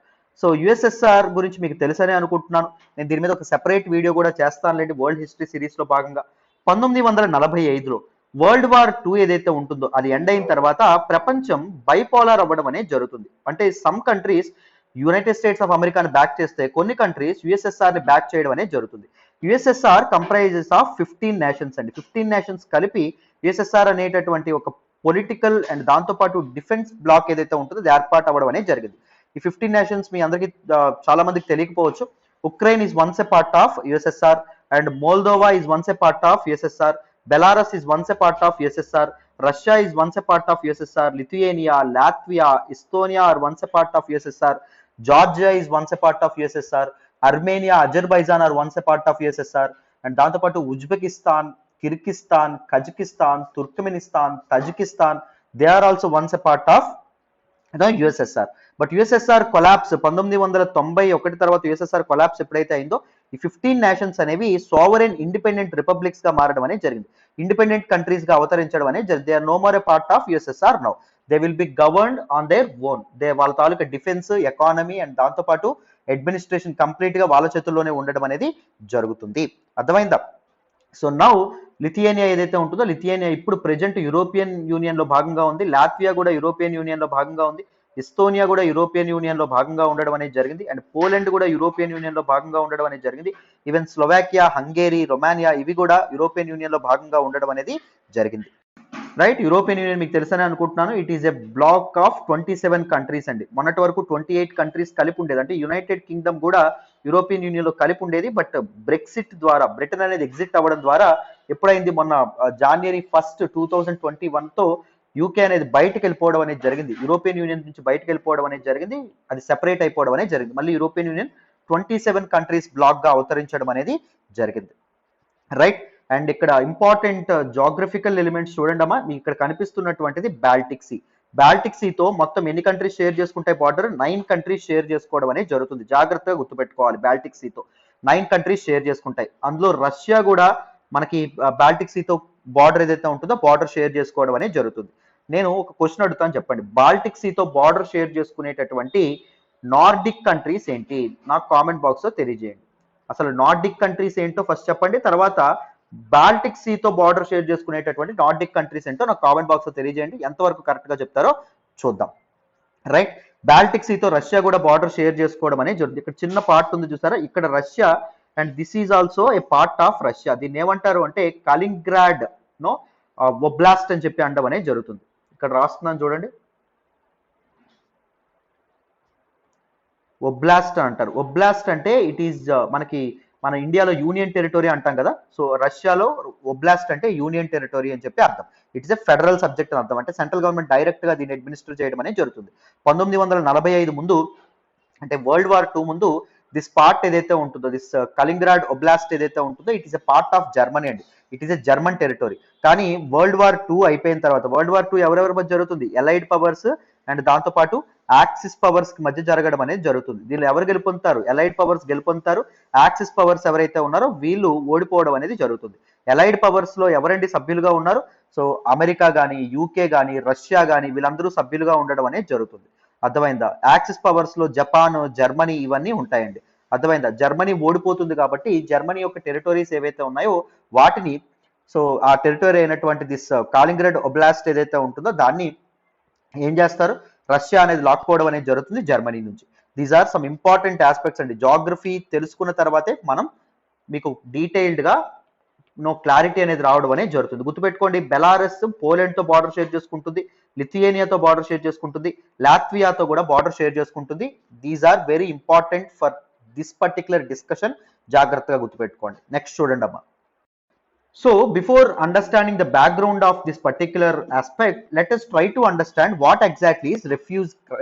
So USSR గురించి మీకు తెలుసనే అనుకుంటున్నాను. నేను దీని మీద ఒక సెపరేట్ వీడియో కూడా చేస్తానులేండి వరల్డ్ హిస్టరీ సిరీస్ లో భాగంగా. 1945లో వరల్డ్ వార్ 2 ఏదైతే ఉంటుందో అది ఎండ్ అయిన తర్వాత ప్రపంచం బైపోలార్ అవ్వడం అనేది జరుగుతుంది. అంటే some countries United States of అమెరికాని బ్యాక్ చేస్తే కొన్ని కంట్రీస్ యుఎస్ఎస్ఆర్ ని బ్యాక్ చేయడం అనేది జరుగుతుంది. యుఎస్ఎస్ఆర్ కంప్రైజెస్ ఆఫ్ 15 నేషన్స్ అండి. 15 నేషన్స్ కలిపి యుఎస్ఎస్ఆర్ అనేటటువంటి ఒక పొలిటికల్ అండ్ దాంతో పాటు డిఫెన్స్ బ్లాక్ ఏదైతే ఉంటుందో అది ఏర్పాటు అవ్వడం అనేది జరిగింది. ఈ 15 నేషన్స్ మీ అందరికి చాలా మందికి తెలియకపోవచ్చు. Ukraine is once a part of USSR and Moldova is once a part of USSR. Belarus is once a part of USSR. Russia is once a part of USSR. Lithuania, Latvia, Estonia are once a part of USSR. Georgia is once a part of USSR. Armenia, Azerbaijan are once a part of USSR. And దాంతో పాటు Uzbekistan, Kyrgyzstan, Kazakhstan, Turkmenistan, Tajikistan, they are also once a part of USSR. But USSR collapse 1991 తర్వాత USSR collapse ఎప్పుడైతే అయిందో ఈ 15 nations అనేవి sovereign independent republics గా మారడం అనేది జరిగింది. ఇండిపెండెంట్ కంట్రీస్ గా అవతరించడం అనేది జరిగింది. They are no more a part of USSR now. They will be governed on their own. వాళ్ళ తాలూకా డిఫెన్స్, ఎకానమీ అండ్ దాంతో పాటు అడ్మినిస్ట్రేషన్ కంప్లీట్ గా వాళ్ళ చేతుల్లోనే ఉండడం అనేది జరుగుతుంది. అర్థమైందా? సో నౌ లిథియేనియా ఏదైతే ఉంటుందో లిథియేనియా ఇప్పుడు ప్రెజెంట్ యూరోపియన్ యూనియన్ లో భాగంగా ఉంది. లాత్వియా కూడా యూరోపియన్ యూనియన్ లో భాగంగా ఉంది. ఎస్తోనియా కూడా యూరోపియన్ యూనియన్ లో భాగంగా ఉండడం అనేది జరిగింది. అండ్ పోలాండ్ కూడా యూరోపియన్ యూనియన్ లో భాగంగా ఉండడం అనేది జరిగింది. ఈవెన్ స్లోవాకియా, హంగేరీ, రొమానియా ఇవి కూడా యూరోపియన్ యూనియన్ లో భాగంగా ఉండడం అనేది జరిగింది. రైట్. యూరోపియన్ యూనియన్ మీకు తెలుసని అనుకుంటున్నాను. It is a black of 27 countries అండి. మొన్నటి వరకు 28 కంట్రీస్ కలిపి ఉండేది. అంటే యునైటెడ్ కింగ్డమ్ కూడా యూరోపియన్ యూనియన్ లో కలిపి ఉండేది. బట్ బ్రెక్సిట్ ద్వారా, బ్రిటన్ అనేది ఎగ్జిట్ అవ్వడం ద్వారా ఎప్పుడైంది, మొన్న January 1, 2021తో యూకే అనేది బయటకు వెళ్ళిపోవడం అనేది జరిగింది. యూరోపియన్ యూనియన్ నుంచి బయటకు వెళ్ళిపోవడం అనేది జరిగింది. అది సెపరేట్ అయిపోవడం అనేది జరిగింది. మళ్ళీ యూరోపియన్ యూనియన్ 27 కంట్రీస్ బ్లాక్ గా అవతరించడం అనేది జరిగింది. రైట్. అండ్ ఇక్కడ ఇంపార్టెంట్ జాగ్రఫికల్ ఎలిమెంట్స్ చూడండి అమ్మా. మీకు ఇక్కడ కనిపిస్తున్నటువంటిది బాల్టిక్ సీ. బాల్టిక్ సీతో మొత్తం ఎన్ని కంట్రీస్ షేర్ చేసుకుంటాయి బార్డర్? 9 కంట్రీస్ షేర్ చేసుకోవడం అనేది జరుగుతుంది. జాగ్రత్తగా గుర్తుపెట్టుకోవాలి. బాల్టిక్ సీతో 9 కంట్రీస్ షేర్ చేసుకుంటాయి. అందులో రష్యా కూడా మనకి బాల్టిక్ సీతో బార్డర్ ఏదైతే ఉంటుందో బార్డర్ షేర్ చేసుకోవడం అనేది జరుగుతుంది. నేను ఒక క్వశ్చన్ అడుగుతాను, చెప్పండి. బాల్టిక్ సీతో బార్డర్ షేర్ చేసుకునేటటువంటి నార్డిక్ కంట్రీస్ ఏంటి? నాకు కామెంట్ బాక్స్ లో తెలియజేయండి. అసలు నార్డిక్ కంట్రీస్ ఏంటో ఫస్ట్ చెప్పండి. తర్వాత బాల్టిక్ సీతో బార్డర్ షేర్ చేసుకునేటటువంటి నార్డిక్ కంట్రీస్ ఏంటో నాకు కామెంట్ బాక్స్ లో తెలియజేయండి. ఎంతవరకు కరెక్ట్ గా చెప్తారో చూద్దాం. రైట్. బాల్టిక్ సీతో రష్యా కూడా బార్డర్ షేర్ చేసుకోవడం అనేది జరుగుతుంది. ఇక్కడ చిన్న పార్ట్ ఉంది చూసారా, ఇక్కడ Russia and this is also a part of Russia. దీన్ని ఏమంటారు అంటే కాలింగ్రాడ్ నో ఒబ్లాస్ట్ అని చెప్పి అనడం అనేది జరుగుతుంది. ఇక్కడ రాస్తున్నాను చూడండి, ఒబ్లాస్ట్ అంటారు. ఒబ్లాస్ట్ అంటే ఇట్ ఈజ్ మనకి మన ఇండియాలో యూనియన్ టెరిటరీ అంటాం కదా, సో రష్యాలో ఒబ్లాస్ట్ అంటే యూనియన్ టెరిటరీ అని చెప్పి అర్థం. ఇట్స్ ఎ ఫెడరల్ సబ్జెక్ట్ అని అర్థం, అంటే సెంట్రల్ గవర్నమెంట్ డైరెక్ట్ గా దీన్ని అడ్మినిస్టర్ చేయడం అనేది జరుగుతుంది. 1945 ముందు, అంటే వరల్డ్ వార్ 2 ముందు దిస్ పార్ట్ ఏదైతే ఉంటుందో, దిస్ కలింగ్రాడ్ ఒబ్లాస్ట్ ఏదైతే ఉంటుందో, it is a part of Germany అండి. It is a German territory. కానీ వరల్డ్ వార్ 2 అయిపోయిన తర్వాత, వరల్డ్ వార్ 2 ఎవరెవరి మధ్య జరుగుతుంది? ఎలైడ్ పవర్స్ అండ్ దాంతో పాటు యాక్సిస్ పవర్స్ కి మధ్య జరగడం అనేది జరుగుతుంది. దీనిలో ఎవరు గెలుపొందుతారు? ఎలైడ్ పవర్స్ గెలుపొందుతారు. యాక్సిస్ పవర్స్ ఎవరైతే ఉన్నారో వీళ్ళు ఓడిపోవడం అనేది జరుగుతుంది. ఎలైడ్ పవర్స్ లో ఎవరండి సభ్యులుగా ఉన్నారు? సో అమెరికా గానీ, యూకే గానీ, రష్యా గానీ వీళ్ళందరూ సభ్యులుగా ఉండడం అనేది జరుగుతుంది. అర్థమైందా? యాక్సిస్ పవర్స్ లో జపాన్, జర్మనీ ఇవన్నీ ఉంటాయండి. అర్థమైందా? జర్మనీ ఓడిపోతుంది కాబట్టి జర్మనీ యొక్క టెరిటరీస్ ఏవైతే ఉన్నాయో వాటిని, సో ఆ టెరిటరీ అయినటువంటి దిస్ కాలింగ్రాడ్ ఒబ్లాస్ట్ ఏదైతే ఉంటుందో దాన్ని ఏం చేస్తారు? రష్యా అనేది లాక్కోవడం అనేది జరుగుతుంది జర్మనీ నుంచి. These are some important aspects అండి. జాగ్రఫీ తెలుసుకున్న తర్వాతే మనం మీకు డీటెయిల్డ్ గా క్లారిటీ అనేది రావడం అనేది జరుగుతుంది. గుర్తుపెట్టుకోండి, బెలారస్ పోలాండ్ తో బార్డర్ షేర్ చేసుకుంటుంది, లిథియేనియాతో బార్డర్ షేర్ చేసుకుంటుంది, లాట్వియాతో కూడా బార్డర్ షేర్ చేసుకుంటుంది. These are very important for this particular discussion. జాగ్రత్తగా గుర్తుపెట్టుకోండి. నెక్స్ట్ చూడండి అమ్మా. So before understanding the background of this particular aspect, let us try to understand what exactly is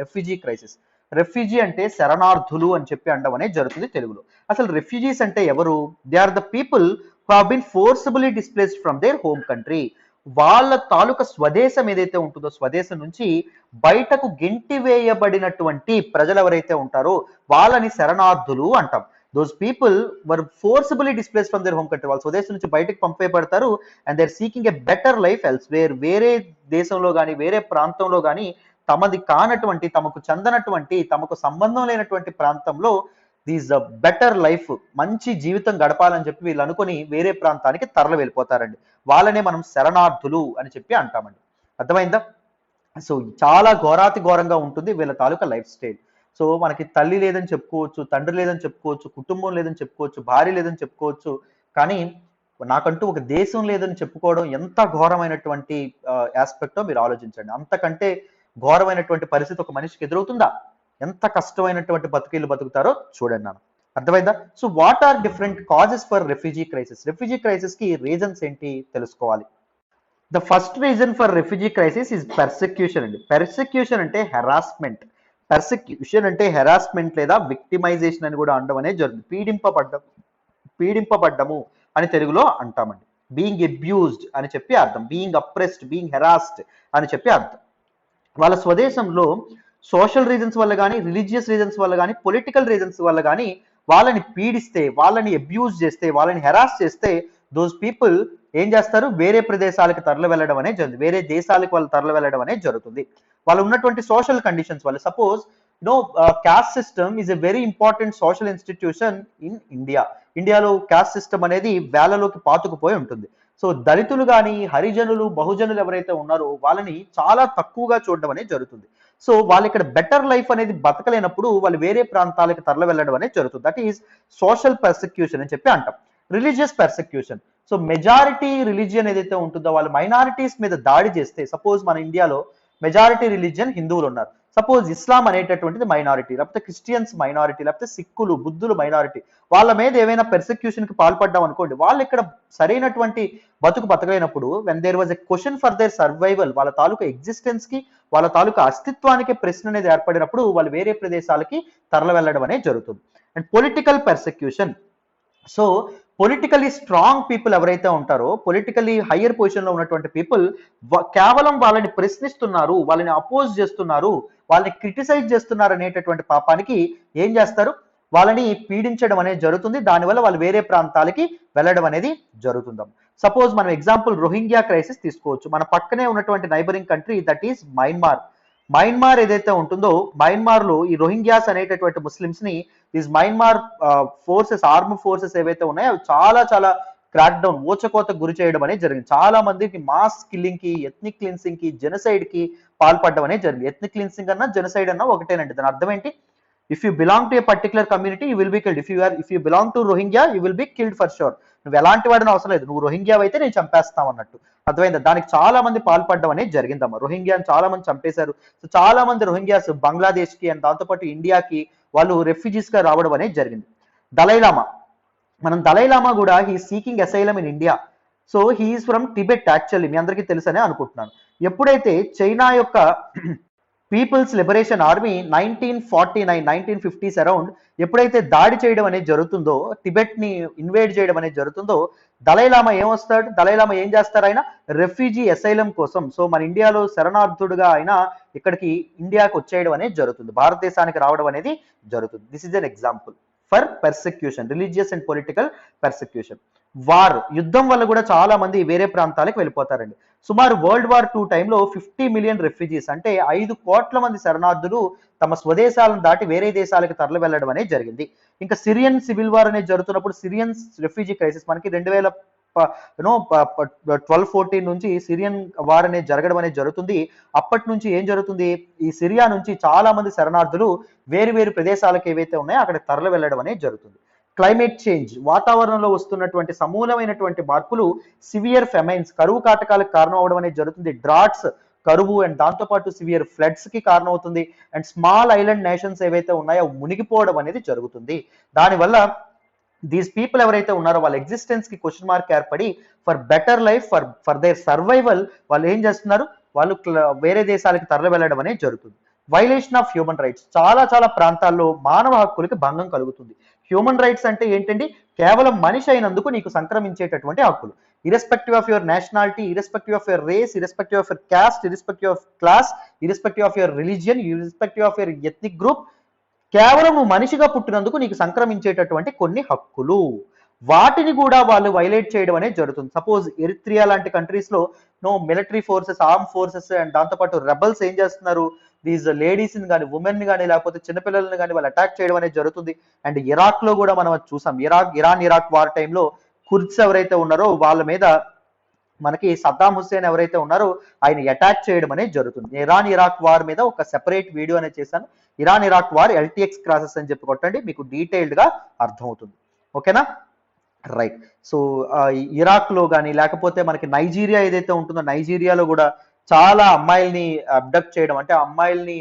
refugee crisis. Refugee అంటే శరణార్థులు అని చెప్పి అనడం అనేది జరుగుతుంది తెలుగులో. అసలు రెఫ్యూజీస్ అంటే ఎవరు? They are the people who have been forcibly displaced from their home country. వాళ్ళ తాలూకా స్వదేశం ఏదైతే ఉంటుందో, స్వదేశం నుంచి బయటకు గెంటి వేయబడినటువంటి ప్రజలు ఎవరైతే ఉంటారో వాళ్ళని శరణార్థులు అంటాం. Those people were forcibly displace from their home country. వాళ్ళ స్వదేశం నుంచి బయటకు పంపేయబడతారు and they are seeking a better life elsewhere. వేరే దేశంలో కానీ, వేరే ప్రాంతంలో కానీ తమది కానటువంటి, తమకు చెందనటువంటి, తమకు సంబంధం లేనటువంటి ప్రాంతంలో దీస్ బెటర్ లైఫ్, మంచి జీవితం గడపాలని చెప్పి వీళ్ళు అనుకుని వేరే ప్రాంతానికి తరలి వెళ్ళిపోతారండి. వాళ్ళనే మనం శరణార్థులు అని చెప్పి అంటామండి. అర్థమైందా? సో చాలా ఘోరాతి ఘోరంగా ఉంటుంది వీళ్ళ తాలూకా లైఫ్ స్టైల్. సో మనకి తల్లి లేదని చెప్పుకోవచ్చు, తండ్రి లేదని చెప్పుకోవచ్చు, కుటుంబం లేదని చెప్పుకోవచ్చు, భార్య లేదని చెప్పుకోవచ్చు, కానీ నాకంటూ ఒక దేశం లేదని చెప్పుకోవడం ఎంత ఘోరమైనటువంటి ఆస్పెక్టో మీరు ఆలోచించండి. అంతకంటే ఘోరమైనటువంటి పరిస్థితి ఒక మనిషికి ఎదురవుతుందా? ఎంత కష్టమైనటువంటి బతుకులు బతుకుతారో చూడండి నాన్న. అర్థమైందా? So what are different causes for refugee crisis? Refugee crisis కి రీజన్స్ ఏంటి తెలుసుకోవాలి. The first reason for refugee crisis is persecution అండి. పెర్సిక్యూషన్ అంటే హెరాస్మెంట్. పెర్సిక్యూషన్ అంటే హెరాస్మెంట్ లేదా విక్టిమైజేషన్ అని కూడా అనడం అనేది జరుగుతుంది. పీడింపబడ్డము అని తెలుగులో అంటామండి. బీయింగ్ అబ్యూజ్డ్ అని చెప్పి అర్థం, బీయింగ్ అప్రెస్డ్, బీయింగ్ హెరాస్డ్ అని చెప్పి అర్థం. వాళ్ళ స్వదేశంలో సోషల్ రీజన్స్ వల్ల కానీ, రిలీజియస్ రీజన్స్ వల్ల కానీ, పొలిటికల్ రీజన్స్ వల్ల కానీ వాళ్ళని పీడిస్తే, వాళ్ళని అబ్యూజ్ చేస్తే, వాళ్ళని హెరాస్ చేస్తే దోస్ పీపుల్ ఏం చేస్తారు? వేరే ప్రదేశాలకు తరలి వెళ్ళడం అనేది జరుగుతుంది, వేరే దేశాలకు వాళ్ళు తరలి వెళ్ళడం అనేది జరుగుతుంది. వాళ్ళు ఉన్నటువంటి సోషల్ కండిషన్స్ వల్ల. Suppose caste system is a very important social institution in India. ఇండియాలో క్యాస్ట్ సిస్టమ్ అనేది వేలలోకి పాతుకుపోయి ఉంటుంది. సో దళితులు కానీ, హరిజనులు, బహుజనులు ఎవరైతే ఉన్నారో వాళ్ళని చాలా తక్కువగా చూడడం అనేది జరుగుతుంది. సో వాళ్ళు ఇక్కడ బెటర్ లైఫ్ అనేది బతకలేనప్పుడు వాళ్ళు వేరే ప్రాంతాలకు తరలి వెళ్ళడం అనేది జరుగుతుంది. దట్ ఈస్ సోషల్ పర్సిక్యూషన్ అని చెప్పి అంటాం. Religious persecution, so majority religion ఏదైతే ఉంటుందో వాళ్ళు మైనారిటీస్ మీద దాడి చేస్తే, సపోజ్ మన ఇండియాలో మెజారిటీ రిలీజియన్ హిందువులు ఉన్నారు, సపోజ్ ఇస్లాం అనేటటువంటిది మైనారిటీ, లేకపోతే క్రిస్టియన్స్ మైనారిటీ, లేకపోతే సిక్కులు, బుద్ధులు మైనారిటీ, వాళ్ళ మీద ఏమైనా పెర్సిక్యూషన్ కి పాల్పడ్డాం అనుకోండి, వాళ్ళు ఇక్కడ సరైనటువంటి బతుకు బతకలేనప్పుడు when there was a question for their survival, వాళ్ళ తాలూకా ఎగ్జిస్టెన్స్ కి, వాళ్ళ తాలూకా అస్తిత్వానికి ప్రశ్న అనేది ఏర్పడినప్పుడు వాళ్ళు వేరే ప్రదేశాలకి తరలి వెళ్ళడం అనేది జరుగుతుంది. And political persecution, so politically strong people ఎవరైతే ఉంటారో, పొలిటికలీ హయ్యర్ పొజిషన్ లో ఉన్నటువంటి పీపుల్ కేవలం వాళ్ళని ప్రశ్నిస్తున్నారు, వాళ్ళని అపోజ్ చేస్తున్నారు, వాళ్ళని క్రిటిసైజ్ చేస్తున్నారు అనేటటువంటి పాపానికి ఏం చేస్తారు? వాళ్ళని పీడించడం అనేది జరుగుతుంది. దానివల్ల వాళ్ళు వేరే ప్రాంతాలకి వెళ్ళడం అనేది జరుగుతుంది. సపోజ్ మనం ఎగ్జాంపుల్ రోహింగ్యా క్రైసిస్ తీసుకోవచ్చు. మన పక్కనే ఉన్నటువంటి neighbouring country that is Myanmar. Myanmar ఏదైతే ఉంటుందో, మయన్మార్ లో ఈ రోహింగ్యాస్ అనేటటువంటి ముస్లిమ్స్ ని these Myanmar forces, arm forces ఏవైతే ఉన్నాయో అవి చాలా చాలా క్రాక్ డౌన్, ఊచకోతకు గురి చేయడం అనేది జరిగింది. చాలా మందికి మాస్ కిల్లింగ్ కి, ఎథ్నిక్ క్లిన్సింగ్ కి, జెనసైడ్ కి పాల్పడడం అనేది జరిగింది. ఎథ్నిక్ క్లిన్సింగ్ అన్నా జెనసైడ్ అన్నా ఒకటేనండి. దాని అర్థం ఏంటి? If you belong to A particular community you will be killed. If you belong to Rohingya you will be killed for sure. నువ్వు ఎలాంటి వాడిని అవసరం లేదు, నువ్వు రోహింగ్యా అయితే నేను చంపేస్తాం అన్నట్టు. అర్థమైందా? దానికి చాలా మంది పాల్పడడం అనేది జరిగిందమ్మా. రోహింగ్యాని చాలా మంది చంపేశారు. సో చాలా మంది రోహింగ్యాస్ బంగ్లాదేశ్ కి అండ్ దాంతోపాటు ఇండియాకి వాళ్ళు రెఫ్యూజీస్ గా రావడం అనేది జరిగింది. దలైలామా, మనం దలైలామా కూడా he seeking asylum in India. So he's from Tibet actually, మీ అందరికీ తెలుసనే అనుకుంటున్నాను. ఎప్పుడైతే చైనా యొక్క peoples liberation army 1949 1950s around ఎప్పుడైతే దాడి చేయడం అనేది జరుగుతుందో, టిబెట్ ని ఇన్వేడ్ చేయడం అనేది జరుగుతుందో, దలైలామా ఏమొస్తాడు, దలైలామా ఏం చేస్తారు, ఆయన రెఫ్యూజీ అసైలం కోసం, సో మన ఇండియాలో శరణార్థుడుగా ఆయన ఇక్కడికి ఇండియాకి వచ్చేయడం అనేది జరుగుతుంది, భారతదేశానికి రావడం అనేది జరుగుతుంది. This is an example for persecution, religious and political persecution. War, యుద్ధం వల్ల కూడా చాలా మంది వేరే ప్రాంతాలకు వెళ్ళిపోతారండి. సుమారు World War II టైంలో 50 మిలియన్ రెఫ్యూజీస్, అంటే 5 కోట్ల మంది శరణార్థులు తమ స్వదేశాలను దాటి వేరే దేశాలకు తరలి వెళ్ళడం అనేది జరిగింది. ఇంకా సిరియన్ సివిల్ వార్ అనేది జరుగుతున్నప్పుడు, సిరియన్ రెఫ్యూజీ క్రైసిస్ మనకి 1214 నుంచి సిరియన్ వార్ అనేది జరగడం అనేది జరుగుతుంది. అప్పటి నుంచి ఏం జరుగుతుంది, ఈ సిరియా నుంచి చాలా మంది శరణార్థులు వేరు వేరు ప్రదేశాలకు ఏవైతే ఉన్నాయో అక్కడ తరలి వెళ్ళడం అనేది జరుగుతుంది. క్లైమేట్ చేంజ్, వాతావరణంలో వస్తున్నటువంటి సమూలమైనటువంటి మార్పులు సివియర్ ఫెమైన్స్, కరువు కాటకాలకు కారణం అవడం అనేది జరుగుతుంది. డ్రాట్స్, కరువు, అండ్ దాంతోపాటు సివియర్ ఫ్లడ్స్ కి కారణం అవుతుంది. అండ్ స్మాల్ ఐలాండ్ నేషన్స్ ఏవైతే ఉన్నాయో మునిగిపోవడం అనేది జరుగుతుంది. దానివల్ల దీస్ పీపుల్ ఎవరైతే ఉన్నారో వాళ్ళ ఎగ్జిస్టెన్స్ కి క్వశ్చన్ మార్క్ ఏర్పడి for better life, for their survival వాళ్ళు ఏం చేస్తున్నారు, వాళ్ళు వేరే దేశాలకు తరలి వెళ్ళడం అనేది జరుగుతుంది. వైలేషన్ ఆఫ్ హ్యూమన్ రైట్స్, చాలా చాలా ప్రాంతాల్లో మానవ హక్కులకి భంగం కలుగుతుంది. హ్యూమన్ రైట్స్ అంటే ఏంటండి, కేవలం మనిషి అయినందుకు నీకు సంక్రమించేటటువంటి హక్కులు, irrespective of your nationality, irrespective of your race, irrespective of your caste, irrespective of class, irrespective of your religion, irrespective of your ethnic group, కేవలం నువ్వు మనిషిగా పుట్టినందుకు నీకు సంక్రమించేటటువంటి కొన్ని హక్కులు, వాటిని కూడా వాళ్ళు వైలేట్ చేయడం అనేది జరుగుతుంది. సపోజ్ ఎరిత్రియా లాంటి కంట్రీస్ లో no military forces, arm forces and దాంతోపాటు రెబల్స్ ఏం చేస్తున్నారు, దీస్ లేడీస్ ని కానీ, ఉమెన్ ని కానీ, లేకపోతే చిన్నపిల్లల్ని కానీ వాళ్ళు అటాక్ చేయడం అనేది జరుగుతుంది. అండ్ ఇరాక్ లో కూడా మనం చూసాం, ఇరాన్ ఇరాక్ వార్ టైంలో కుర్ద్స్ ఎవరైతే ఉన్నారో వాళ్ళ మీద మనకి సద్దాం హుస్సేన్ ఎవరైతే ఉన్నారో ఆయన అటాక్ చేయడం అనేది జరుగుతుంది. ఇరాన్ ఇరాక్ వార్ మీద ఒక సెపరేట్ వీడియో అనేది చేశాను, Iran Iraq war LTX crosses అని చెప్పి కొట్టండి, మీకు డీటెయిల్డ్ గా అర్థమవుతుంది. ఓకేనా, రైట్. సో ఇరాక్ లో కానీ, లేకపోతే మనకి నైజీరియా ఏదైతే ఉంటుందో, నైజీరియాలో కూడా చాలా అమ్మాయిల్ని అబ్డక్ట్ చేయడం, అంటే అమ్మాయిల్ని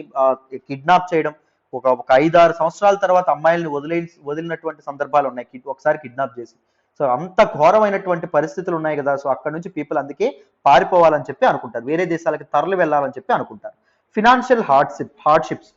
కిడ్నాప్ చేయడం, ఒక 5-6 సంవత్సరాల తర్వాత అమ్మాయిల్ని వదిలినటువంటి సందర్భాలు ఉన్నాయి, ఒకసారి కిడ్నాప్ చేసి. సో అంత ఘోరమైనటువంటి పరిస్థితులు ఉన్నాయి కదా, సో అక్కడ నుంచి పీపుల్ అందుకే పారిపోవాలని చెప్పి అనుకుంటారు, వేరే దేశాలకి తరలి వెళ్ళాలని చెప్పి అనుకుంటారు. ఫినాన్షియల్ హార్డ్షిప్స్,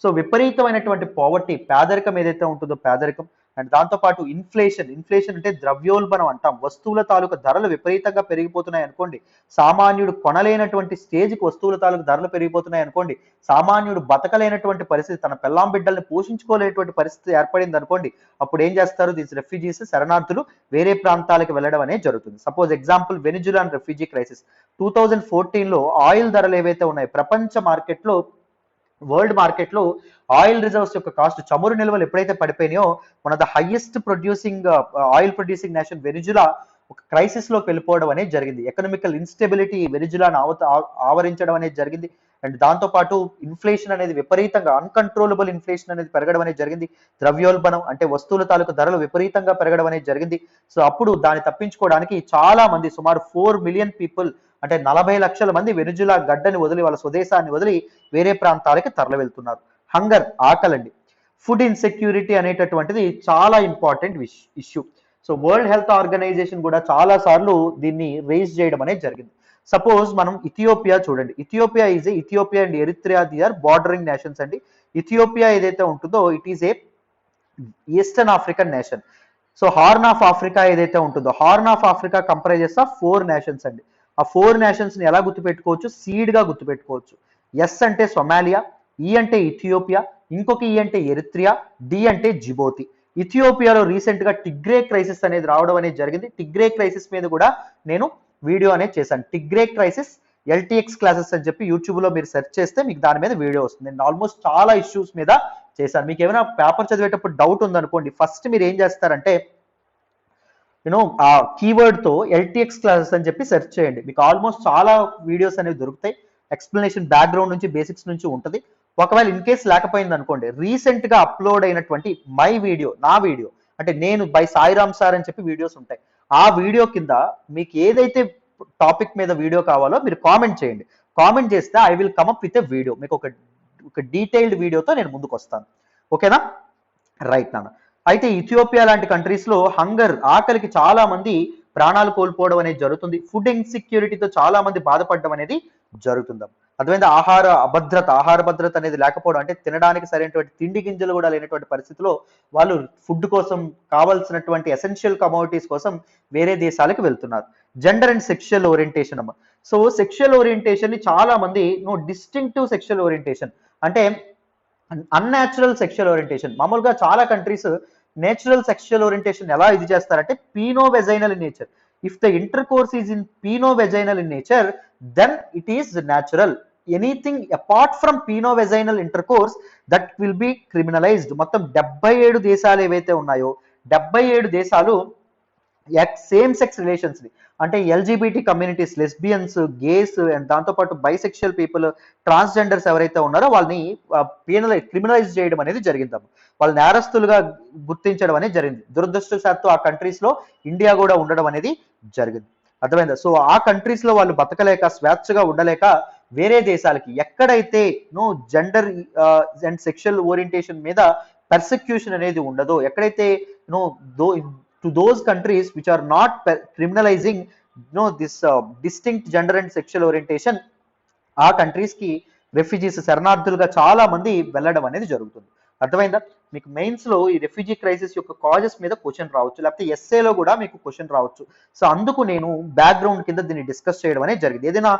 సో విపరీతమైనటువంటి పావర్టీ, పేదరికం ఏదైతే ఉంటుందో పేదరికం, అండ్ దాంతోపాటు ఇన్ఫ్లేషన్ అంటే ద్రవ్యోల్బణం అంటాం, వస్తువుల తాలూకు ధరలు విపరీతంగా పెరిగిపోతున్నాయి అనుకోండి, సామాన్యుడు కొనలేనటువంటి స్టేజ్కి వస్తువుల తాలూకు ధరలు పెరిగిపోతున్నాయి అనుకోండి, సామాన్యుడు బతకలేనటువంటి పరిస్థితి, తన పెళ్ళాం బిడ్డల్ని పోషించుకోలేనటువంటి పరిస్థితి ఏర్పడింది అనుకోండి, అప్పుడు ఏం చేస్తారు, దీస్ రెఫ్యూజీస్, శరణార్థులు వేరే ప్రాంతాలకు వెళ్ళడం అనేది జరుగుతుంది. Suppose example Venezuelan refugee crisis 2014లో ఆయిల్ ధరలు ఏవైతే ఉన్నాయి, ప్రపంచ మార్కెట్లో, వరల్డ్ మార్కెట్లో ఆయిల్ రిజర్వ్స్ యొక్క కాస్ట్, చమురు నిల్వలు ఎప్పుడైతే పడిపోయినాయో, మన the highest producing oil producing nation Venezuela ఒక క్రైసిస్ లోకి వెళ్ళిపోవడం అనేది జరిగింది. ఎకనామికల్ ఇన్స్టెబిలిటీ వెనిజులాను ఆవరించడం అనేది జరిగింది. అండ్ దాంతోపాటు ఇన్ఫ్లేషన్ అనేది విపరీతంగా, అన్కంట్రోలబుల్ ఇన్ఫ్లేషన్ అనేది పెరగడం అనేది జరిగింది. ద్రవ్యోల్బణం అంటే వస్తువుల తాలూకు ధరలు విపరీతంగా పెరగడం అనేది జరిగింది. సో అప్పుడు దాన్ని తప్పించుకోవడానికి చాలా మంది, సుమారు 4 మిలియన్ పీపుల్, అంటే 40 లక్షల మంది వెనిజులా గడ్డని వదిలి, వాళ్ళ స్వదేశాన్ని వదిలి వేరే ప్రాంతాలకి తరలి వెళ్తున్నారు. హంగర్, ఆకలండి, ఫుడ్ ఇన్సెక్యూరిటీ అనేటటువంటిది చాలా important issue. So World Health Organisation కూడా చాలా సార్లు దీన్ని రేజ్ చేయడం అనేది జరిగింది. సపోజ్ మనం ఇథియోపియా చూడండి, Ethiopia and Eritrea, they are bordering nations అండి. ఇథియోపియా ఏదైతే ఉంటుందో it is a eastern African nation. So Horn of Africa ఏదైతే ఉంటుందో, Horn of Africa comprises of 4 nations అండి. ఆ 4 నేషన్స్ ని ఎలా గుర్తుపెట్టుకోవచ్చు, సీడ్ గా గుర్తుపెట్టుకోవచ్చు. ఎస్ అంటే సొమాలియా, ఈ అంటే ఇథియోపియా, ఇంకొక ఈ అంటే ఎరిత్రియా, డి అంటే జిబోతి. ఇథియోపియాలో రీసెంట్ గా టిగ్రే క్రైసిస్ అనేది రావడం అనేది జరిగింది. టిగ్రే క్రైసిస్ మీద కూడా నేను వీడియో అనేది చేశాను. టిగ్రే క్రైసిస్ ఎల్టీఎక్స్ క్లాసెస్ అని చెప్పి యూట్యూబ్ లో మీరు సెర్చ్ చేస్తే మీకు దాని మీద వీడియో వస్తుంది. నేను ఆల్మోస్ట్ చాలా ఇష్యూస్ మీద చేశాను. మీకు ఏమైనా పేపర్ చదివేటప్పుడు డౌట్ ఉందనుకోండి, ఫస్ట్ మీరు ఏం చేస్తారంటే ఆ కీవర్డ్ తో ఎల్టీఎక్స్ క్లాసెస్ అని చెప్పి సెర్చ్ చేయండి, మీకు ఆల్మోస్ట్ చాలా వీడియోస్ అనేవి దొరుకుతాయి. ఎక్స్ప్లెనేషన్ బ్యాక్గ్రౌండ్ నుంచి, బేసిక్స్ నుంచి ఉంటుంది. ఒకవేళ ఇన్ కేస్ లేకపోయింది అనుకోండి, రీసెంట్ గా అప్లోడ్ అయినటువంటి నా వీడియో అంటే నేను బై సాయిరామ్ సార్ అని చెప్పి వీడియోస్ ఉంటాయి. ఆ వీడియో కింద మీకు ఏదైతే టాపిక్ మీద వీడియో కావాలో మీరు కామెంట్ చేయండి. కామెంట్ చేస్తే I will come up with a video, మీకు ఒక డీటెయిల్డ్ వీడియోతో నేను ముందుకు వస్తాను. ఓకేనా, రైట్ నాన్న. అయితే ఇథియోపియా లాంటి కంట్రీస్ లో హంగర్, ఆకలికి చాలా మంది ప్రాణాలు కోల్పోవడం అనేది జరుగుతుంది. ఫుడ్ ఇన్సెక్యూరిటీతో చాలా మంది బాధపడడం అనేది జరుగుతుంది. అర్థమైంది. ఆహార భద్రత అనేది లేకపోవడం, అంటే తినడానికి సరైనటువంటి తిండి గింజలు కూడా లేనటువంటి పరిస్థితిలో వాళ్ళు ఫుడ్ కోసం కావాల్సినటువంటి ఎసెన్షియల్ కమోడిటీస్ కోసం వేరే దేశాలకు వెళ్తున్నారు. జెండర్ అండ్ సెక్షువల్ ఓరియంటేషన్ అమ్మ. సో సెక్షువల్ ఓరియంటేషన్ ని చాలా మంది డిస్టింక్టివ్ సెక్షువల్ ఓరియంటేషన్ అంటే అన్యాచురల్ సెక్షువల్ ఓరియంటేషన్. మామూలుగా చాలా కంట్రీస్ నేచురల్ సెక్షువల్ ఓరియంటేషన్ ఎలా ఇది చేస్తారంటే peno vaginal in nature. If the intercourse is in peno vaginal in nature, then it is natural. Anything apart from peno vaginal intercourse that will be criminalised. మొత్తం 77 దేశాలు ఏవైతే ఉన్నాయో 77 దేశాలు same sex relations ని, అంటే LGBT communities, lesbians, gays and దాంతోపాటు bisexual people, transgenders ఎవరైతే ఉన్నారో వాళ్ళని క్రిమినలైజ్ చేయడం అనేది జరిగింది. వాళ్ళు నేరస్తులుగా గుర్తించడం అనేది జరిగింది. దురదృష్టవశాత్తు ఆ కంట్రీస్ లో ఇండియా కూడా ఉండడం అనేది జరిగింది. అర్థమైందా? సో ఆ కంట్రీస్ లో వాళ్ళు బతకలేక, స్వేచ్ఛగా ఉండలేక వేరే దేశాలకి, ఎక్కడైతే జెండర్ అండ్ సెక్షువల్ ఓరియంటేషన్ మీద పర్సిక్యూషన్ అనేది ఉండదో, ఎక్కడైతే to those countries which are not criminalizing this distinct gender and sexual orientation, ఆ కంట్రీస్ కి రెఫ్యూజీస్, శరణార్థులుగా చాలా మంది వెళ్ళడం అనేది జరుగుతుంది. అర్థమైందా? మీకు మెయిన్స్ లో ఈ రెఫ్యూజీ క్రైసిస్ యొక్క కాజెస్ మీద క్వశ్చన్ రావచ్చు, లేకపోతే ఎస్ఏలో కూడా మీకు క్వశ్చన్ రావచ్చు. సో అందుకు నేను బ్యాక్గ్రౌండ్ కింద దీన్ని డిస్కస్ చేయడం అనేది జరిగింది. ఏదైనా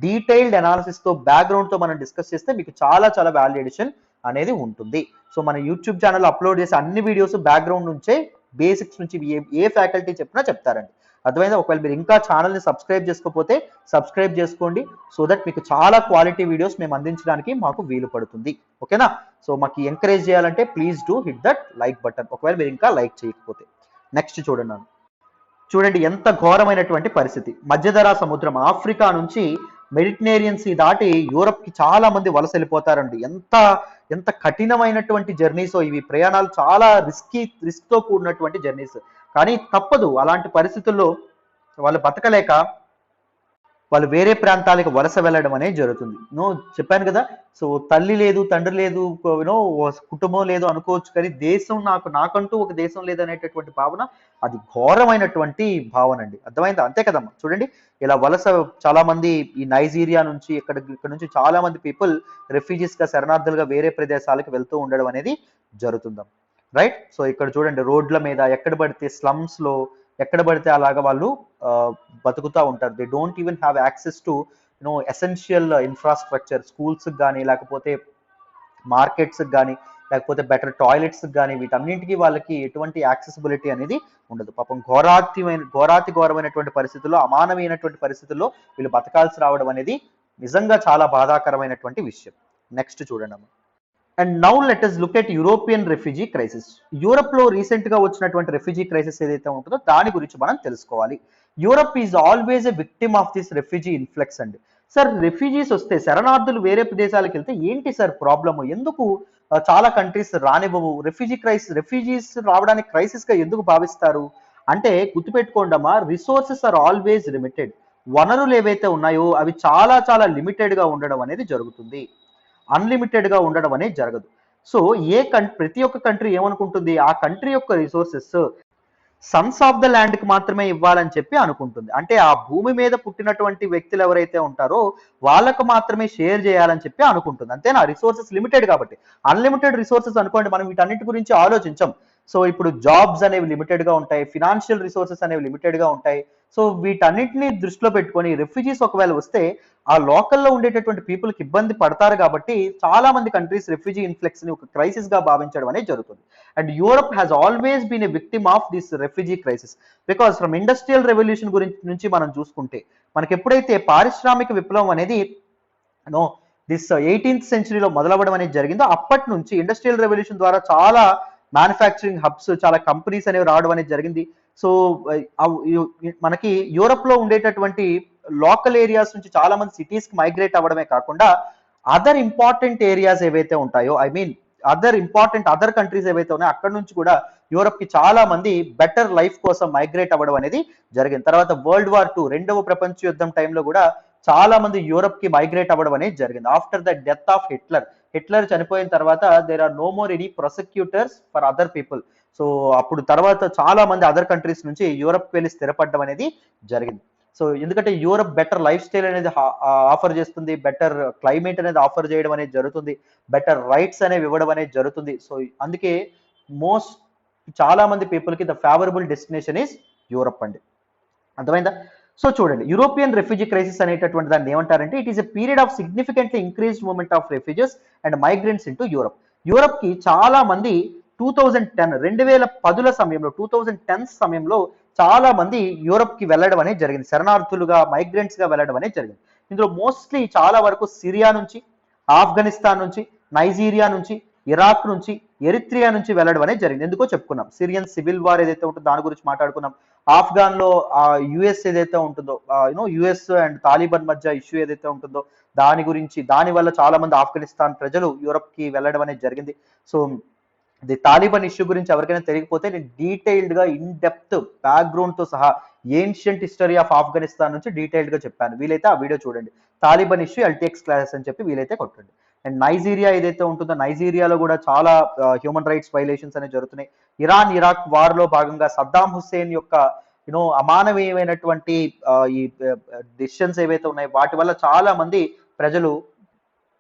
డీటెయిల్డ్ అనాలిసిస్ తో బ్యాక్గ్రౌండ్ తో మనం డిస్కస్ చేస్తే మీకు చాలా చాలా వాల్యూ ఎడిషన్ అనేది ఉంటుంది. సో మన యూట్యూబ్ ఛానల్ అప్లోడ్ చేసే అన్ని వీడియోస్ బ్యాక్గ్రౌండ్ నుంచే, బేసిక్స్ నుంచి ఏ ఫ్యాకల్టీ చెప్పినా చెప్తారండి. అర్థమైందా? ఒకవేళ మీరు ఇంకా ఛానల్ని సబ్స్క్రైబ్ చేసుకోకపోతే సబ్స్క్రైబ్ చేసుకోండి, సో దట్ మీకు చాలా క్వాలిటీ వీడియోస్ మేము అందించడానికి మాకు వీలు పడుతుంది. ఓకేనా? సో మాకు ఎంకరేజ్ చేయాలంటే please do hit that like button, ఒకవేళ మీరు ఇంకా లైక్ చేయకపోతే. నెక్స్ట్ చూడండి ఎంత ఘోరమైనటువంటి పరిస్థితి. మధ్యధరా సముద్రం, ఆఫ్రికా నుంచి మెడిటరేనియన్ సీ దాటి యూరప్ కి చాలా మంది వలస వెళ్ళిపోతారండి. ఎంత ఎంత కఠినమైనటువంటి జర్నీస్ ఇవి. ప్రయాణాలు చాలా రిస్క్ తో కూడినటువంటి జర్నీస్. కానీ తప్పదు, అలాంటి పరిస్థితుల్లో వాళ్ళు బతకలేక వాళ్ళు వేరే ప్రాంతాలకు వలస వెళ్ళడం అనేది జరుగుతుంది. చెప్పాను కదా, సో తల్లి లేదు, తండ్రి లేదు, కుటుంబం లేదు అనుకోవచ్చు, కానీ దేశం నాకంటూ ఒక దేశం లేదనేటటువంటి భావన అది ఘోరమైనటువంటి భావన అండి. అర్థమైందా? అంతే కదమ్మా. చూడండి ఇలా వలస చాలా మంది ఈ నైజీరియా నుంచి ఇక్కడ నుంచి చాలా మంది పీపుల్ రెఫ్యూజీస్ గా, శరణార్థులుగా వేరే ప్రదేశాలకు వెళ్తూ ఉండడం అనేది జరుగుతుందాం. రైట్? సో ఇక్కడ చూడండి రోడ్ల మీద ఎక్కడ పడితే స్లమ్స్ లో ఎక్కడ పడితే అలాగా వాళ్ళు బతుకుతూ ఉంటారు. They don't even have access to essential infrastructure, schools కానీ, లేకపోతే మార్కెట్స్ కానీ, లేకపోతే బెటర్ టాయిలెట్స్ కానీ, వీటన్నింటికి వాళ్ళకి ఎటువంటి యాక్సెసిబిలిటీ అనేది ఉండదు. పాపం ఘోరమైనటువంటి పరిస్థితుల్లో, అమానవీయమైనటువంటి పరిస్థితుల్లో వీళ్ళు బతకాల్సి రావడం అనేది నిజంగా చాలా బాధాకరమైనటువంటి విషయం. నెక్స్ట్ చూడండి అమ్మ. And now let us look at European refugee crisis. Europe లో రీసెంట్ గా వచ్చినటువంటి రెఫ్యూజీ క్రైసిస్ ఏదైతే ఉంటుందో దాని గురించి మనం తెలుసుకోవాలి. Europe is always a victim of this refugee influx అండి. సార్ రెఫ్యూజీస్ వస్తే, శరణార్థులు వేరే ప్రదేశాలకు వెళ్తే ఏంటి సార్ ప్రాబ్లమ్? ఎందుకు చాలా కంట్రీస్ రానివ్వవు? రెఫ్యూజీస్ రావడానికి క్రైసిస్ గా ఎందుకు భావిస్తారు అంటే, గుర్తుపెట్టుకోండమ్మా, రిసోర్సెస్ ఆర్ ఆల్వేస్ లిమిటెడ్. వనరులు ఏవైతే ఉన్నాయో అవి చాలా చాలా లిమిటెడ్ గా ఉండడం అనేది జరుగుతుంది. అన్లిమిటెడ్ గా ఉండడం అనేది జరగదు. సో ప్రతి ఒక్క కంట్రీ ఏమనుకుంటుంది, ఆ కంట్రీ యొక్క resources Sons of the land కి మాత్రమే ఇవ్వాలని చెప్పి అనుకుంటుంది. అంటే ఆ భూమి మీద పుట్టినటువంటి వ్యక్తులు ఎవరైతే ఉంటారో వాళ్ళకు మాత్రమే షేర్ చేయాలని చెప్పి అనుకుంటుంది. అంతేనా? రిసోర్సెస్ లిమిటెడ్ కాబట్టి. అన్లిమిటెడ్ రిసోర్సెస్ అనుకోండి, మనం వీటన్నిటి గురించి ఆలోచించం. సో ఇప్పుడు జాబ్స్ అనేవి లిమిటెడ్ గా ఉంటాయి, ఫినాన్షియల్ రిసోర్సెస్ అనేవి లిమిటెడ్ గా ఉంటాయి. సో వీటన్నిటిని దృష్టిలో పెట్టుకొని రెఫ్యూజీస్ ఒకవేళ వస్తే ఆ లోకల్లో ఉండేటటువంటి పీపుల్కి ఇబ్బంది పడతారు కాబట్టి చాలా మంది కంట్రీస్ రెఫ్యూజీ ఇన్ఫ్లెక్స్ ని ఒక క్రైసిస్ గా భావించడం అనేది జరుగుతుంది. And Europe has always been a victim of this refugee crisis because from industrial revolution నుంచి మనం చూసుకుంటే, మనకి ఎప్పుడైతే పారిశ్రామిక విప్లవం అనేది దిస్ 18th సెంచరీలో మొదలవ్వడం అనేది జరిగిందో, అప్పటి నుంచి ఇండస్ట్రియల్ రెవల్యూషన్ ద్వారా చాలా మ్యానుఫ్యాక్చరింగ్ హబ్స్, చాలా కంపెనీస్ అనేవి రావడం అనేది జరిగింది. సో మనకి యూరప్ లో ఉండేటటువంటి లోకల్ ఏరియాస్ నుంచి చాలా మంది సిటీస్ కి మైగ్రేట్ అవ్వడమే కాకుండా అదర్ ఇంపార్టెంట్ ఏరియాస్ ఏవైతే ఉంటాయో, అదర్ కంట్రీస్ ఏవైతే ఉన్నాయో అక్కడ నుంచి కూడా యూరప్ కి చాలా మంది బెటర్ లైఫ్ కోసం మైగ్రేట్ అవ్వడం అనేది జరిగింది. తర్వాత World War II, రెండవ ప్రపంచ యుద్ధం టైంలో కూడా చాలా మంది యూరప్ కి మైగ్రేట్ అవ్వడం అనేది జరిగింది. After the death of Hitler చనిపోయిన తర్వాత there are no more any prosecutors for other people. So అప్పుడు తర్వాత చాలా మంది అదర్ కంట్రీస్ నుంచి యూరప్ వెళ్ళి స్థిరపడడం అనేది జరిగింది. సో ఎందుకంటే యూరప్ బెటర్ లైఫ్ స్టైల్ అనేది ఆఫర్ చేస్తుంది, బెటర్ క్లైమేట్ అనేది ఆఫర్ చేయడం అనేది జరుగుతుంది, బెటర్ రైట్స్ అనేవి ఇవ్వడం అనేది జరుగుతుంది. సో అందుకే మోస్ట్ చాలా మంది పీపుల్ కి the favourable destination is Europe అండి. అర్థమైందా? సో చూడండి, యూరోపియన్ రెఫ్యూజీ క్రైసిస్ అనేటటువంటి దాన్ని ఏమంటారంటే it is a period of significantly increased movement of refuses and migrants into Europe. Europe కి చాలా మంది 2010 సమయంలో 2010 సమయంలో చాలా మంది యూరప్ కి వెళ్ళడం అనేది జరిగింది, శరణార్థులుగా మైగ్రెంట్స్ గా వెళ్ళడం అనేది జరిగింది. ఇందులో మోస్ట్లీ చాలా వరకు సిరియా నుంచి, ఆఫ్ఘనిస్తాన్ నుంచి, నైజీరియా నుంచి, ఇరాక్ నుంచి, ఎరిత్రియా నుంచి వెళ్ళడం అనేది జరిగింది. ఎందుకో చెప్పుకున్నాం, సిరియన్ సివిల్ వార్ ఏదైతే ఉంటుందో దాని గురించి మాట్లాడుకున్నాం. ఆఫ్ఘాన్ లో యుఎస్ ఏదైతే ఉంటుందో యుఎస్ అండ్ తాలిబాన్ మధ్య ఇష్యూ ఏదైతే ఉంటుందో దాని గురించి, దాని వల్ల చాలా మంది ఆఫ్ఘనిస్తాన్ ప్రజలు యూరప్ కి వెళ్ళడం అనేది జరిగింది. సో ది తాలిబాన్ ఇష్యూ గురించి ఎవరికైనా తెలియకపోతే నేను డీటెయిల్డ్ గా ఇన్ డెప్త్ బ్యాక్గ్రౌండ్ తో సహా ఏన్షియంట్ హిస్టరీ ఆఫ్ ఆఫ్ఘనిస్తాన్ నుంచి డీటెయిల్డ్ గా చెప్పాను. వీలైతే ఆ వీడియో చూడండి, తాలిబాన్ ఇష్యూ ఎల్టీఎక్స్ క్లాసెస్ అని చెప్పి వీలైతే కొట్టండి. అండ్ నైజీరియా ఏదైతే ఉంటుందో నైజీరియాలో కూడా చాలా హ్యూమన్ రైట్స్ వైలేషన్స్ అనేవి జరుగుతున్నాయి. ఇరాన్ ఇరాక్ వార్ లో భాగంగా సద్దాం హుస్సేన్ యొక్క అమానవీయమైనటువంటి ఈ డిసిషన్స్ ఏవైతే ఉన్నాయో వాటి వల్ల చాలా మంది ప్రజలు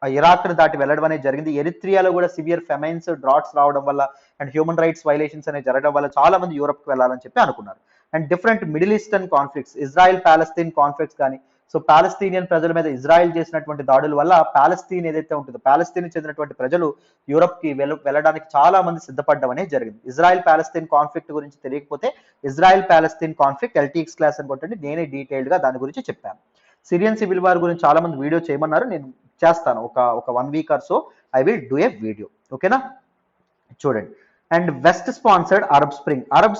ఇరాక్ ను దాటి వెళ్ళడం అనేది జరిగింది. ఎరిత్రియాలో కూడా సివియర్ ఫెమైన్స్, డ్రాట్స్ రావడం వల్ల అండ్ హ్యూమన్ రైట్స్ వైలేషన్స్ అనేవి జరగడం వల్ల చాలా మంది యూరప్ కి వెళ్ళాలని చెప్పి అనుకున్నారు. And different middle eastern conflicts, Israel Palestine conflicts కానీ, సో పాలస్తీనియన్ ప్రజల మీద ఇజ్రాయెల్ చేసినటువంటి దాడుల వల్ల పాలస్తీన్ ఏదైతే ఉంటుందో పాలస్తీన్ చెందినటువంటి ప్రజలు యూరప్ కి వెళ్ళడానికి చాలా మంది సిద్ధపడడం అనేది జరిగింది. ఇజ్రాయెల్ పాలస్తీన్ కాన్ఫ్లిక్ట్ గురించి తెలియకపోతే Israel Palestine conflict LTX class అని కొట్టండి, నేనే డీటెయిల్డ్ గా దాని గురించి చెప్పాను. సిరియన్ సివిల్ వార్ గురించి చాలా మంది వీడియో చేయమన్నారు, నేను చేస్తాను ఒక 1 week or so I will do a video, ఓకేనా? చూడండి, and west sponsored Arab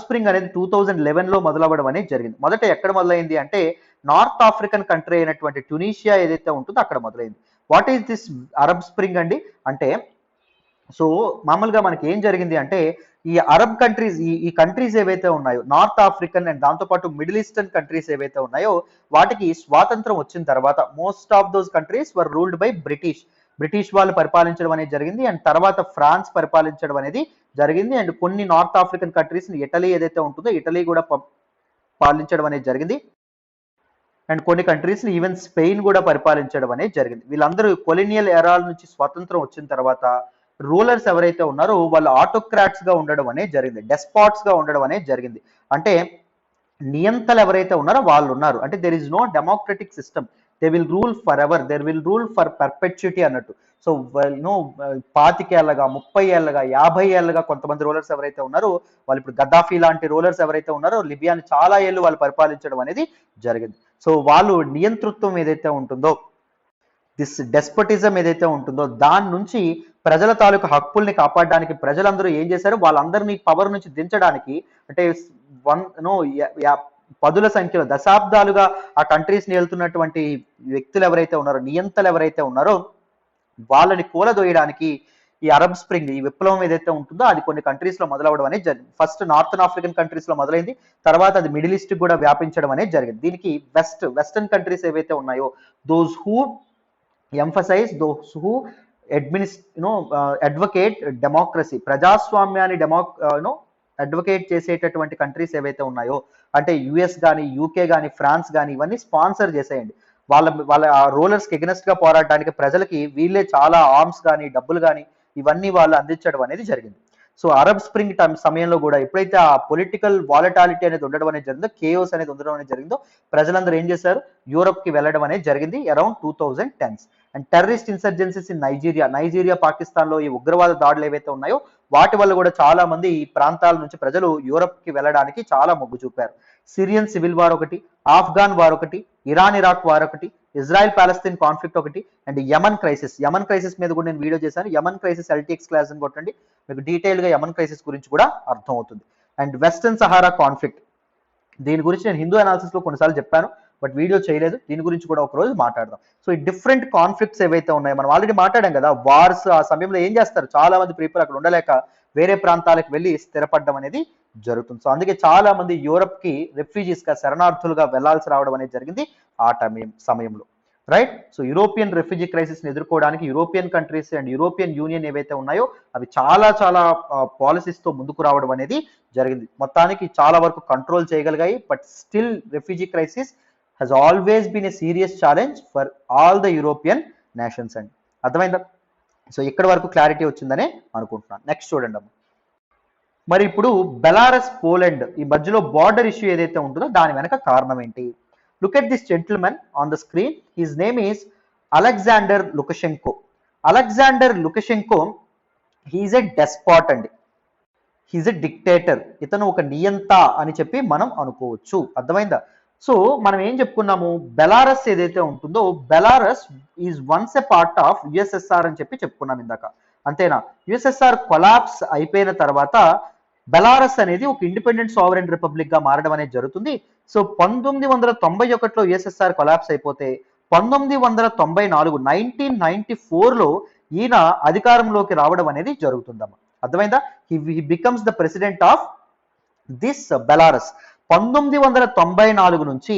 spring అనేది 2011 లో మొదలవ్వడం అనేది జరిగింది. మొదట ఎక్కడ మొదలైంది అంటే నార్త్ ఆఫ్రికన్ కంట్రీ అయినటువంటి ట్యునీషియా ఏదైతే ఉంటుందో అక్కడ మొదలైంది. What is this Arab spring అండి అంటే, సో మామూలుగా మనకి ఏం జరిగింది అంటే ఈ అరబ్ కంట్రీస్, ఈ కంట్రీస్ ఏవైతే ఉన్నాయో నార్త్ ఆఫ్రికన్ అండ్ దాంతోపాటు మిడిల్ ఈస్టర్న్ కంట్రీస్ ఏవైతే ఉన్నాయో వాటికి స్వాతంత్రం వచ్చిన తర్వాత most of those countries were ruled by British వాళ్ళు పరిపాలించడం అనేది జరిగింది. అండ్ తర్వాత ఫ్రాన్స్ పరిపాలించడం అనేది జరిగింది. అండ్ కొన్ని నార్త్ ఆఫ్రికన్ కంట్రీస్ ఇటలీ ఏదైతే ఉంటుందో ఇటలీ కూడా పాలించడం అనేది జరిగింది. అండ్ కొన్ని కంట్రీస్ ఈవెన్ స్పెయిన్ కూడా పరిపాలించడం అనేది జరిగింది. వీళ్ళందరూ కొలినియల్ ఎరాల నుంచి స్వతంత్రం వచ్చిన తర్వాత రూలర్స్ ఎవరైతే ఉన్నారో వాళ్ళు ఆటోక్రాట్స్ గా ఉండడం అనేది జరిగింది, డెస్పాట్స్ గా ఉండడం అనేది జరిగింది. అంటే నియంతలు ఎవరైతే ఉన్నారో వాళ్ళు ఉన్నారు. అంటే there is no democratic system, they will rule forever, there will rule for perpetuity అన్నట్టు. సో 25 ఏళ్ళగా 30 ఏళ్ళగా 50 ఏళ్ళగా కొంతమంది రూలర్స్ ఎవరైతే ఉన్నారో వాళ్ళు ఇప్పుడు గద్దాఫీ లాంటి రూలర్స్ ఎవరైతే ఉన్నారో లిబియాని చాలా ఏళ్ళు వాళ్ళు పరిపాలించడం అనేది జరిగింది. సో వాళ్ళు నియంతృత్వం ఏదైతే ఉంటుందో, దిస్ డెస్పటిజం ఏదైతే ఉంటుందో దాని నుంచి ప్రజల తాలూకు హక్కుల్ని కాపాడడానికి ప్రజలందరూ ఏం చేశారు, వాళ్ళందరినీ పవర్ నుంచి దించడానికి అంటే పదుల సంఖ్యలో దశాబ్దాలుగా ఆ కంట్రీస్ ని వెళ్తున్నటువంటి వ్యక్తులు ఎవరైతే ఉన్నారో, నియంతలు ఎవరైతే ఉన్నారో వాళ్ళని కూలదోయడానికి ఈ అరబ్ స్ప్రింగ్, ఈ విప్లవం ఏదైతే ఉంటుందో అది కొన్ని కంట్రీస్ లో మొదలవడం అనేది జరిగింది. ఫస్ట్ నార్థన్ ఆఫ్రికన్ కంట్రీస్ లో మొదలైంది, తర్వాత అది మిడిల్ ఈస్ట్ కూడా వ్యాపించడం అనేది జరిగింది. దీనికి వెస్టర్న్ కంట్రీస్ ఏవైతే ఉన్నాయో those who emphasise, those who advocate democracy, ప్రజాస్వామ్యాన్ని అడ్వకేట్ చేసేటటువంటి కంట్రీస్ ఏవైతే ఉన్నాయో అంటే యుఎస్ కానీ, యూకే కానీ, ఫ్రాన్స్ కానీ ఇవన్నీ స్పాన్సర్ చేసేయండి. వాళ్ళ రూలర్స్ కి ఎగనెస్ట్ గా పోరాడడానికి ప్రజలకి వీళ్ళే చాలా ఆర్మ్స్ కానీ డబ్బులు కానీ ఇవన్నీ వాళ్ళు అందించడం అనేది జరిగింది. సో అరబ్ స్ప్రింగ్ సమయంలో కూడా ఎప్పుడైతే ఆ పొలిటికల్ వాలటాలిటీ అనేది ఉండడం అనేది జరిగిందో, కేయోస్ అనేది ఉండడం అనేది జరిగిందో ప్రజలందరూ ఏం చేశారు, యూరప్ కి వెళ్ళడం అనేది జరిగింది around 2010s. And terrorist insurgencies in Nigeria Pakistan లో ఈ ఉగ్రవాద దాడులు ఏవైతే ఉన్నాయో వాటి వల్ల కూడా చాలా మంది ఈ ప్రాంతాల నుంచి ప్రజలు యూరప్ కి వెళ్ళడానికి చాలా మొగ్గు చూపారు. సిరియన్ సివిల్ వార్ ఒకటి, ఆఫ్ఘాన్ వార్ ఒకటి, ఇరాన్ ఇరాక్ వార్ ఒకటి, ఇజ్రాయెల్ పాలస్తీన్ కాన్ఫ్లిక్ట్ ఒకటి, అండ్ యమన్ క్రైసిస్ మీద కూడా నేను వీడియో చేశాను. యమన్ క్రైసిస్ ఎల్టీఎక్స్ క్లాస్ అని కొట్టండి, మీకు డీటెయిల్ గా యమన్ క్రైసిస్ గురించి కూడా అర్థం అవుతుంది. అండ్ వెస్టర్న్ సహారా కాన్ఫ్లిక్ట్, దీని గురించి నేను హిందూ అనాలిసిస్ లో కొన్నిసార్లు చెప్పాను బట్ వీడియో చేయలేదు, దీని గురించి కూడా ఒక రోజు మాట్లాడదాం. సో ఈ డిఫరెంట్ కాన్ఫ్లిక్ట్స్ ఏవైతే ఉన్నాయో మనం ఆల్రెడీ మాట్లాడాం కదా, వార్స్ ఆ సమయంలో ఏం చేస్తారు, చాలా మంది పీపుల్ అక్కడ ఉండలేక వేరే ప్రాంతాలకు వెళ్ళి స్థిరపడడం అనేది జరుగుతుంది. సో అందుకే చాలా మంది యూరప్ కి రెఫ్యూజీస్ గా, శరణార్థులుగా వెళ్లాల్సి రావడం అనేది జరిగింది ఆ సమయంలో. రైట్. సో యూరోపియన్ రెఫ్యూజీ క్రైసిస్ని ఎదుర్కోవడానికి European countries and European union ఏవైతే ఉన్నాయో అవి చాలా చాలా పాలసీస్తో ముందుకు రావడం అనేది జరిగింది. మొత్తానికి చాలా వరకు కంట్రోల్ చేయగలిగాయి. But still refugee crisis has always been a serious challenge for all the European nations అండి. అర్థమైందా? సో ఇక్కడ వరకు క్లారిటీ వచ్చిందనే అనుకుంటున్నాను. నెక్స్ట్ చూడండి అమ్మ. మరి ఇప్పుడు బెలారస్ పోలాండ్ ఈ మధ్యలో బార్డర్ ఇష్యూ ఏదైతే ఉంటుందో దాని వెనక కారణం ఏంటి? Look at this gentlemen on the screen. His name is Alexander Lukashenko. Alexander Lukashenko he's a despot అండి. He's a dictator. ఇతను ఒక నియంత అని చెప్పి మనం అనుకోవచ్చు. అర్థమైందా? సో మనం ఏం చెప్పుకున్నాము, బెలారస్ ఏదైతే ఉంటుందో Belarus is once a part of USSR అని చెప్పి చెప్పుకున్నాం ఇందాక. అంతేనా? యుఎస్ఎస్ఆర్ కొలాప్స్ అయిపోయిన తర్వాత బెలారస్ అనేది ఒక ఇండిపెండెంట్ సావరెన్ రిపబ్లిక్ గా మారడం అనేది జరుగుతుంది. సో 1991లో యుఎస్ఎస్ఆర్ కొలాప్స్ అయిపోతే 1994 1994లో ఈయన అధికారంలోకి రావడం అనేది జరుగుతుందమ్మా. అర్థమైందా? He becomes the president of this Belarus. 1994 నుంచి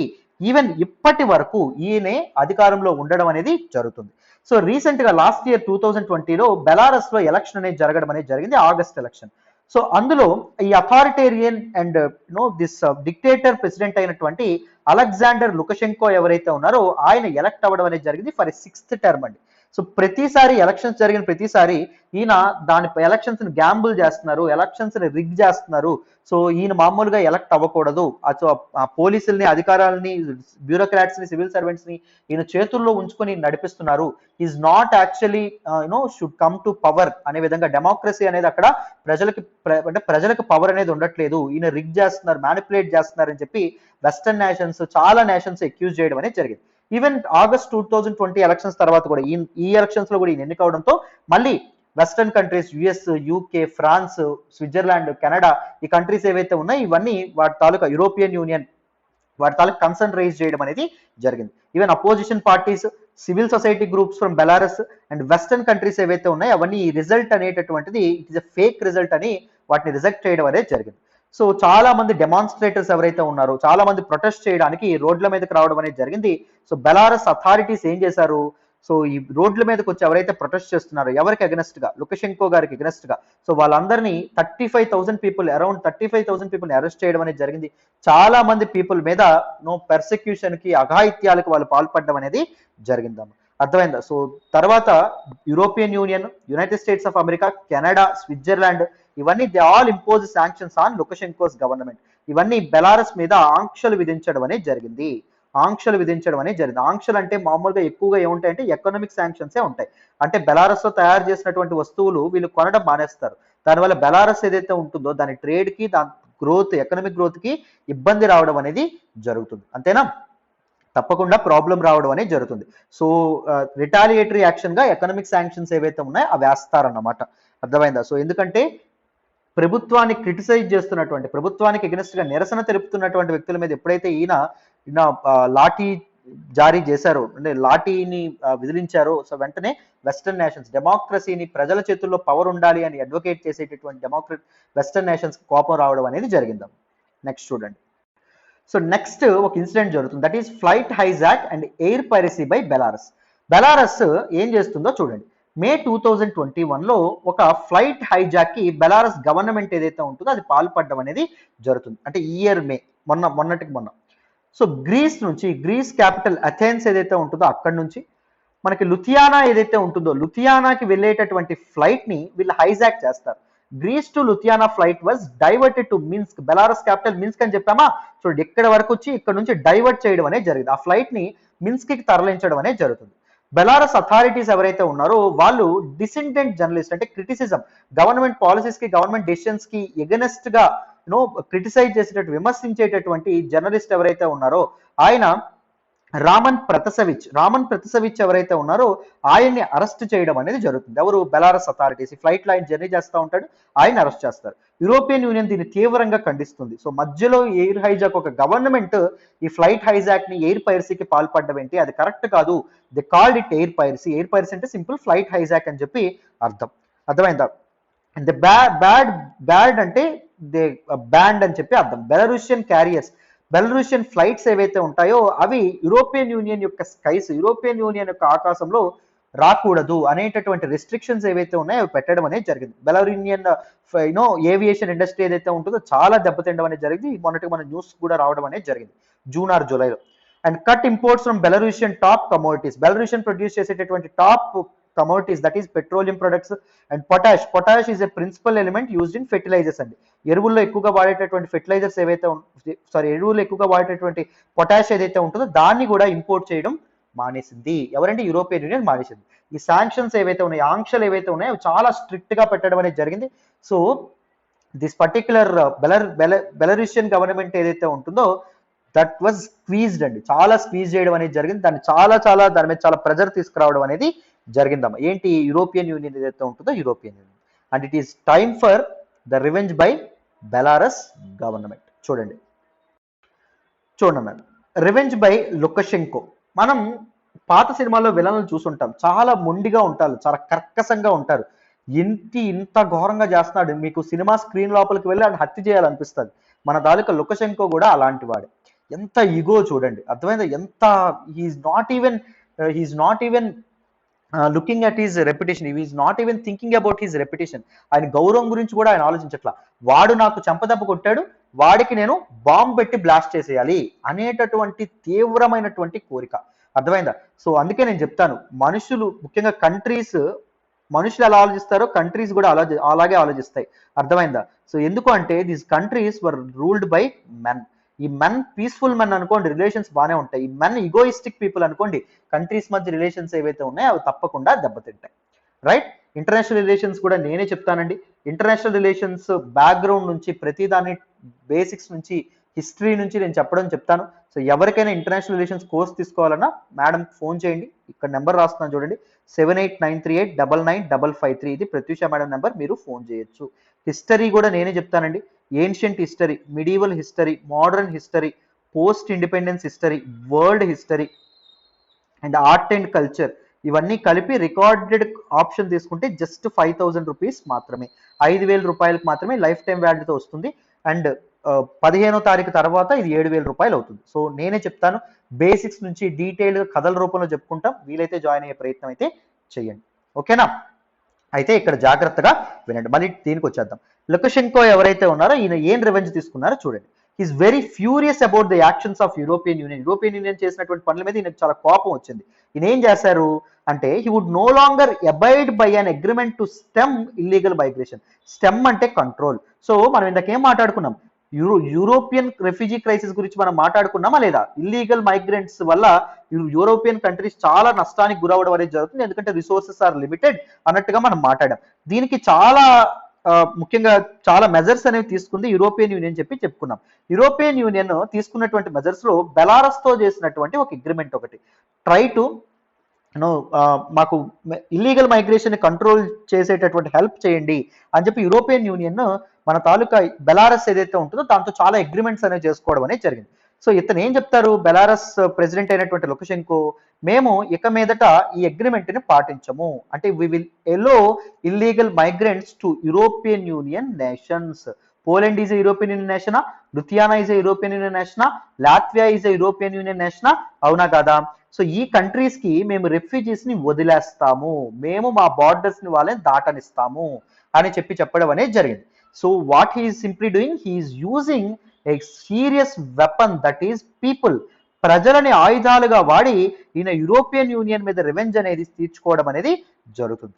ఈవెన్ ఇప్పటి వరకు ఈయనే అధికారంలో ఉండడం అనేది జరుగుతుంది. సో రీసెంట్ గా లాస్ట్ ఇయర్ 2020లో బెలారస్ లో ఎలక్షన్ అనేది జరగడం అనేది జరిగింది, ఆగస్ట్ ఎలక్షన్. సో అందులో ఈ authoritarian and this dictator president అయినటువంటి అలెగ్జాండర్ లుకషెంకో ఎవరైతే ఉన్నారో ఆయన ఎలక్ట్ అవ్వడం అనేది జరిగింది ఫర్ 6th టర్మ్ అండి. సో ప్రతిసారి ఎలక్షన్స్ జరిగిన ప్రతిసారి ఈయన దాని ఎలక్షన్స్ ని గ్యాంబుల్ చేస్తున్నారు, ఎలక్షన్స్ ని రిగ్ చేస్తున్నారు. సో ఈయన మామూలుగా ఎలక్ట్ అవ్వకూడదు. సో ఆ పోలీసుల్ని, అధికారాలని, బ్యూరోక్రాట్స్ ని, సివిల్ సర్వెంట్స్ ని ఈయన చేతుల్లో ఉంచుకొని నడిపిస్తున్నారు. Is not actually should come to power అనే విధంగా డెమోక్రసీ అనేది అక్కడ ప్రజలకు పవర్ అనేది ఉండట్లేదు, ఈయన రిగ్ చేస్తున్నారు, మ్యానిపులేట్ చేస్తున్నారు అని చెప్పి వెస్టర్న్ నేషన్స్, చాలా నేషన్స్ అక్యూజ్ చేయడం అనేది జరిగింది. ఈవెన్ ఆగస్ట్ 2020 ఎలక్షన్స్ తర్వాత కూడా ఈ ఎలక్షన్స్ లో కూడా ఈయన ఎన్నికవడంతో మళ్ళీ western countries, US, UK, France, Switzerland, Canada ఈ కంట్రీస్ ఏవైతే ఉన్నాయో ఇవన్నీ వాటి తాలూకా యూరోపియన్ యూనియన్ వాటి తాలూకా కన్సర్న్ రైజ్ చేయడం అనేది జరిగింది. Even opposition parties, civil society groups from Belarus and western countries ఏవైతే ఉన్నాయో అవన్నీ ఈ రిజల్ట్ అనేటటువంటిది it is a fake result అని వాటిని రిజెక్ట్ చేయడం అనేది జరిగింది. సో చాలా మంది డెమాన్స్ట్రేటర్స్ ఎవరైతే ఉన్నారో చాలా మంది ప్రొటెస్ట్ చేయడానికి రోడ్ల మీదకి రావడం అనేది జరిగింది. సో బెలారస్ అథారిటీస్ ఏం చేశారు, సో ఈ రోడ్ల మీదకి వచ్చి ఎవరైతే ప్రొటెస్ట్ చేస్తున్నారో ఎవరికి అగెనెస్ట్ గా, లుకషెంకో గారికి అగెనెస్ట్ గా, సో వాళ్ళందరినీ 35,000 పీపుల్, అరౌండ్ 35,000 పీపుల్ అరెస్ట్ చేయడం అనేది జరిగింది. చాలా మంది పీపుల్ మీద పెర్సిక్యూషన్ కి, అఘాయిత్యాలకు వాళ్ళు పాల్పడడం అనేది జరిగిందమ్మ. అర్థమైందా? సో తర్వాత European Union, United States of America, Canada, Switzerland ఇవన్నీ they all impose sanctions on Lukashenko's government. ఇవన్నీ బెలారస్ మీద ఆంక్షలు విధించడం అనేది జరిగింది. ఆంక్షలు అంటే మామూలుగా ఎక్కువగా ఏముంటాయంటే ఎకనామిక్ శాంక్షన్సే ఉంటాయి. అంటే బెలారస్ లో తయారు చేసినటువంటి వస్తువులు వీళ్ళు కొనడం మానేస్తారు. దానివల్ల బెలారస్ ఏదైతే ఉంటుందో దాని ట్రేడ్ కి, దాని గ్రోత్, ఎకనామిక్ గ్రోత్ కి ఇబ్బంది రావడం అనేది జరుగుతుంది. అంతేనా? తప్పకుండా ప్రాబ్లం రావడం అనేది జరుగుతుంది. సో రిటాలియేటరీ యాక్షన్ గా ఎకనామిక్ శాంక్షన్స్ ఏవైతే ఉన్నాయో అవి వేస్తారన్నమాట. అర్థమైందా? సో ఎందుకంటే ప్రభుత్వాన్ని క్రిటిసైజ్ చేస్తున్నటువంటి, ప్రభుత్వానికి ఎగనెస్ట్ గా నిరసన తెలుపుతున్నటువంటి వ్యక్తుల మీద ఎప్పుడైతే ఈయన లాఠీ జారీ చేశారో, అంటే లాఠీని విదిలించారో, సో వెంటనే వెస్టర్న్ నేషన్స్ డెమోక్రసీని, ప్రజల చేతుల్లో పవర్ ఉండాలి అని అడ్వకేట్ చేసేటటువంటి వెస్టర్న్ నేషన్స్ కోపం రావడం అనేది జరిగింది. నెక్స్ట్ చూడండి. సో నెక్స్ట్ ఒక ఇన్సిడెంట్ జరుగుతుంది, that is flight hijack and air piracy by Belarus. Belarus ఏం చేస్తుందో చూడండి. మే 2021లో ఒక ఫ్లైట్ హైజాక్ కి బెలారస్ గవర్నమెంట్ ఏదైతే ఉంటుందో అది పాల్పడడం అనేది జరుగుతుంది. అంటే ఈ ఇయర్ మే, మొన్నటికి మొన్న. సో గ్రీస్ క్యాపిటల్ అథెన్స్ ఏదైతే ఉంటుందో అక్కడి నుంచి మనకి లుథియానా ఏదైతే ఉంటుందో లుథియానాకి వెళ్ళేటటువంటి ఫ్లైట్ ని వీళ్ళు హైజాక్ చేస్తారు. Greece to Lithuania flight was diverted to Minsk. Belarus capital Minsk అని చెప్పామా, చూడండి ఇక్కడ వరకు వచ్చి ఇక్కడ నుంచి డైవర్ట్ చేయడం అనేది జరిగింది. ఆ ఫ్లైట్ ని మిన్స్క్ కి తరలించడం అనేది జరుగుతుంది. బెలారస్ అథారిటీస్ ఎవరైతే ఉన్నారో వాళ్ళు డిసెండెంట్ జర్నలిస్ట్, అంటే క్రిటిసిజం, గవర్నమెంట్ పాలసీస్ కి, గవర్నమెంట్ డెసిషన్స్ కి ఎగనెస్ట్ గా క్రిటిసైజ్ చేసేటట్టు, విమర్శించేటటువంటి జర్నలిస్ట్ ఎవరైతే ఉన్నారో ఆయన రామన్ ప్రతసవిచ్ ఎవరైతే ఉన్నారో ఆయన్ని అరెస్ట్ చేయడం అనేది జరుగుతుంది. ఎవరు? Belarus authorities. ఫ్లైట్ లో ఆయన జర్నీ చేస్తూ ఉంటాడు, ఆయన అరెస్ట్ చేస్తారు. యూరోపియన్ యూనియన్ దీన్ని తీవ్రంగా ఖండిస్తుంది. సో మధ్యలో ఎయిర్ హైజాక్, ఒక గవర్నమెంట్ ఈ ఫ్లైట్ హైజాక్ ని, ఎయిర్ పైరసీకి పాల్పడడం ఏంటి, అది కరెక్ట్ కాదు. The called it air piracy. Air piracy అంటే సింపుల్ ఫ్లైట్ హైజాక్ అని చెప్పి అర్థమైందా? ద బ్యాడ్ అంటే దే బ్యాండ్ అని చెప్పి అర్థం. బెలారూషియన్ క్యారియర్స్, బెలరూషియన్ ఫ్లైట్స్ ఏవైతే ఉంటాయో అవి యూరోపియన్ యూనియన్ యొక్క స్కైస్, యూరోపియన్ యూనియన్ యొక్క ఆకాశంలో రాకూడదు అనేటటువంటి రెస్ట్రిక్షన్స్ ఏవైతే ఉన్నాయో అవి పెట్టడం అనేది జరిగింది. బెలరీనియన్ ఏవియేషన్ ఇండస్ట్రీ ఏదైతే ఉంటుందో చాలా దెబ్బతిండడం అనేది జరిగింది. మొన్నటి మన న్యూస్ కూడా రావడం అనేది జరిగింది జూన్ ఆర్ జూలైలో. And cut imports from Belarusian top commodities, Belarusian produce చేసేటటువంటి top commodities that is petroleum products and potash is a principal element used in fertilisers అండి. ఎరువుల్లో ఎక్కువగా వాడేటటువంటి ఫెర్టిలైజర్స్ ఏవైతే ఎరువుల్లో ఎక్కువగా వాడేటటువంటి పొటాష్ ఏదైతే ఉంటుందో దాన్ని కూడా ఇంపోర్ట్ చేయడం మానేసింది. ఎవరంటే యూరోపియన్ యూనియన్ మానేసింది. ఈ శాంక్షన్స్ ఏవైతే ఉన్నాయో, ఆంక్షలు ఏవైతే ఉన్నాయో చాలా స్ట్రిక్ట్ గా పెట్టడం అనేది జరిగింది. సో దిస్ పర్టిక్యులర్ బెలరూషియన్ గవర్నమెంట్ ఏదైతే ఉంటుందో దట్ వాజ్ స్క్వీజ్డ్ అండి, చాలా స్క్వీజ్ చేయడం అనేది జరిగింది. దాన్ని దాని మీద చాలా ప్రెజర్ తీసుకురావడం అనేది జరిగిందమ్మా. ఏంటి యూరోపియన్ యూనియన్ ఏదైతే ఉంటుందో European union. And it is time for the revenge by Belarus government. చూడండి రివెంజ్ బై లుకషెంకో. మనం పాత సినిమాల్లో విలన్లు చూసుంటాం, చాలా మొండిగా ఉంటారు, చాలా కర్కశంగా ఉంటారు. ఇంత ఘోరంగా చేస్తున్నాడు, మీకు సినిమా స్క్రీన్ లోపలికి వెళ్ళి ఆయన హత్య చేయాలనిపిస్తుంది. మన తాలూకా లుకషెంకో కూడా అలాంటి వాడు. ఎంత ఈగో చూడండి, అర్థమైందా? ఎంత he's not even looking at his reputation, is not even thinking about his reputation. ఆయన గౌరవం గురించి కూడా ఆయన ఆలోచించట్లా. వాడు నాకు చెంపదెబ్బ కొట్టాడు, వాడికి నేను బాంబు పెట్టి బ్లాస్ట్ చేసేయాలి అనేటటువంటి తీవ్రమైనటువంటి కోరిక. అర్థమైందా? సో అందుకే నేను చెప్తాను, మనుషులు ముఖ్యంగా మనుషులు ఎలా ఆలోచిస్తారో కంట్రీస్ కూడా అలాగే ఆలోచిస్తాయి. అర్థమైందా? సో ఎందుకు అంటే these countries were ruled by men. ఈ మెన్ పీస్ఫుల్ మెన్ అనుకోండి, రిలేషన్స్ బాగానే ఉంటాయి. ఈ మెన్ ఈగోయిస్టిక్ పీపుల్ అనుకోండి, కంట్రీస్ మధ్య రిలేషన్స్ ఏవైతే ఉన్నాయో అవి తప్పకుండా దెబ్బతింటాయి. రైట్? ఇంటర్నేషనల్ రిలేషన్స్ కూడా నేనే చెప్తానండి. ఇంటర్నేషనల్ రిలేషన్స్ బ్యాక్గ్రౌండ్ నుంచి ప్రతిదాని బేసిక్స్ నుంచి హిస్టరీ నుంచి నేను చెప్తాను. సో ఎవరికైనా ఇంటర్నేషనల్ రిలేషన్స్ కోర్స్ తీసుకోవాలన్నా మేడం ఫోన్ చేయండి. ఇక్కడ నెంబర్ రాస్తున్నాను చూడండి, 7893899553. ఇది ప్రత్యూష మేడం నెంబర్, మీరు ఫోన్ చేయొచ్చు. హిస్టరీ కూడా నేనే చెప్తానండి. Ancient history, medieval history, modern history, post independence history, world history and art and culture, ఇవన్నీ కలిపి రికార్డెడ్ ఆప్షన్ తీసుకుంటే జస్ట్ 5000 రూపీస్ మాత్రమే, 5000 రూపాయలకు మాత్రమే లైఫ్ టైం వాల్యూతో వస్తుంది. అండ్ 15వ తారీఖు తర్వాత ఇది 7000 రూపాయలు అవుతుంది. సో నేనే చెప్తాను, బేసిక్స్ నుంచి డీటెయిల్గా కథల రూపంలో చెప్పుకుంటాం. వీలైతే జాయిన్ అయ్యే ప్రయత్నం అయితే చేయండి. ఓకేనా? అయితే ఇక్కడ జాగ్రత్తగా వినండి. మళ్ళీ దీనికి వచ్చేద్దాం. లుకషెంకో ఎవరైతే ఉన్నారో ఈయన ఏం రివెంజ్ తీసుకున్నారో చూడండి. Is very furious about the actions of European union. European union చేసినటువంటి పనుల మీద ఈయనకు చాలా కోపం వచ్చింది. ఈయన ఏం చేశారు అంటే, he would no longer abide by an agreement to stem illegal migration. Stem అంటే కంట్రోల్. సో మనం ఇందాకేం మాట్లాడుకున్నాం, యూరోపియన్ రెఫ్యూజీ క్రైసిస్ గురించి మనం మాట్లాడుకున్నామా లేదా? ఇల్లీగల్ మైగ్రెంట్స్ వల్ల యూరోపియన్ కంట్రీస్ చాలా నష్టానికి గురవడం అనేది జరుగుతుంది, ఎందుకంటే రిసోర్సెస్ ఆర్ లిమిటెడ్ అన్నట్టుగా మనం మాట్లాడాం. దీనికి చాలా ముఖ్యంగా చాలా మెజర్స్ అనేవి తీసుకుంది యూరోపియన్ యూనియన్ చెప్పుకున్నాం. యూరోపియన్ యూనియన్ తీసుకున్నటువంటి మెజర్స్ లో బెలారస్ తో చేసినటువంటి ఒక అగ్రిమెంట్ ఒకటి, ట్రై టు మాకు ఇల్లీగల్ మైగ్రేషన్ కంట్రోల్ చేసేటటువంటి హెల్ప్ చేయండి అని చెప్పి యూరోపియన్ యూనియన్ మన తాలూకా బెలారస్ ఏదైతే ఉంటుందో దాంతో చాలా అగ్రిమెంట్స్ అనేవి చేసుకోవడం అనేది జరిగింది. సో ఇతను ఏం చెప్తారు, బెలారస్ ప్రెసిడెంట్ అయినటువంటి లుకషెంకో, మేము ఇక మీదట ఈ అగ్రిమెంట్ ని పాటించము, అంటే we will allow illegal migrants to European Union nations. Poland is a European Union నేషనా? Lithuania is a European Union నేషనా? Latvia is a European Union నేషనా? అవునా కాదా? సో ఈ కంట్రీస్ కి మేము రెఫ్యూజీస్ ని వదిలేస్తాము, మేము మా బార్డర్స్ ని వాళ్ళని దాటనిస్తాము అని చెప్పడం అనేది జరిగింది. So what he is simply doing, he is using a serious weapon that is people. ప్రజలని ఆయుధాలుగా వాడి ఈయన యూరోపియన్ యూనియన్ మీద రివెంజ్ అనేది తీర్చుకోవడం అనేది జరుగుతుంది.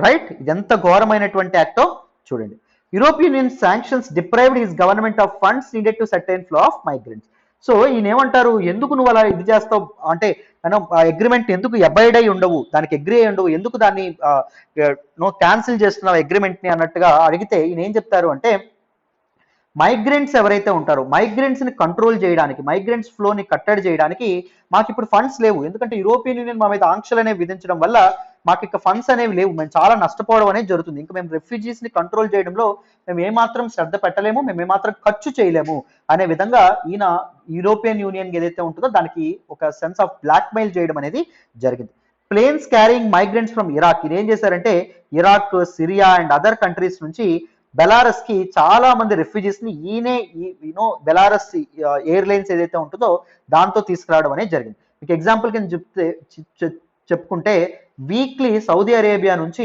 రైట్? ఇదెంత ఘోరమైనటువంటి యాక్టో చూడండి. European union sanctions deprived his government of funds needed to certain flow of migrants. So ఈయన ఏమంటారు, ఎందుకు నువ్వు అలా ఇది చేస్తావు అంటే అగ్రిమెంట్ ఎందుకు అబైడ్ అయి ఉండవు, దానికి అగ్రీ అయి ఉండవు, ఎందుకు దాన్ని క్యాన్సిల్ చేస్తున్నావు అగ్రిమెంట్ ని అన్నట్టుగా అడిగితే ఈయన ఏం చెప్తారు అంటే, మైగ్రెంట్స్ ఎవరైతే ఉంటారో మైగ్రెంట్స్ ని కంట్రోల్ చేయడానికి, మైగ్రెంట్స్ ఫ్లో ని కట్టడి చేయడానికి మాకు ఇప్పుడు ఫండ్స్ లేవు, ఎందుకంటే యూరోపియన్ యూనియన్ మా మీద ఆంక్షలు అనేవి విధించడం వల్ల మాకు ఇక ఫండ్స్ అనేవి లేవు, మేము చాలా నష్టపోవడం అనేది జరుగుతుంది, ఇంకా మేము రెఫ్యూజీస్ ని కంట్రోల్ చేయడంలో మేము ఏమాత్రం శ్రద్ధ పెట్టలేము, మేము ఏమాత్రం ఖర్చు చేయలేము అనే విధంగా ఈయన యూరోపియన్ యూనియన్ ఏదైతే ఉంటుందో దానికి ఒక సెన్స్ ఆఫ్ బ్లాక్ మెయిల్ చేయడం అనేది జరిగింది. Planes carrying migrants from Iraq, ఇది ఏం చేశారంటే Iraq, Syria and other countries నుంచి బెలారస్ కి చాలా మంది రెఫ్యూజీస్ ని ఈయనే బెలారస్ ఎయిర్లైన్స్ ఏదైతే ఉంటుందో దాంతో తీసుకురావడం అనేది జరిగింది. మీకు ఎగ్జాంపుల్ కింద చెప్పుకుంటే వీక్లీ సౌదీ అరేబియా నుంచి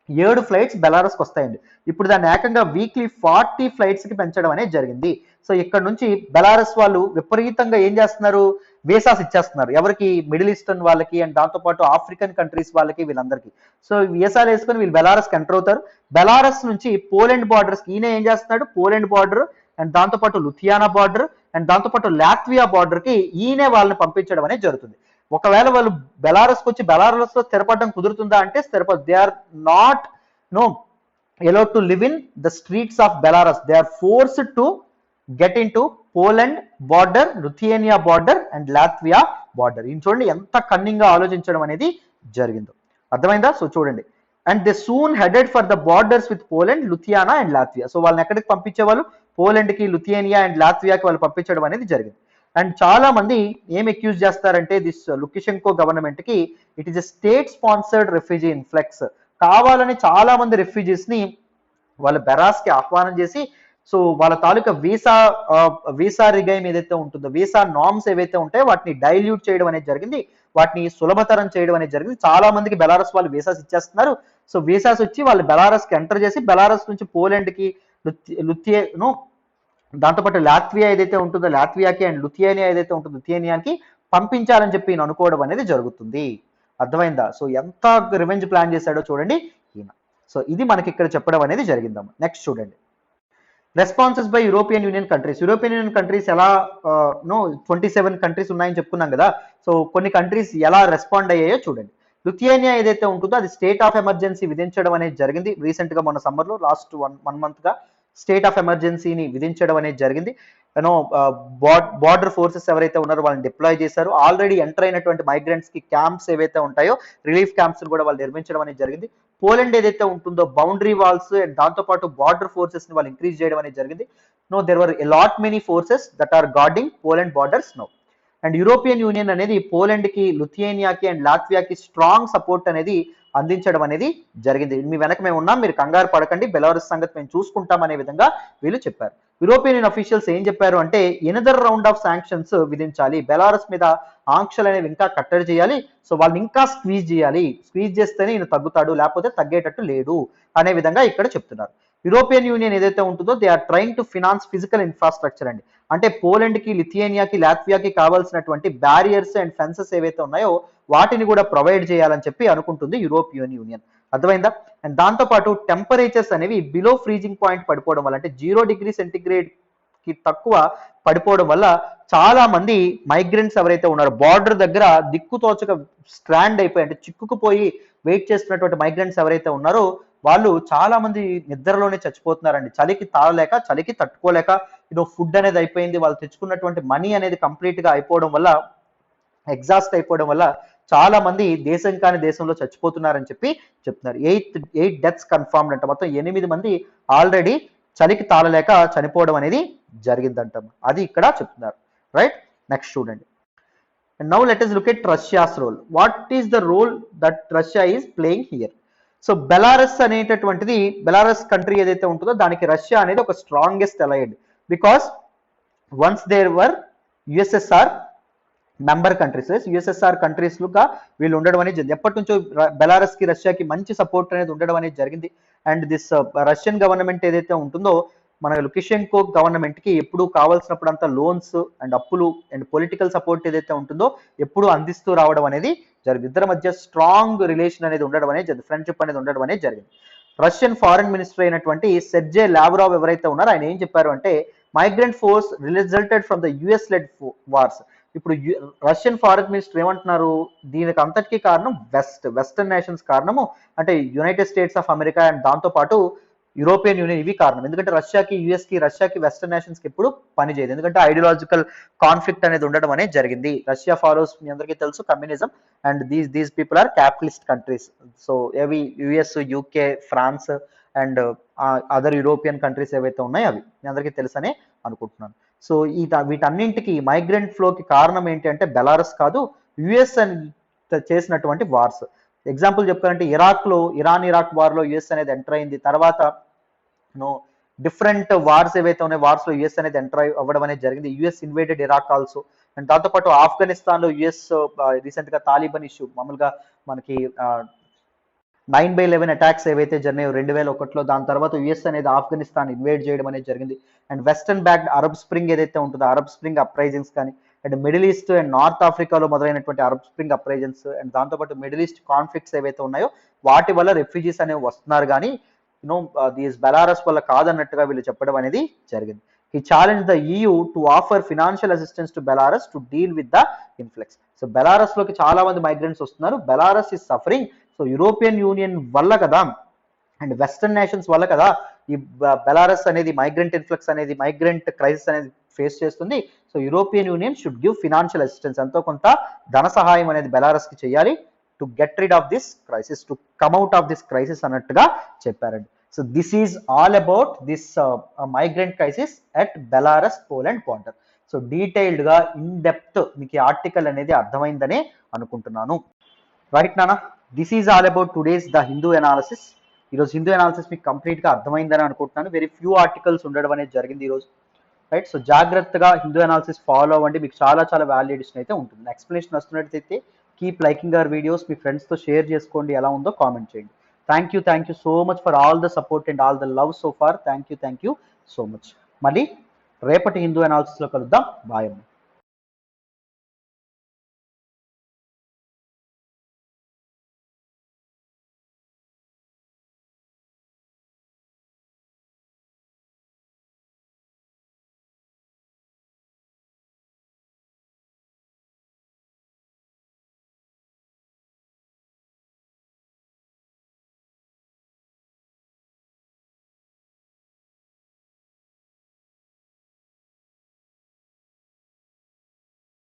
7 ఫ్లైట్స్ బెలారస్కి వస్తాయండి. ఇప్పుడు దాన్ని ఏకంగా వీక్లీ 40 ఫ్లైట్స్కి పెంచడం అనేది జరిగింది. సో ఇక్కడ నుంచి బెలారస్ వాళ్ళు విపరీతంగా ఏం చేస్తున్నారు, వీసాస్ ఇచ్చేస్తున్నారు ఎవరికి, మిడిల్ ఈస్టర్న్ వాళ్ళకి అండ్ దాంతోపాటు ఆఫ్రికన్ కంట్రీస్ వాళ్ళకి, వీళ్ళందరికీ. సో వీసాలు వేసుకొని వీళ్ళు బెలారస్కి ఎంటర్ అవుతారు. బెలారస్ నుంచి పోలాండ్ బార్డర్స్కి ఈయన ఏం చేస్తున్నాడు, పోలాండ్ బార్డర్ అండ్ దాంతోపాటు లుథియానా బార్డర్ అండ్ దాంతోపాటు లాట్వియా బార్డర్కి ఈయనే వాళ్ళని పంపించడం అనేది జరుగుతుంది. ఒకవేళ వాళ్ళు బెలారస్కి వచ్చి బెలారస్ లో స్థిరపడడం కుదురుతుందా అంటే స్థిరపడ, they are not allowed to live in the streets of Belarus. They are forced to get into Poland border, Lithuania border and Latvia border. ఇది చూడండి ఎంత కన్నింగ్ గా ఆలోచించడం అనేది జరిగిందో, అర్థమైందా? సో చూడండి, and they soon headed for the borders with Poland, Ludhiana and Latvia. So వాళ్ళని ఎక్కడికి పంపించేవాళ్ళు, పోలాండ్ కి, లుథియానియా అండ్ లాత్వియాకి వాళ్ళు పంపించడం అనేది జరిగింది. అండ్ చాలా మంది ఏం అక్యూజ్ చేస్తారంటే దిస్ లుకషెంకో గవర్నమెంట్ కి it is a state sponsored refugee influx. కావాలని చాలా మంది రెఫ్యూజీస్ ని వాళ్ళ బెరాస్ కి ఆహ్వానం చేసి, సో వాళ్ళ తాలూకా వీసా రిగైమ్ ఏదైతే ఉంటుందో, వీసా నార్మ్స్ ఏవైతే ఉంటాయో వాటిని డైల్యూట్ చేయడం అనేది జరిగింది, వాటిని సులభతరం చేయడం అనేది జరిగింది. చాలా మందికి బెలారస్ వాళ్ళు వీసాస్ ఇచ్చేస్తున్నారు. సో వీసాస్ వచ్చి వాళ్ళు బెలారస్ కి ఎంటర్ చేసి బెలారస్ నుంచి పోలాండ్ కి, దాంతోపాటు లాత్వియా ఏదైతే ఉంటుందో లాత్వియాకి అండ్ లుథియానియా ఏదైతే ఉంటుందో లుథియానియాకి పంపించాలని చెప్పి ఈయన అనుకోవడం అనేది జరుగుతుంది. అర్థమైందా? సో ఎంత రివెంజ్ ప్లాన్ చేశాడో చూడండి ఈయన. సో ఇది మనకి ఇక్కడ చెప్పడం అనేది జరిగిందమ్మా. నెక్స్ట్ చూడండి, responses by European union countries. European union countries ఎలా 27 కంట్రీస్ ఉన్నాయని చెప్పుకున్నాం కదా. సో కొన్ని కంట్రీస్ ఎలా రెస్పాండ్ అయ్యాయో చూడండి. లుథియానియా ఏదైతే ఉంటుందో అది స్టేట్ ఆఫ్ ఎమర్జెన్సీ విధించడం అనేది జరిగింది. రీసెంట్ గా మొన్న సమ్మర్ లో లాస్ట్ వన్ మంత్ గా స్టేట్ ఆఫ్ ఎమర్జెన్సీని విధించడం అనేది జరిగింది. బార్డర్ ఫోర్సెస్ ఎవరైతే ఉన్నారో వాళ్ళని డిప్లాయ్ చేశారు. ఆల్రెడీ ఎంటర్ అయినటువంటి మైగ్రెంట్స్ కి క్యాంప్స్ ఏవైతే ఉంటాయో రిలీఫ్ క్యాంప్స్ కూడా వాళ్ళు నిర్మించడం అనేది జరిగింది. పోలాండ్ ఏదైతే ఉంటుందో బౌండరీ వాల్స్ అండ్ దాంతోపాటు బార్డర్ ఫోర్సెస్ ని వాళ్ళు ఇంక్రీజ్ చేయడం అనేది జరిగింది. There were lot many forces that are guarding Poland borders now. And European Union అనేది పోలాండ్ కి, లుథియానియాకి అండ్ లాత్వియాకి స్ట్రాంగ్ సపోర్ట్ అనేది అందించడం అనేది జరిగింది. మీ వెనక మేము ఉన్నాం, మీరు కంగారు పడకండి, బెలారస్ సంగతి మేము చూసుకుంటాం అనే విధంగా వీళ్ళు చెప్పారు. యూరోపియన్ యూనియన్ అఫీషియల్స్ ఏం చెప్పారు అంటే ఎనదర్ రౌండ్ ఆఫ్ శాంక్షన్స్ విధించాలి, బెలారస్ మీద ఆంక్షలు అనేవి ఇంకా కట్టడి చేయాలి. సో వాళ్ళని ఇంకా స్క్వీజ్ చేయాలి, స్క్వీజ్ చేస్తేనే ఈయన తగ్గుతాడు, లేకపోతే తగ్గేటట్టు లేడు అనే విధంగా ఇక్కడ చెప్తున్నారు. యూరోపియన్ యూనియన్ ఏదైతే ఉంటుందో they are trying to finance physical infrastructure అండి. అంటే పోలాండ్ కి, లిథియానియాకి, లాత్వియాకి కావాల్సినటువంటి బ్యారియర్స్ అండ్ ఫెన్సెస్ ఏవైతే ఉన్నాయో వాటిని కూడా ప్రొవైడ్ చేయాలని చెప్పి అనుకుంటుంది యూరోపియన్ యూనియన్. అర్థమైందా? అండ్ దాంతోపాటు టెంపరేచర్స్ అనేవి బిలో ఫ్రీజింగ్ పాయింట్ పడిపోవడం వల్ల, అంటే 0 డిగ్రీ సెంటిగ్రేడ్ కి తక్కువ పడిపోవడం వల్ల చాలా మంది మైగ్రెంట్స్ ఎవరైతే ఉన్నారో బార్డర్ దగ్గర దిక్కుతోచక స్ట్రాండ్ అయిపోయి, అంటే చిక్కుకుపోయి వెయిట్ చేస్తున్నటువంటి మైగ్రెంట్స్ ఎవరైతే ఉన్నారో వాళ్ళు చాలా మంది నిద్రలోనే చచ్చిపోతున్నారండి. చలికి తాళలేక, చలికి తట్టుకోలేక, ఫుడ్ అనేది అయిపోయింది, వాళ్ళు తెచ్చుకున్నటువంటి మనీ అనేది కంప్లీట్ గా అయిపోవడం వల్ల, ఎగ్జాస్ట్ అయిపోవడం వల్ల చాలా మంది దేశం కాని దేశంలో చచ్చిపోతున్నారని చెప్పి చెప్తున్నారు. 8 డెత్స్ కన్ఫర్మ్డ్ అంట. మొత్తం 8 మంది ఆల్రెడీ చలికి తాళలేక చనిపోవడం అనేది జరిగిందంట. అది ఇక్కడ చెప్తున్నారు. రైట్, నెక్స్ట్ చూడండి. And now let us look at Russia's role. What is the role that Russia is playing here? So Belarus అనేటటువంటిది, బెలారస్ కంట్రీ ఏదైతే ఉంటుందో దానికి రష్యా అనేది ఒక strongest allied, because once there were USSR member countries, USSR countries లుగా వీళ్ళు ఉండడం అనేది జరిగింది. ఎప్పటి నుంచో బెలారస్ కి, రష్యాకి మంచి సపోర్ట్ అనేది ఉండడం అనేది జరిగింది. అండ్ దిస్ రష్యన్ గవర్నమెంట్ ఏదైతే ఉంటుందో మన లుకషెంకో గవర్నమెంట్ కి ఎప్పుడు కావాల్సినప్పుడు అంతా లోన్స్ అండ్ అప్పులు అండ్ పొలిటికల్ సపోర్ట్ ఏదైతే ఉంటుందో ఎప్పుడు అందిస్తూ రావడం అనేది జరిగింది. ఇద్దరి మధ్య స్ట్రాంగ్ రిలేషన్ అనేది ఉండడం అనేది జరిగింది, ఫ్రెండ్షిప్ అనేది ఉండడం అనేది జరిగింది. రష్యన్ ఫారెన్ మినిస్టర్ అయినటువంటి సెర్జే లావ్రావ్ ఎవరైతే ఉన్నారో ఆయన ఏం చెప్పారు అంటే migrant force resulted from the US led wars. ఇప్పుడు రష్యన్ ఫారెన్ మినిస్టర్ ఏమంటున్నారు, దీనికి అంతటికీ కారణం వెస్టర్న్ నేషన్స్ కారణము, అంటే United States of America and దాంతో పాటు యూరోపియన్ యూనియన్ ఇవి కారణం. ఎందుకంటే రష్యాకి, రష్యాకి వెస్టర్న్ నేషన్స్ కి ఎప్పుడు పని చేయదు, ఎందుకంటే ఐడియాలజికల్ కాన్ఫ్లిక్ట్ అనేది ఉండడం అనేది జరిగింది. రష్యా ఫాలోస్, మీ అందరికీ తెలుసు, communism and these people are capitalist countries. So ఏవి US, UK, France and other European countries ఏవైతే ఉన్నాయో అవి మీ అందరికీ తెలుసనే అనుకుంటున్నాను. సో వీటన్నింటికి మైగ్రెంట్ ఫ్లోకి కారణం ఏంటి అంటే బెలారస్ కాదు, యుఎస్ అని చేసినటువంటి వార్స్. ఎగ్జాంపుల్ చెప్పాలంటే ఇరాక్ లో, ఇరాక్ వార్ లో యుఎస్ అనేది ఎంటర్ అయింది. తర్వాత నో డిఫరెంట్ వార్స్ ఏవైతే ఉన్నాయి వార్స్ లో యుఎస్ అనేది ఎంటర్ అవ్వడం అనేది జరిగింది. US invaded Iraq also. And దాంతోపాటు ఆఫ్ఘనిస్తాన్ లో యుఎస్ రీసెంట్ గా తాలిబాన్ ఇష్యూ మామూలుగా మనకి 9/11 అటాక్స్ ఏవైతే జరిగాయో 2001లో, దాని తర్వాత యుఎస్ అనేది ఆఫ్ఘనిస్తాన్ ఇన్వేట్ చేయడం అనేది జరిగింది. And western backed Arab spring ఏదైతే ఉంటుందో అరబ్ స్ప్రింగ్ అప్రైజింగ్స్ కానీ, and middle east and north ఆఫ్రికాలో మొదలైనటువంటి అరబ్ స్ప్రింగ్ అప్రైజన్స్, అండ్ దాంతోపాటు మిడిల్ ఈస్ట్ కాన్ఫ్లిక్ట్స్ ఏవైతే ఉన్నాయో వాటి వల్ల రెఫ్యూజీస్ అనేవి వస్తున్నారు కానీ దీస్ బెలారస్ వల్ల కాదన్నట్టుగా వీళ్ళు చెప్పడం అనేది జరిగింది. He challenged the EU to offer financial assistance to Belarus to deal with the influx. So Belarus లోకి చాలా మంది మైగ్రెంట్స్ వస్తున్నారు. Belarus is suffering. So European union వల్ల కదా అండ్ వెస్టర్న్ నేషన్స్ వల్ల కదా ఈ బెలారస్ అనేది మైగ్రెంట్ ఇన్ఫ్లక్స్ అనేది మైగ్రెంట్ క్రైసిస్ అనేది ఫేస్ చేస్తుంది. So European union should give financial assistance, ఎంతో కొంత ధన సహాయం అనేది బెలారస్ కి చేయాలి to get rid of this crisis, to come out of this crisis అన్నట్టుగా చెప్పారండి. So this is all about this migrant crisis at Belarus Poland border. So detailed గా ఇన్ డెప్త్ మీకు ఈ ఆర్టికల్ అనేది అర్థమైందనే అనుకుంటున్నాను. రైట్ నానా, this is all about today's the Hindu analysis. ఈరోజు Hindu analysis మీకు కంప్లీట్ గా అర్థమైందని అనుకుంటున్నాను. వెరీ ఫ్యూ ఆర్టికల్స్ ఉండడం అనేది జరిగింది ఈరోజు. రైట్, సో జాగ్రత్తగా హిందూ అనాలిసిస్ ఫాలో అవ్వండి, మీకు చాలా చాలా వాల్యూ ఎడిషన్ అయితే ఉంటుంది. ఎక్స్ప్లెనేషన్ వస్తున్నట్టయితే కీప్ లైకింగ్ అవర్ వీడియోస్, మీ ఫ్రెండ్స్తో షేర్ చేసుకోండి, ఎలా ఉందో కామెంట్ చేయండి. Thank you so much for all the support and all the love so far. Thank you so much. మళ్ళీ రేపటి హిందూ అనాలిసిస్లో కలుద్దాం. బాయ్ అమ్మ.